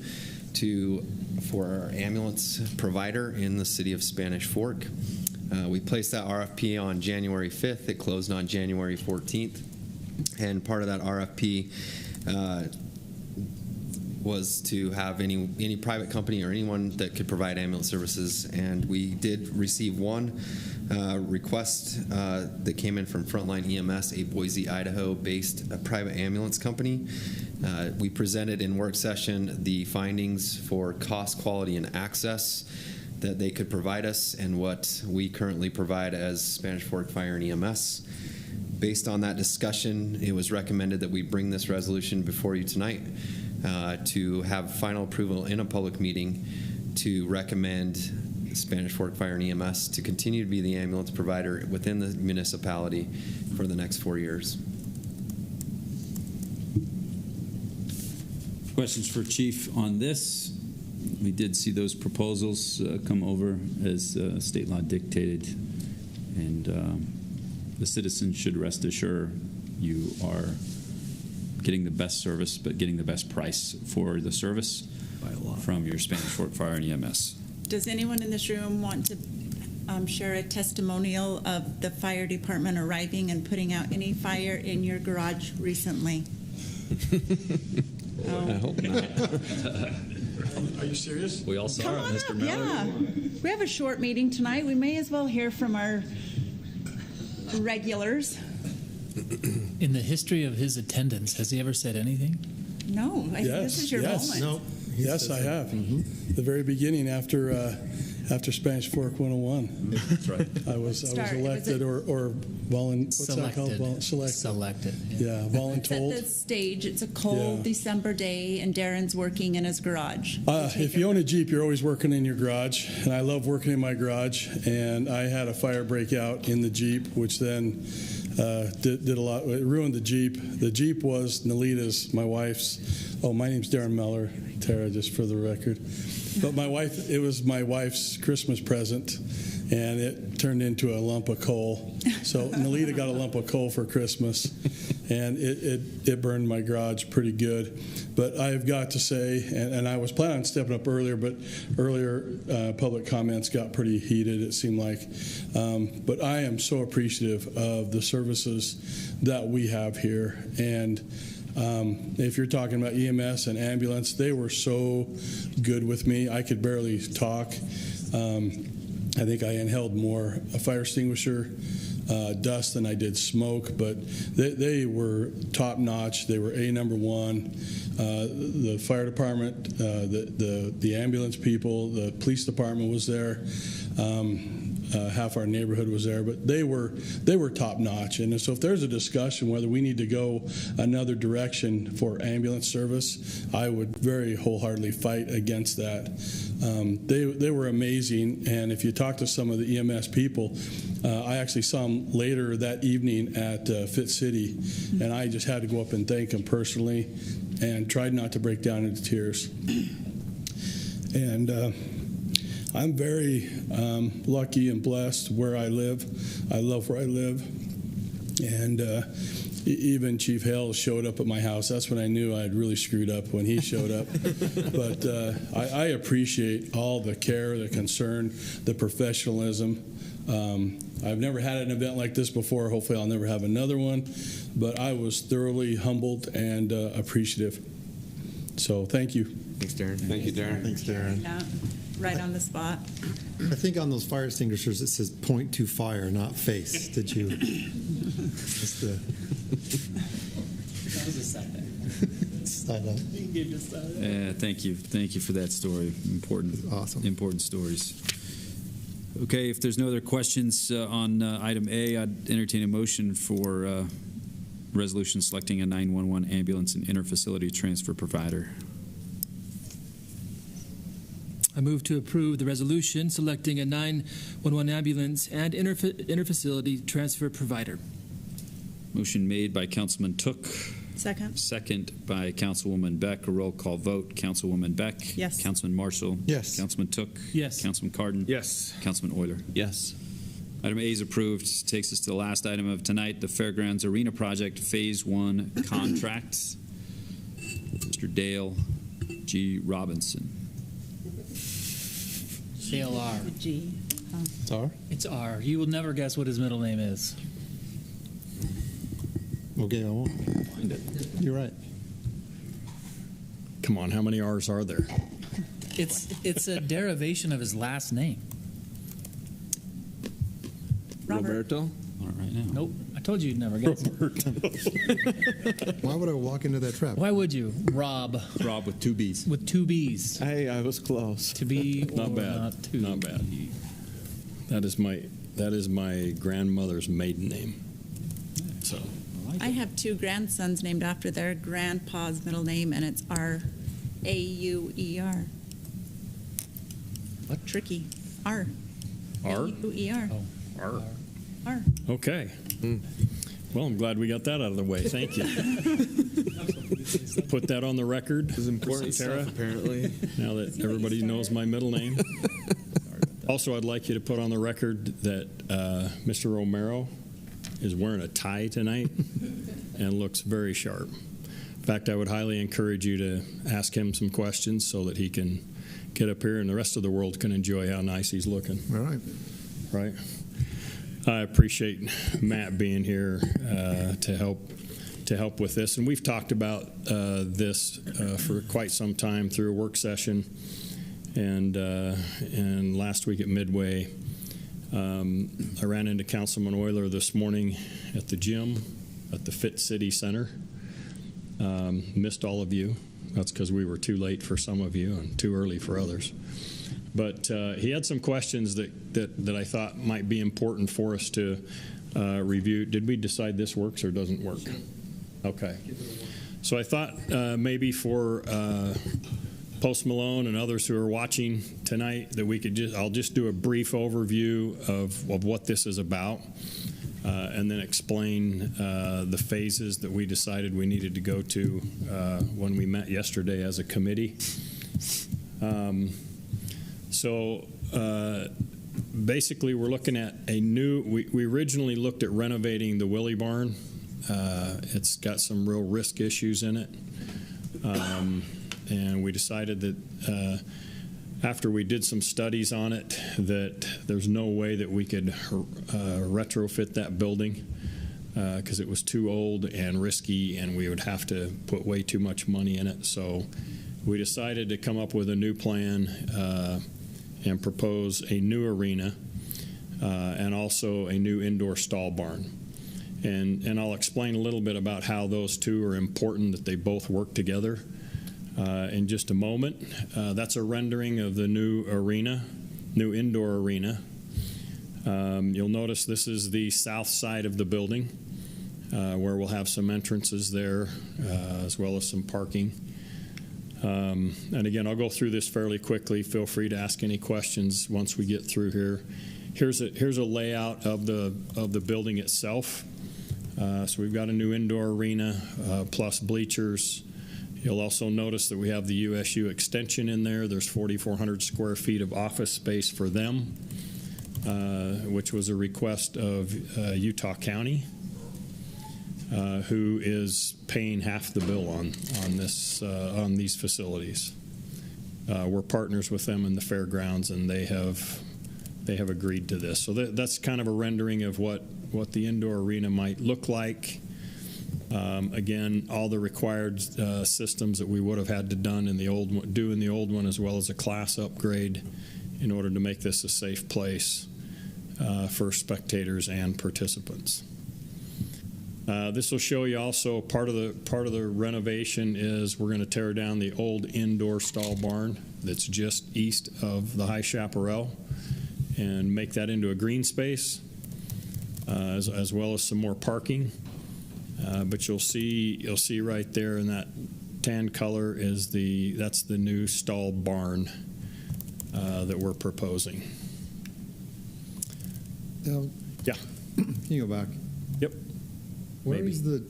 for our ambulance provider in the city of Spanish Fork. We placed that RFP on January 5th. It closed on January 14th. And part of that RFP was to have any private company or anyone that could provide ambulance services. And we did receive one request that came in from Frontline EMS, a Boise, Idaho-based private ambulance company. We presented in work session the findings for cost, quality, and access that they could provide us and what we currently provide as Spanish Fork Fire and EMS. Based on that discussion, it was recommended that we bring this resolution before you tonight to have final approval in a public meeting to recommend Spanish Fork Fire and EMS to continue to be the ambulance provider within the municipality for the next 4 years. Questions for Chief on this? We did see those proposals come over as state law dictated, and the citizens should rest assured you are getting the best service, but getting the best price for the service from your Spanish Fork Fire and EMS. Does anyone in this room want to share a testimonial of the fire department arriving and putting out any fire in your garage recently? I hope not. Are you serious? We all saw it, Mr. Miller. Yeah. We have a short meeting tonight. We may as well hear from our regulars. In the history of his attendance, has he ever said anything? No, I think this is your moment. No. Yes, I have. The very beginning after Spanish Fork 101. That's right. I was elected or selected. Selected. Yeah, It's at the stage. It's a cold December day, and Darren's working in his garage. If you own a Jeep, you're always working in your garage, and I love working in my garage. And I had a fire break out in the Jeep, which then did a lot. It ruined the Jeep. The Jeep was Nalita's, my wife's. Oh, my name's Darren Meller, Tara, just for the record. But it was my wife's Christmas present, and it turned into a lump of coal. So Nalita got a lump of coal for Christmas, and it burned my garage pretty good. But I've got to say, and I was planning on stepping up earlier, but earlier public comments got pretty heated, it seemed like. But I am so appreciative of the services that we have here. And if you're talking about EMS and ambulance, they were so good with me. I could barely talk. I think I inhaled more fire extinguisher dust than I did smoke, but they were top notch. They were number one. The fire department, the ambulance people, the police department was there. Half our neighborhood was there, but they were top notch. And so if there's a discussion whether we need to go another direction for ambulance service, I would very wholeheartedly fight against that. They were amazing, and if you talk to some of the EMS people, I actually saw them later that evening at Fit City, and I just had to go up and thank them personally and tried not to break down into tears. And I'm very lucky and blessed where I live. I love where I live. And even Chief Hale showed up at my house. That's when I knew I had really screwed up, when he showed up. But I appreciate all the care, the concern, the professionalism. I've never had an event like this before. Hopefully I'll never have another one. But I was thoroughly humbled and appreciative. So thank you. Thanks, Darren. Thank you, Darren. Thanks, Darren. Yeah, right on the spot. I think on those fire extinguishers it says point to fire, not face. Did you? Just the. That was a side. Thank you for that story. Important stories. Okay, if there's no other questions on item A, I'd entertain a motion for resolution selecting a 911 ambulance and interfacility transfer provider. I move to approve the resolution selecting a 911 ambulance and interfacility transfer provider. Motion made by Councilman Took. Second. Second by Councilwoman Beck. A roll call vote. Councilwoman Beck. Yes. Councilman Marshall. Yes. Councilman Took. Yes. Councilman Cardon. Yes. Councilman Euler. Yes. Item A is approved. Takes us to the last item of tonight, the Fairgrounds Arena Project Phase 1 contract. Mr. Dale G. Robinson. Dale R. G. It's R? It's R. You will never guess what his middle name is. Okay, I won't. Find it. You're right. Come on, how many R's are there? It's a derivation of his last name. Roberto? All right now. Nope. I told you you'd never guess. Why would I walk into that trap? Why would you? Rob. Rob with two B's. With two B's. Hey, I was close. To be Not or bad. not to. Not bad. That is my grandmother's maiden name. So I have two grandsons named after their grandpa's middle name, and it's R-A-U-E-R. What? Tricky. R. R? A-U-E-R. Oh. R. R. Okay. Well, I'm glad we got that out of the way. Thank you. Put that on the record. It's important Sarah, stuff, apparently. Now that everybody knows my middle name. Also, I'd like you to put on the record that Mr. Romero is wearing a tie tonight and looks very sharp. In fact, I would highly encourage you to ask him some questions so that he can get up here and the rest of the world can enjoy how nice he's looking. All right. Right. I appreciate Matt being here to help with this, and we've talked about this for quite some time through a work session, and last week at Midway, I ran into Councilman Euler this morning at the gym at the Fit City Center. Missed all of you. That's because we were too late for some of you and too early for others. But he had some questions that I thought might be important for us to review. Did we decide this works or doesn't work? Okay. So I thought maybe for Post Malone and others who are watching tonight that we could I'll just do a brief overview of what this is about. and then explain the phases that we decided we needed to go to when we met yesterday as a committee. Basically, we're looking at a new, we originally looked at renovating the Willie Barn. It's got some real risk issues in it. And we decided that after we did some studies on it, that there's no way that we could retrofit that building because it was too old and risky, and we would have to put way too much money in it. So we decided to come up with a new plan and propose a new arena and also a new indoor stall barn. And I'll explain a little bit about how those two are important, that they both work together in just a moment. That's a rendering of the new arena, new indoor arena. You'll notice this is the south side of the building where we'll have some entrances there as well as some parking. And again, I'll go through this fairly quickly. Feel free to ask any questions once we get through here. Here's a layout of the building itself. So we've got a new indoor arena plus bleachers. You'll also notice that we have the USU extension in there. There's 4,400 square feet of office space for them, which was a request of Utah County, who is paying half the bill on these facilities. We're partners with them in the Fairgrounds, and they have agreed to this. So that's kind of a rendering of what the indoor arena might look like. Again, all the required systems that we would have had to do in the old one, as well as a class upgrade, in order to make this a safe place for spectators and participants. This will show you also part of the renovation is we're going to tear down the old indoor stall barn that's just east of the High Chaparral and make that into a green space, as well as some more parking. But you'll see right there in that tan color is that's the new stall barn that we're proposing. Now, yeah. Can you go back? Yep. Where is the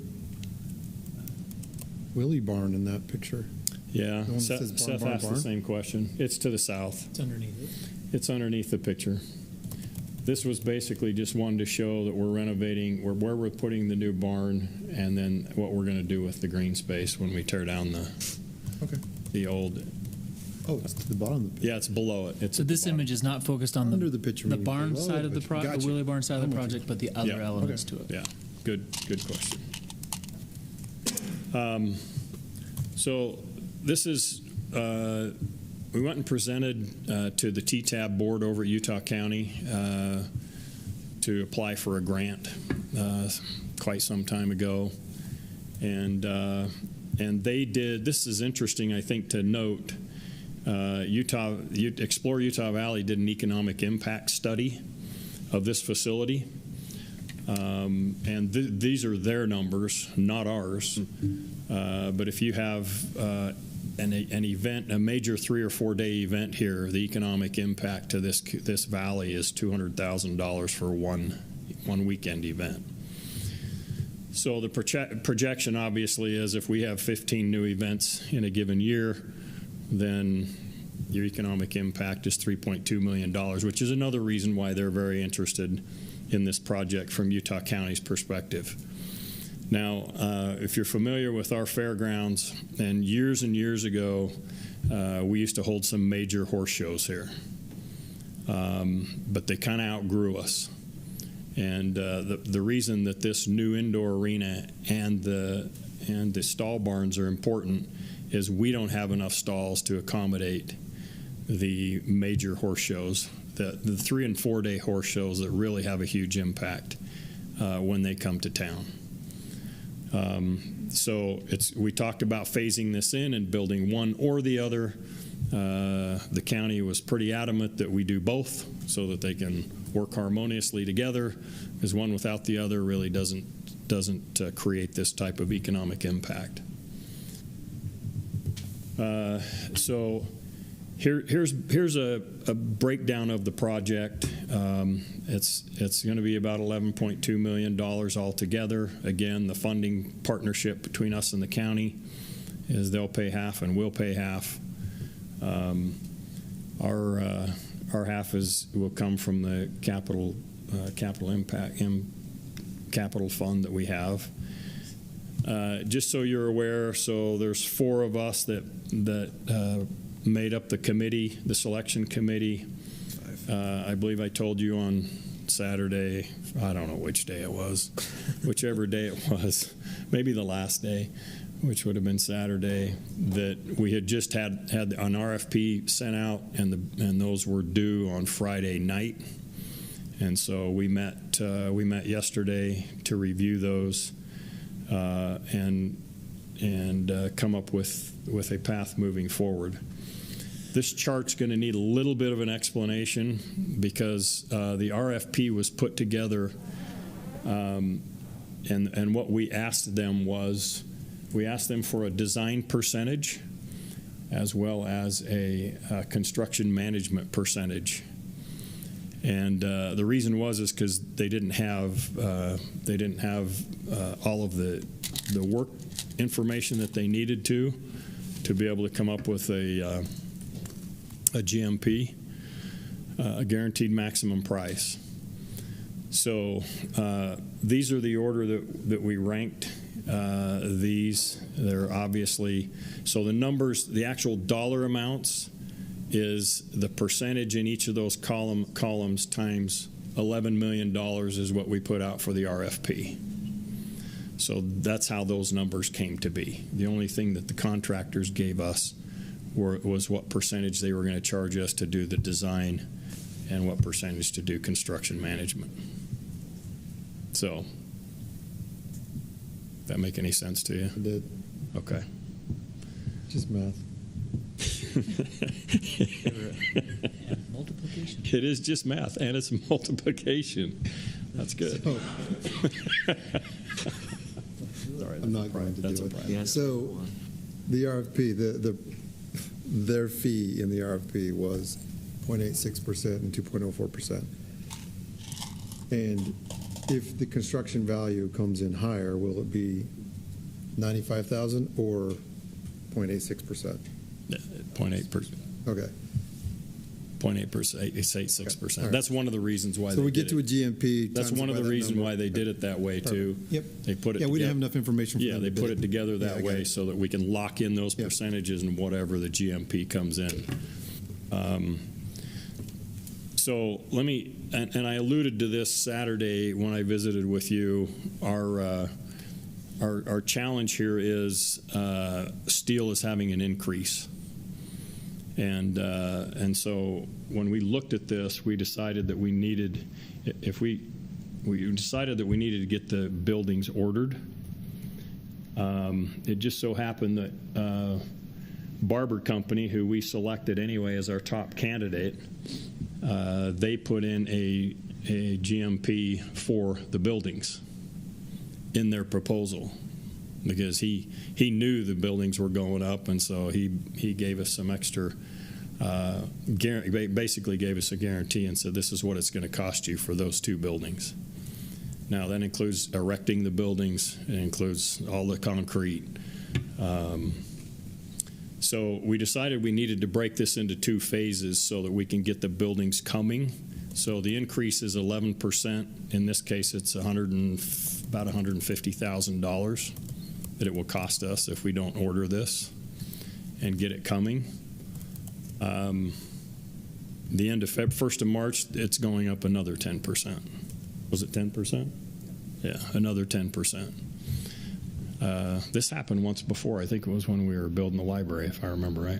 Willie Barn in that picture? Yeah, The one that Seth says barn, barn, asked barn? the same question. It's to the south. It's underneath it. It's underneath the picture. This was basically just one to show that we're renovating, where we're putting the new barn, and then what we're going to do with the green space when we tear down the old. Oh, it's to the bottom. Yeah, it's below it. It's So this image is not focused on Under the picture, the meaning barn below side the of the picture. project, Gotcha. the Willie Barn side of the I'm with project, but the other elements to it. Yeah, good question. So this is, we went and presented to the TTAB board over at Utah County to apply for a grant quite some time ago. And they did, this is interesting, I think, to note, Explore Utah Valley did an economic impact study of this facility. And these are their numbers, not ours. But if you have an event, a major 3 or 4 day event here, the economic impact to this valley is $200,000 for one weekend event. So the projection obviously is if we have 15 new events in a given year, then your economic impact is $3.2 million, which is another reason why they're very interested in this project from Utah County's perspective. Now, if you're familiar with our fairgrounds, and years ago, we used to hold some major horse shows here, but they kind of outgrew us. And the reason that this new indoor arena and the stall barns are important is we don't have enough stalls to accommodate the major horse shows, the 3 and 4 day horse shows that really have a huge impact when they come to town. So we talked about phasing this in and building one or the other. The county was pretty adamant that we do both so that they can work harmoniously together, because one without the other really doesn't create this type of economic impact. So Here's a breakdown of the project. It's going to be about $11.2 million altogether. Again, the funding partnership between us and the county is they'll pay half and we'll pay half. Our half will come from the capital fund that we have. Just so you're aware, so there's 4 of us that made up the committee, the selection committee. I believe I told you on Saturday, I don't know which day it was, whichever day it was, maybe the last day, which would have been Saturday, that we had just had an RFP sent out, and those were due on Friday night. And so we met yesterday to review those and come up with a path moving forward. This chart's going to need a little bit of an explanation because the RFP was put together, and what we asked them was, we asked them for a design percentage as well as a construction management percentage. And the reason is because they didn't have all of the work information that they needed to be able to come up with a GMP, a guaranteed maximum price. So these are the order that we ranked. They're obviously, so the numbers, the actual dollar amounts is the percentage in each of those columns times $11 million is what we put out for the RFP. So that's how those numbers came to be. The only thing that the contractors gave us was what percentage they were going to charge us to do the design and what percentage to do construction management. So, that make any sense to you? It did. Okay. Just math. Multiplication. It is just math, and it's multiplication. That's good. I'm not going to do it. Yeah. So, the RFP, their fee in the RFP was 0.86% and 2.04%. And if the construction value comes in higher, will it be $95,000 or 0.86%? 0.8%. Okay. 0.8%, it's 86%. Okay. All right. That's one of the reasons why. So we get to a GMP. That's one of the reasons why they did it that way too. Yep. They put it. Yeah, we didn't have enough information. Yeah, they put it together that way so that we can lock in those percentages and whatever the GMP comes in. So let me, and I alluded to this Saturday when I visited with you. Our challenge here is steel is having an increase. And so when we looked at this, we decided that we needed, we decided that we needed to get the buildings ordered. It just so happened that Barber Company, who we selected anyway as our top candidate, they put in a GMP for the buildings in their proposal, because he knew the buildings were going up, and so he gave us some extra, basically gave us a guarantee and said, this is what it's going to cost you for those 2 buildings. Now, that includes erecting the buildings. It includes all the concrete. So we decided we needed to break this into 2 phases so that we can get the buildings coming. So the increase is 11%. In this case, it's about $150,000 that it will cost us if we don't order this and get it coming. The end of 1st of March, it's going up another 10%. Was it 10%? Yeah, another 10%. This happened once before. I think it was when we were building the library, if I remember right.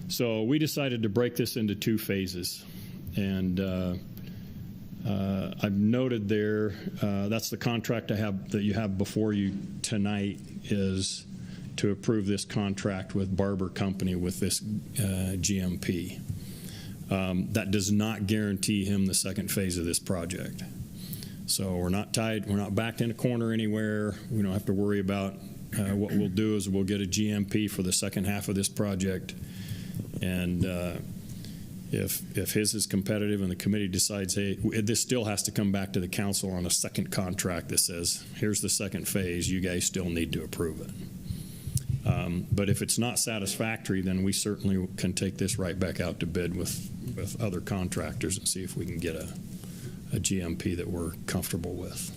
So we decided to break this into 2 phases. And I've noted there, that's the contract I have that you have before you tonight, is to approve this contract with Barber Company with this GMP. That does not guarantee him the 2nd phase of this project. So we're not tied, we're not backed in a corner anywhere. We don't have to worry about what we'll do is we'll get a GMP for the 2nd half of this project, And if his is competitive and the committee decides, hey, this still has to come back to the council on a second contract that says, here's the second phase, you guys still need to approve it. But if it's not satisfactory, then we certainly can take this right back out to bid with other contractors and see if we can get a GMP that we're comfortable with.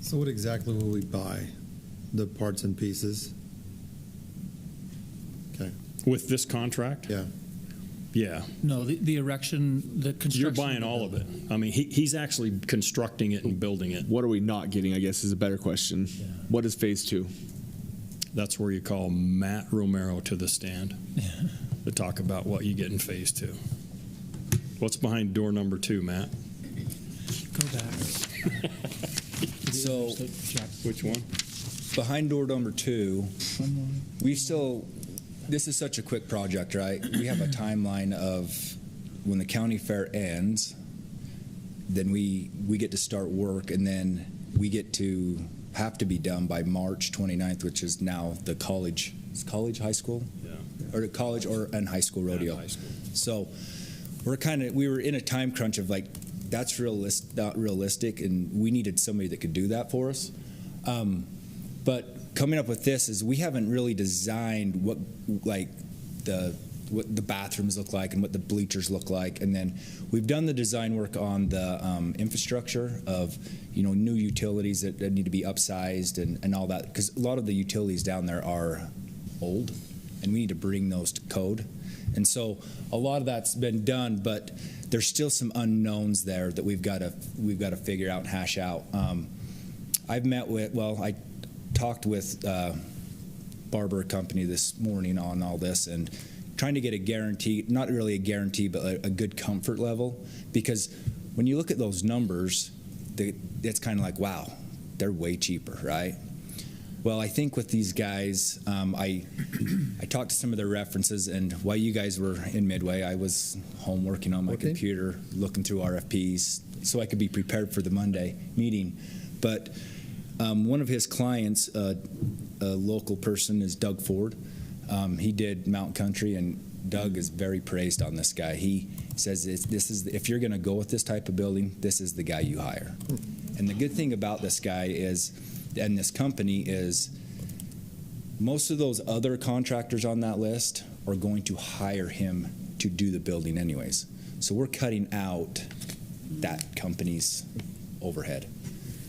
So what exactly will we buy? The parts and pieces? Okay. With this contract? Yeah. Yeah. No, the erection, the construction. You're buying all of it. I mean, he's actually constructing it and building it. What are we not getting, I guess, is a better question. Yeah. What is phase 2? That's where you call Matt Romero to the stand to talk about what you get in phase 2. What's behind door number 2, Matt? Go back. So, which one? Behind door number 2, we still, this is such a quick project, right? We have a timeline of when the county fair ends, then we get to start work, and then we get to have to be done by March 29th, which is now the college, high school? Yeah. Or college and high school rodeo. High school. So we were in a time crunch of like, that's not realistic, and we needed somebody that could do that for us. But coming up with this is we haven't really designed what the bathrooms look like and what the bleachers look like, and then we've done the design work on the infrastructure of new utilities that need to be upsized and all that, because a lot of the utilities down there are old, and we need to bring those to code. And so a lot of that's been done, but there's still some unknowns there that we've got to figure out and hash out. I talked with Barber Company this morning on all this and trying to get a guarantee, not really a guarantee, but a good comfort level, because when you look at those numbers, it's kind of like, wow, they're way cheaper, right? Well, I think with these guys, I talked to some of their references, and while you guys were in Midway, I was home working on my computer, looking through RFPs, so I could be prepared for the Monday meeting. But one of his clients, a local person, is Doug Ford. He did Mountain Country, and Doug is very praised on this guy. He says, if you're going to go with this type of building, this is the guy you hire. And the good thing about this guy is, and this company is, most of those other contractors on that list are going to hire him to do the building anyways. So we're cutting out that company's overhead.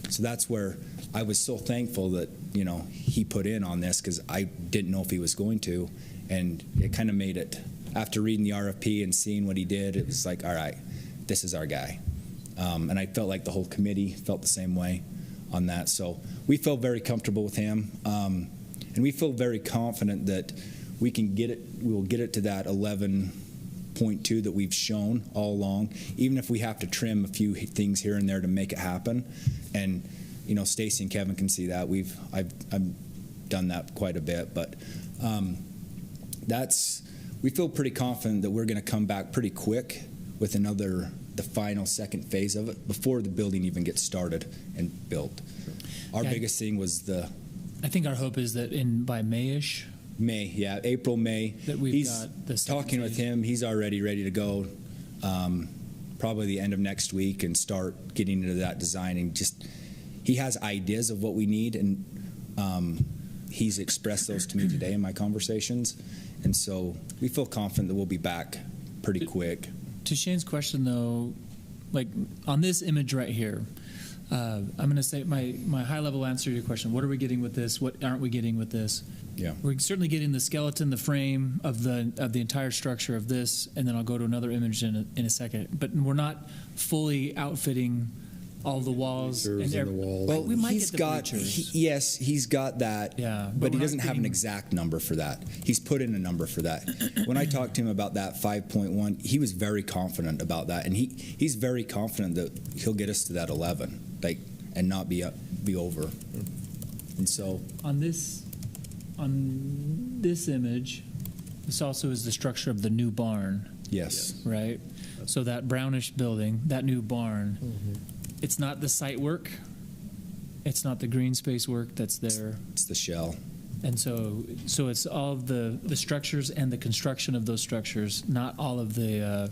So that's where I was so thankful that, he put in on this, because I didn't know if he was going to, and it kind of made it, after reading the RFP and seeing what he did, it was like, all right, this is our guy. And I felt like the whole committee felt the same way on that. So we feel very comfortable with him, and we feel very confident that we can get it. We will get it to that 11.2 that we've shown all along, even if we have to trim a few things here and there to make it happen. And Stacy and Kevin can see that I've done that quite a bit, but we feel pretty confident that we're going to come back pretty quick with the final second phase of it before the building even gets started and built. Our biggest thing was I think our hope is that by May-ish. April, May. That we've got this. Talking with him, he's already ready to go. Probably the end of next week, and start getting into that design, and he has ideas of what we need, and he's expressed those to me today in my conversations, and so we feel confident that we'll be back pretty quick. To Shane's question, though, like on this image right here, I'm going to say my high-level answer to your question, what are we getting with this? What aren't we getting with this? Yeah. We're certainly getting the skeleton, the frame of the entire structure of this, and then I'll go to another image in a second. But we're not fully outfitting all the walls. Well, we might he's get the got bleachers. he's got that. Yeah, but he doesn't have an exact number for that. He's put in a number for that. When I talked to him about that 5.1, he was very confident about that, and he's very confident that he'll get us to that 11, and not be over. And so on this image, this also is the structure of the new barn. Yes. Right. So that brownish building, that new barn. Mm-hmm. It's not the site work. It's not the green space work that's there. It's the shell. And so it's all of the structures and the construction of those structures, not all of the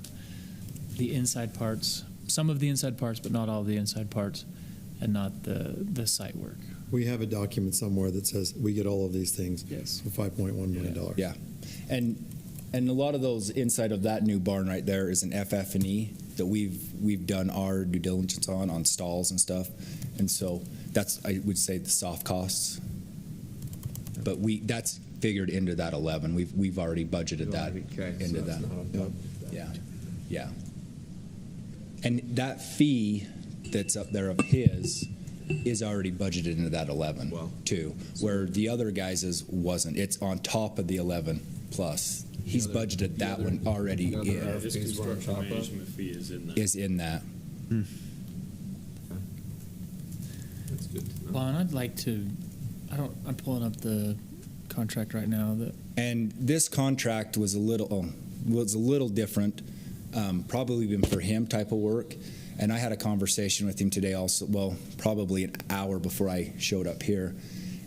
inside parts. Some of the inside parts, but not all of the inside parts, and not the site work. We have a document somewhere that says we get all of these things for $5.1 million. Yeah, and a lot of those inside of that new barn right there is an FF&E that we've done our due diligence on stalls and stuff, and so that's, I would say, the soft costs. But that's figured into that 11. We've already budgeted that into that. Yeah. And that fee that's up there of his is already budgeted into that 11 too, where the other guys' wasn't. It's on top of the 11 plus. He's budgeted that one already in. His construction management fee is in that. Is in that. That's good to know. Well, and I'd like to. I'm pulling up the contract right now. And this contract was a little different, probably even for him type of work. And I had a conversation with him today also, well, probably an hour before I showed up here,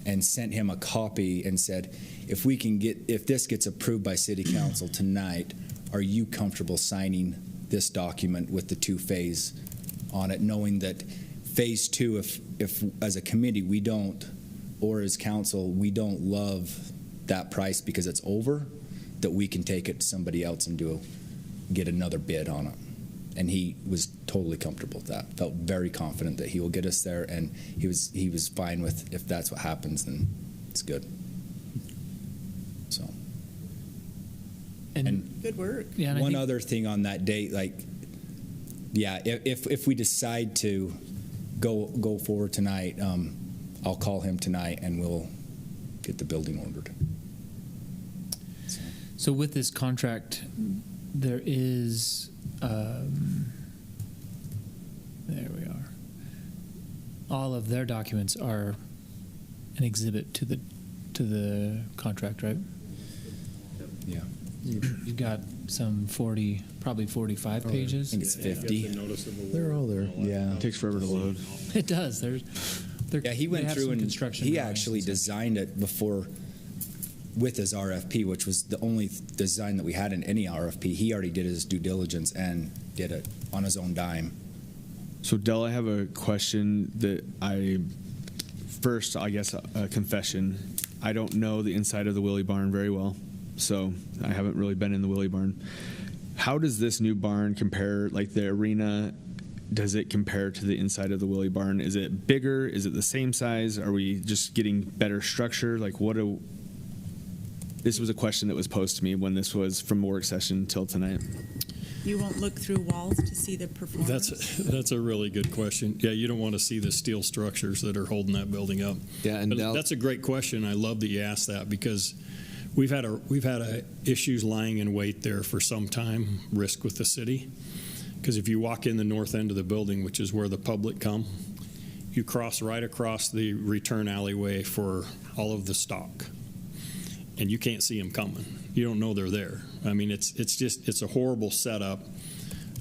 and sent him a copy and said, if this gets approved by City Council tonight, are you comfortable signing this document with the 2-phase on it, knowing that phase 2, if as a committee we don't, or as council, we don't love that price because it's over, that we can take it to somebody else and get another bid on it. And he was totally comfortable with that. Felt very confident that he will get us there, and he was fine with, if that's what happens, then it's good. So. And good work. Yeah. And one other thing on that date, if we decide to go forward tonight, I'll call him tonight and we'll get the building ordered. So with this contract, there is. There we are. All of their documents are an exhibit to the contract, right? Yeah. You've got some 40, probably 45 pages. I think it's 50. They're all there. Yeah. It takes forever to load. It does. Yeah, he went through and he actually designed it before with his RFP, which was the only design that we had in any RFP. He already did his due diligence and did it on his own dime. So, Del, I have a question that I guess a confession. I don't know the inside of the Willie Barn very well, so I haven't really been in the Willie Barn. How does this new barn compare, like the arena, does it compare to the inside of the Willie Barn? Is it bigger? Is it the same size? Are we just getting better structure? Like, this was a question that was posed to me when this was from work session till tonight. You won't look through walls to see the performance? That's a really good question. Yeah, you don't want to see the steel structures that are holding that building up. Yeah, and that's a great question. I love that you asked that, because we've had issues lying in wait there for some time, risk with the city. Because if you walk in the north end of the building, which is where the public come, you cross right across the return alleyway for all of the stock, and you can't see them coming. You don't know they're there. I mean, it's a horrible setup.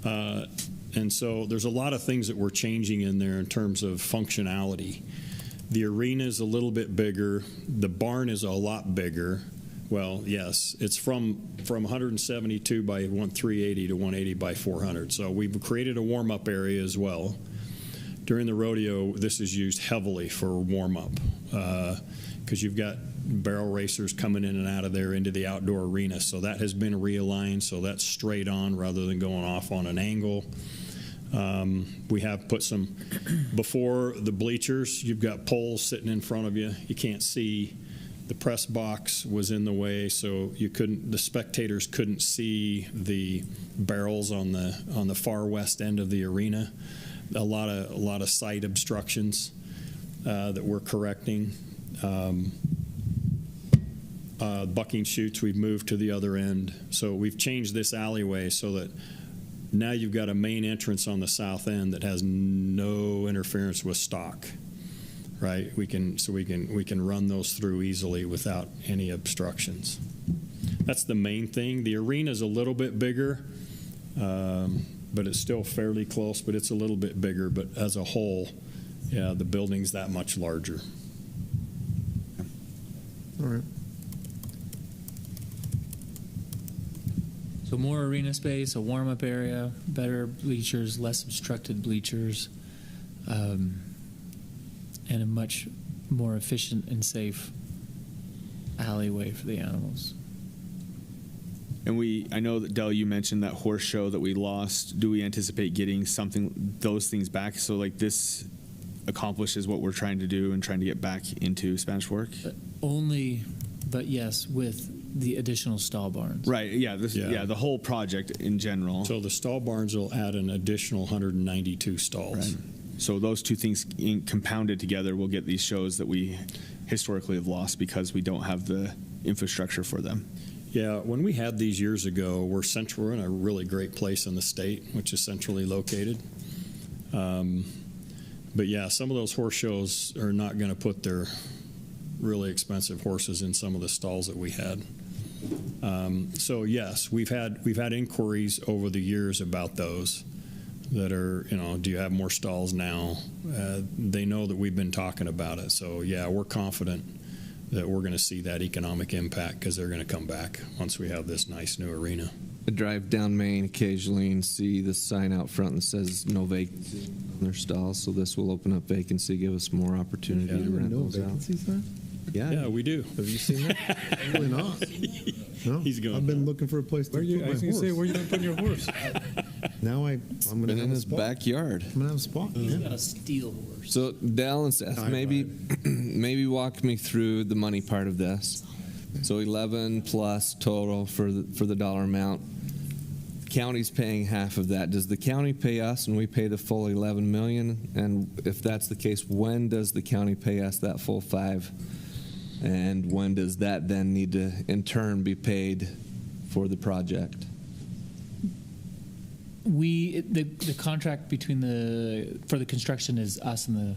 And so there's a lot of things that we're changing in there in terms of functionality. The arena is a little bit bigger. The barn is a lot bigger. Well, yes, it's from 172 by 380 to 180 by 400. So we've created a warm-up area as well. During the rodeo, this is used heavily for warm-up because you've got barrel racers coming in and out of there into the outdoor arena. So that has been realigned, so that's straight on rather than going off on an angle. We have put some, before the bleachers, you've got poles sitting in front of you. You can't see. The press box was in the way, so the spectators couldn't see the barrels on the far west end of the arena. A lot of sight obstructions that we're correcting. Bucking chutes we've moved to the other end, so we've changed this alleyway so that now you've got a main entrance on the south end that has no interference with stock. Right, we can run those through easily without any obstructions. That's the main thing. The arena is a little bit bigger, but it's still fairly close. But it's a little bit bigger. But as a whole, yeah, the building's that much larger. All right. So more arena space, a warm-up area, better bleachers, less obstructed bleachers, and a much more efficient and safe alleyway for the animals. And I know that Dell, you mentioned that horse show that we lost. Do we anticipate getting those things back? So like this accomplishes what we're trying to do and trying to get back into Spanish Fork? But yes, with the additional stall barns. Right. Yeah. The whole project in general. So the stall barns will add an additional 192 stalls. Right. So those two things compounded together will get these shows that we historically have lost because we don't have the infrastructure for them. Yeah, when we had these years ago, we're in a really great place in the state, which is centrally located. But yeah, some of those horse shows are not going to put their really expensive horses in some of the stalls that we had. So yes, we've had inquiries over the years about those that are, do you have more stalls now? They know that we've been talking about it. So yeah, we're confident that we're going to see that economic impact because they're going to come back once we have this nice new arena. I drive down Main occasionally and see the sign out front that says no vacancy in their stalls, so this will open up vacancy, give us more opportunity to rent those out. Sign? Yeah, we do. Have you seen that? Really not. No, He's going. I've been looking for a place to put my horse. where are you going to put your horse? Now I'm going to in his backyard. I'm going to have a spot. He's got a steel horse. So Dal and Seth, maybe walk me through the money part of this. So 11 plus total for the dollar amount. County's paying half of that. Does the county pay us and we pay the full 11 million? And if that's the case, when does the county pay us that full 5? And when does that then need to in turn be paid for the project? The contract for the construction is us and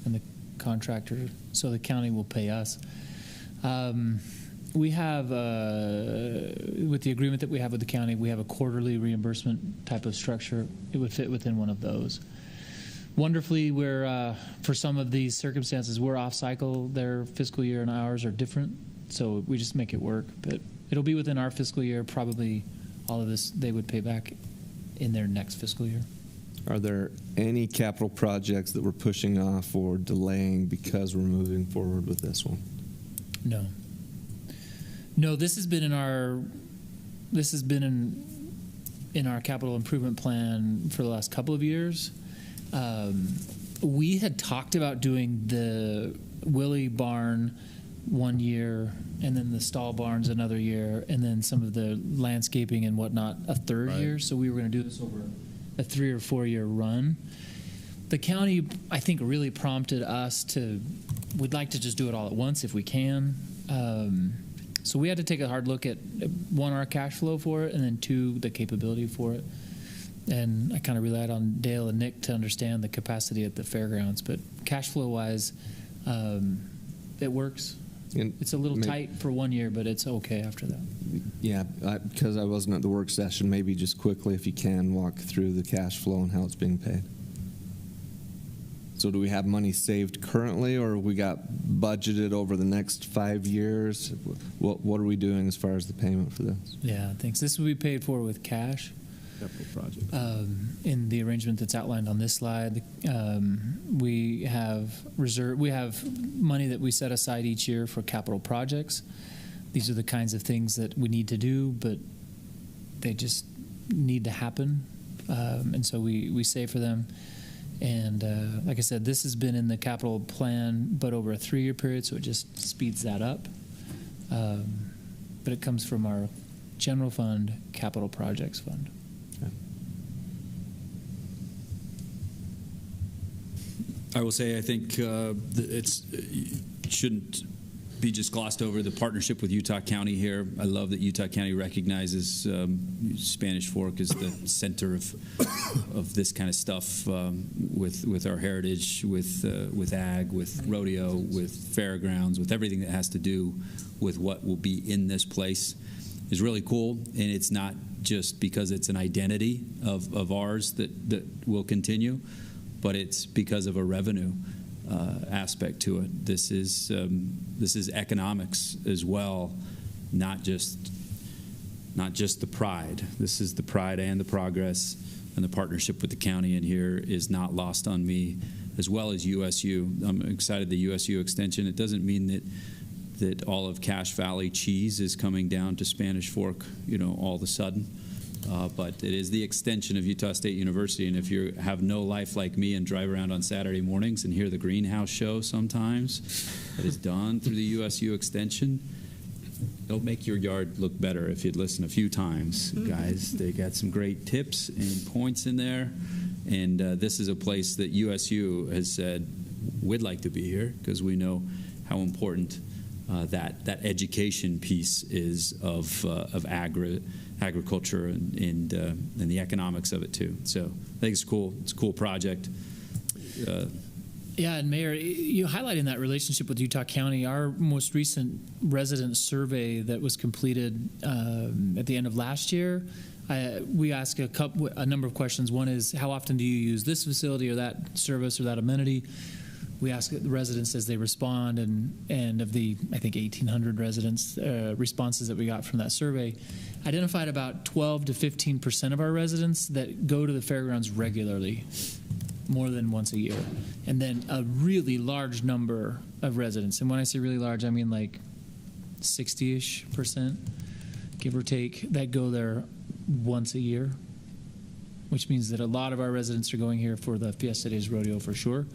the contractor, so the county will pay us. We have with the agreement that we have with the county, we have a quarterly reimbursement type of structure. It would fit within one of those. Wonderfully, we're for some of these circumstances, we're off cycle. Their fiscal year and ours are different, so we just make it work. But it'll be within our fiscal year. Probably all of this they would pay back in their next fiscal year. Are there any capital projects that we're pushing off or delaying because we're moving forward with this one? No, this has been in our capital improvement plan for the last couple of years. We had talked about doing the Willie barn 1 year, and then the stall barns another year, and then some of the landscaping and whatnot a third year. So we were going to do this over a 3 or 4 year run. The county, I think, really prompted us we'd like to just do it all at once if we can. So we had to take a hard look at, 1, our cash flow for it, and then 2, the capability for it. And I kind of relied on Dale and Nick to understand the capacity at the fairgrounds. But cash flow wise, it works. It's a little tight for 1 year, but it's okay after that. Yeah, because I wasn't at the work session, maybe just quickly, if you can, walk through the cash flow and how it's being paid. So do we have money saved currently, or we got budgeted over the next 5 years? What are we doing as far as the payment for this? Yeah, thanks. This will be paid for with cash. Capital project. In the arrangement that's outlined on this slide, we have money that we set aside each year for capital projects. These are the kinds of things that we need to do, but they just need to happen, and so we save for them. And like I said, this has been in the capital plan, but over a 3 year period, so it just speeds that up. But it comes from our general fund, capital projects fund. I will say I think it shouldn't be just glossed over, the partnership with Utah County here. I love that Utah County recognizes Spanish Fork as the center of this kind of stuff with our heritage, with ag, with rodeo, with fairgrounds, with everything that has to do with what will be in this place is really cool. And it's not just because it's an identity of ours that will continue, but it's because of a revenue aspect to it. This is economics as well, not just the pride. This is the pride and the progress, and the partnership with the county in here is not lost on me, as well as USU. I'm excited the USU extension. It doesn't mean that all of Cache Valley cheese is coming down to Spanish Fork, all of a sudden. But it is the extension of Utah State University, and if you have no life like me and drive around on Saturday mornings and hear the greenhouse show sometimes that is done through the USU extension, it'll make your yard look better if you'd listen a few times, guys. They got some great tips and points in there, and this is a place that USU has said we'd like to be here because we know how important that education piece is of agriculture and the economics of it too. So I think it's cool. It's a cool project. Yeah, and Mayor, you highlighting that relationship with Utah County, our most recent resident survey that was completed at the end of last year, we ask a number of questions. One is, how often do you use this facility or that service or that amenity? We ask the residents as they respond, and of the, I think, 1,800 residents responses that we got from that survey, identified about 12 to 15% of our residents that go to the fairgrounds regularly, more than once a year. And then a really large number of residents, and when I say really large, I mean like 60-ish%, give or take, that go there once a year, which means that a lot of our residents are going here for the Fiesta Days Rodeo for sure,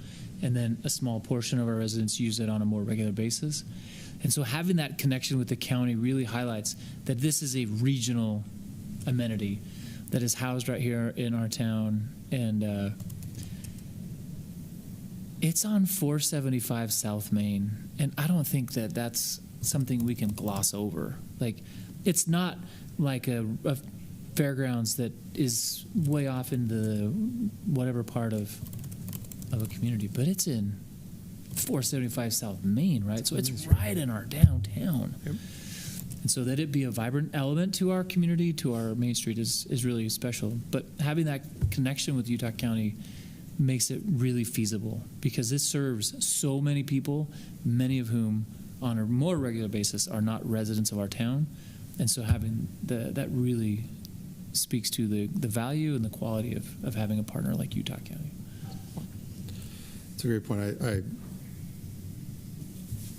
and then a small portion of our residents use it on a more regular basis. And so having that connection with the county really highlights that this is a regional amenity that is housed right here in our town, and it's on 475 South Main, and I don't think that that's something we can gloss over. Like, it's not like a fairgrounds that is way off in the whatever part of a community, but it's in 475 South Main, right? So it's right in our downtown. Yep. And so that it be a vibrant element to our community, to our Main Street is really special. But having that connection with Utah County makes it really feasible, because this serves so many people, many of whom on a more regular basis are not residents of our town. And so having that really speaks to the value and the quality of having a partner like Utah County. It's a great point.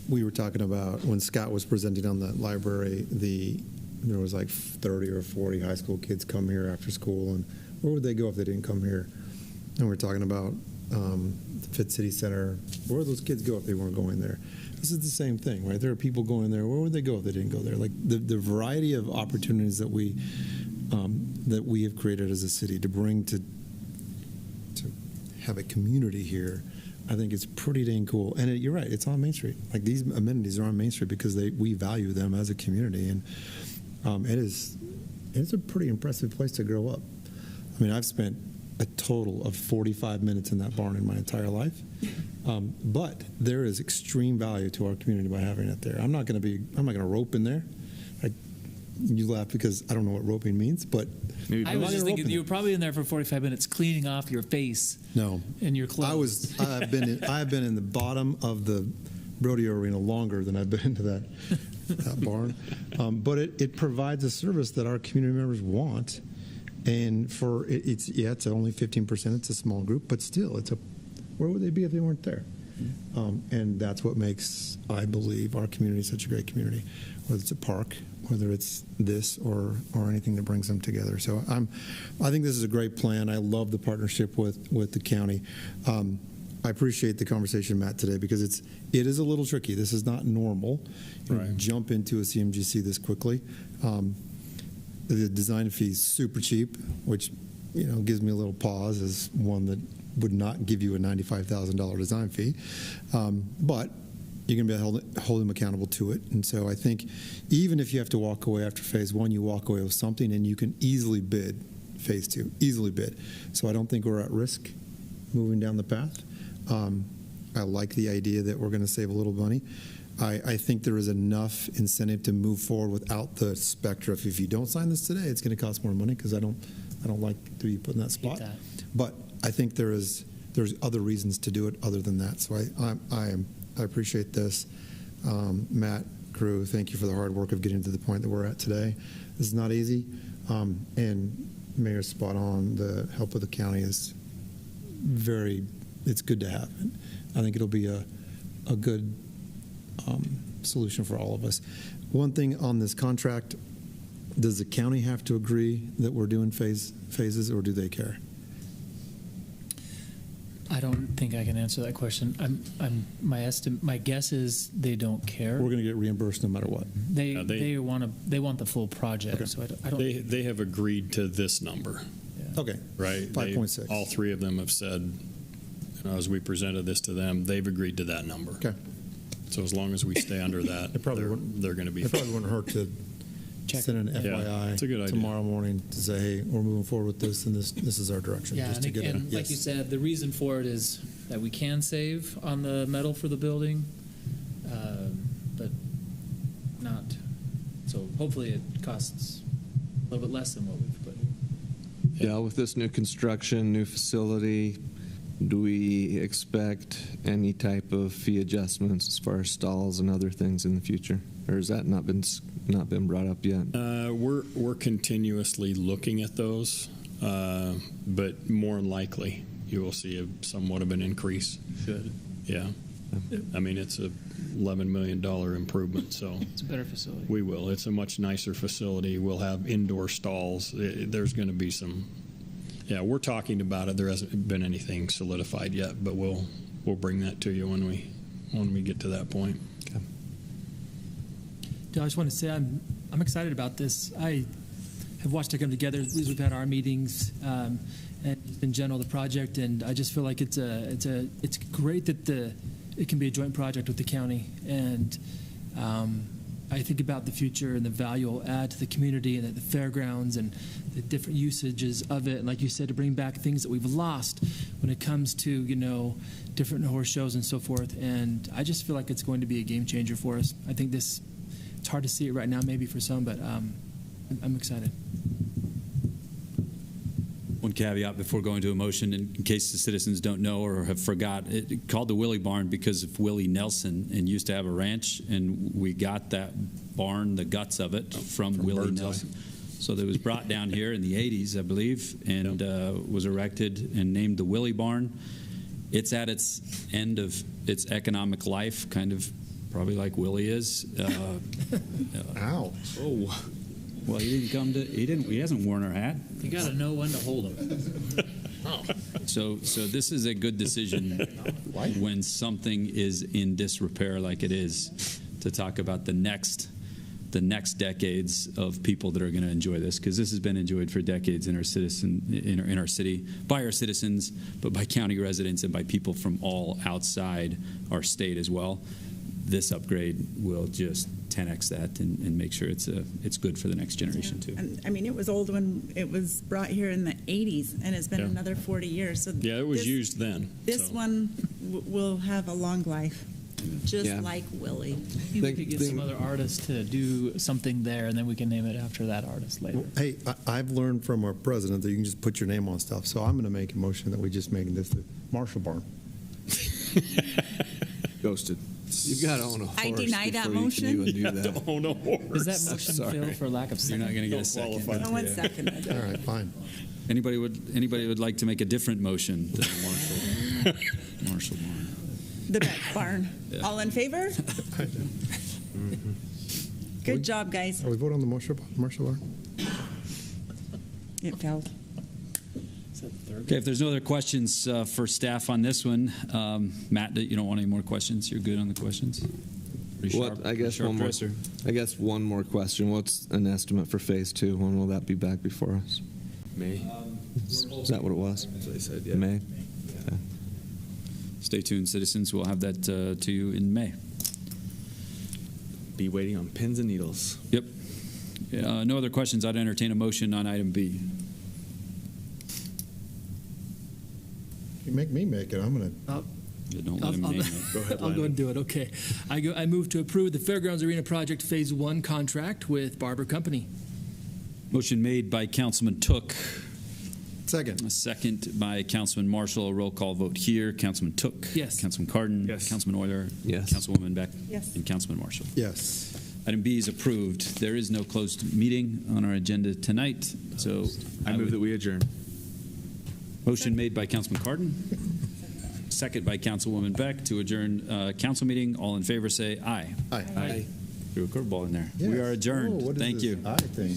We were talking about when Scott was presenting on the library, there was like 30 or 40 high school kids come here after school, and where would they go if they didn't come here? And we're talking about the Fit City Center. Where would those kids go if they weren't going there? This is the same thing, right? There are people going there. Where would they go if they didn't go there? Like the variety of opportunities that we have created as a city to bring to have a community here, I think it's pretty dang cool. And you're right, it's on Main Street. Like, these amenities are on Main Street because we value them as a community, and it's a pretty impressive place to grow up. I mean, I've spent a total of 45 minutes in that barn in my entire life, but there is extreme value to our community by having it there. I'm not going to rope in there. You laugh because I don't know what roping means, but I was just thinking you were probably in there for 45 minutes cleaning off your face. No, and your clothes. I have been in the bottom of the rodeo arena longer than I've been into that barn. But it provides a service that our community members want, and it's only 15%. It's a small group, but still, where would they be if they weren't there? And that's what makes, I believe, our community such a great community. Whether it's a park, whether it's this or anything that brings them together. So I think this is a great plan. I love the partnership with the county. I appreciate the conversation, Matt, today, because it is a little tricky. This is not normal. Right. Jump into a CMGC this quickly. The design fee is super cheap, which gives me a little pause as one that would not give you a $95,000 design fee, but you're going to be hold them accountable to it. And so I think even if you have to walk away after phase one, you walk away with something, and you can easily bid phase two, easily bid. So I don't think we're at risk moving down the path. I like the idea that we're going to save a little money. I think there is enough incentive to move forward without the specter of, if you don't sign this today, it's going to cost more money, because I don't like to be put in that spot. But I think there's there's other reasons to do it other than that. So I appreciate this. Matt, crew, thank you for the hard work of getting to the point that we're at today. This is not easy. And Mayor's spot on. The help of the county is it's good to have. I think it'll be a good solution for all of us. One thing on this contract, does the county have to agree that we're doing phases, or do they care? I don't think I can answer that question. My guess is they don't care. We're going to get reimbursed no matter what. They want the full project. Okay. So I don't. They have agreed to this number. Yeah. Okay. Right. 5.6. All three of them have said, as we presented this to them, they've agreed to that number. Okay. So as long as we stay under that, they're going to be. It probably wouldn't hurt to send an FYI it's a good idea. tomorrow morning to say, hey, we're moving forward with this, and this is our direction. Yeah, just to get and like you said, the reason for it is that we can save on the metal for the building, but not. So hopefully it costs a little bit less than what we've put. Yeah, with this new construction, new facility, do we expect any type of fee adjustments as far as stalls and other things in the future, or has that not been brought up yet? We're continuously looking at those, but more than likely you will see somewhat of an increase. Should. Yeah. I mean, it's a $11 million improvement, so it's a better facility. We will. It's a much nicer facility. We'll have indoor stalls. There's going to be some. Yeah, we're talking about it. There hasn't been anything solidified yet, but we'll bring that to you when we get to that point. Okay. I just want to say I'm excited about this. I have watched it come together. We've had our meetings and in general the project, and I just feel like it's great that it can be a joint project with the county, and I think about the future and the value it'll add to the community and the fairgrounds and the different usages of it. And like you said, to bring back things that we've lost when it comes to, different horse shows and so forth. And I just feel like it's going to be a game changer for us. I think it's hard to see it right now maybe for some, but I'm excited. One caveat before going to a motion, in case the citizens don't know or have forgot, it called the Willie Barn because of Willie Nelson, and used to have a ranch, and we got that barn, the guts of it, from Willie Nelson. So that was brought down here in the 80s, I believe, and was erected and named the Willie Barn. It's at its end of its economic life, kind of probably like Willie is. Ow. Oh. Well, he hasn't worn our hat. You got to know when to hold them. So this is a good decision when something is in disrepair like it is, to talk about the next decades of people that are going to enjoy this, because this has been enjoyed for decades in our city by our citizens, but by county residents and by people from all outside our state as well. This upgrade will just 10x that and make sure it's good for the next generation too. And, I mean, it was old when it was brought here in the 80s, and it's been another 40 years. So yeah, it was used then. This one will have a long life, just like Willie. Maybe we could get some other artists to do something there, and then we can name it after that artist later. Well, hey, I've learned from our president that you can just put your name on stuff. So I'm going to make a motion that we just make this the Marshall Barn. Ghosted. You've got to own a horse. I deny that before motion. You can even do that. Own a horse. Does that motion fail for lack of second? You're not going to get a second. No one seconded it. All right, fine. Anybody would like to make a different motion than Marshall Barn? The Beck Barn. Yeah. All in favor? Good job, guys. Are we voting on the Marshall Barn? It failed. Okay, if there's no other questions for staff on this one, Matt, you don't want any more questions? You're good on the questions? I guess one more question. What's an estimate for phase 2? When will that be back before us? May. Is that what it was? That's what they said, yeah. May. Okay. Stay tuned, citizens. We'll have that to you in May. Be waiting on pins and needles. Yep. No other questions. I'd entertain a motion on item B. You make me make it. I'm going to. Don't let him name it. Go ahead, I'll go and do it. Okay. I move to approve the Fairgrounds Arena Project Phase 1 contract with Barber Company. Motion made by Councilman Took, Second. A second by Councilman Marshall. A roll call vote here. Councilman Took. Yes. Councilman Cardon. Yes. Councilman Euler. Yes. Councilwoman Beck. Yes. And Councilman Marshall. Yes. Item B is approved. There is no closed meeting on our agenda tonight, so I move that we adjourn. Motion made by Councilman Cardon, second by Councilwoman Beck to adjourn council meeting. All in favor say aye. Aye. Threw a curveball in there. Yes. We are adjourned. Oh, what is Thank this you. aye thing?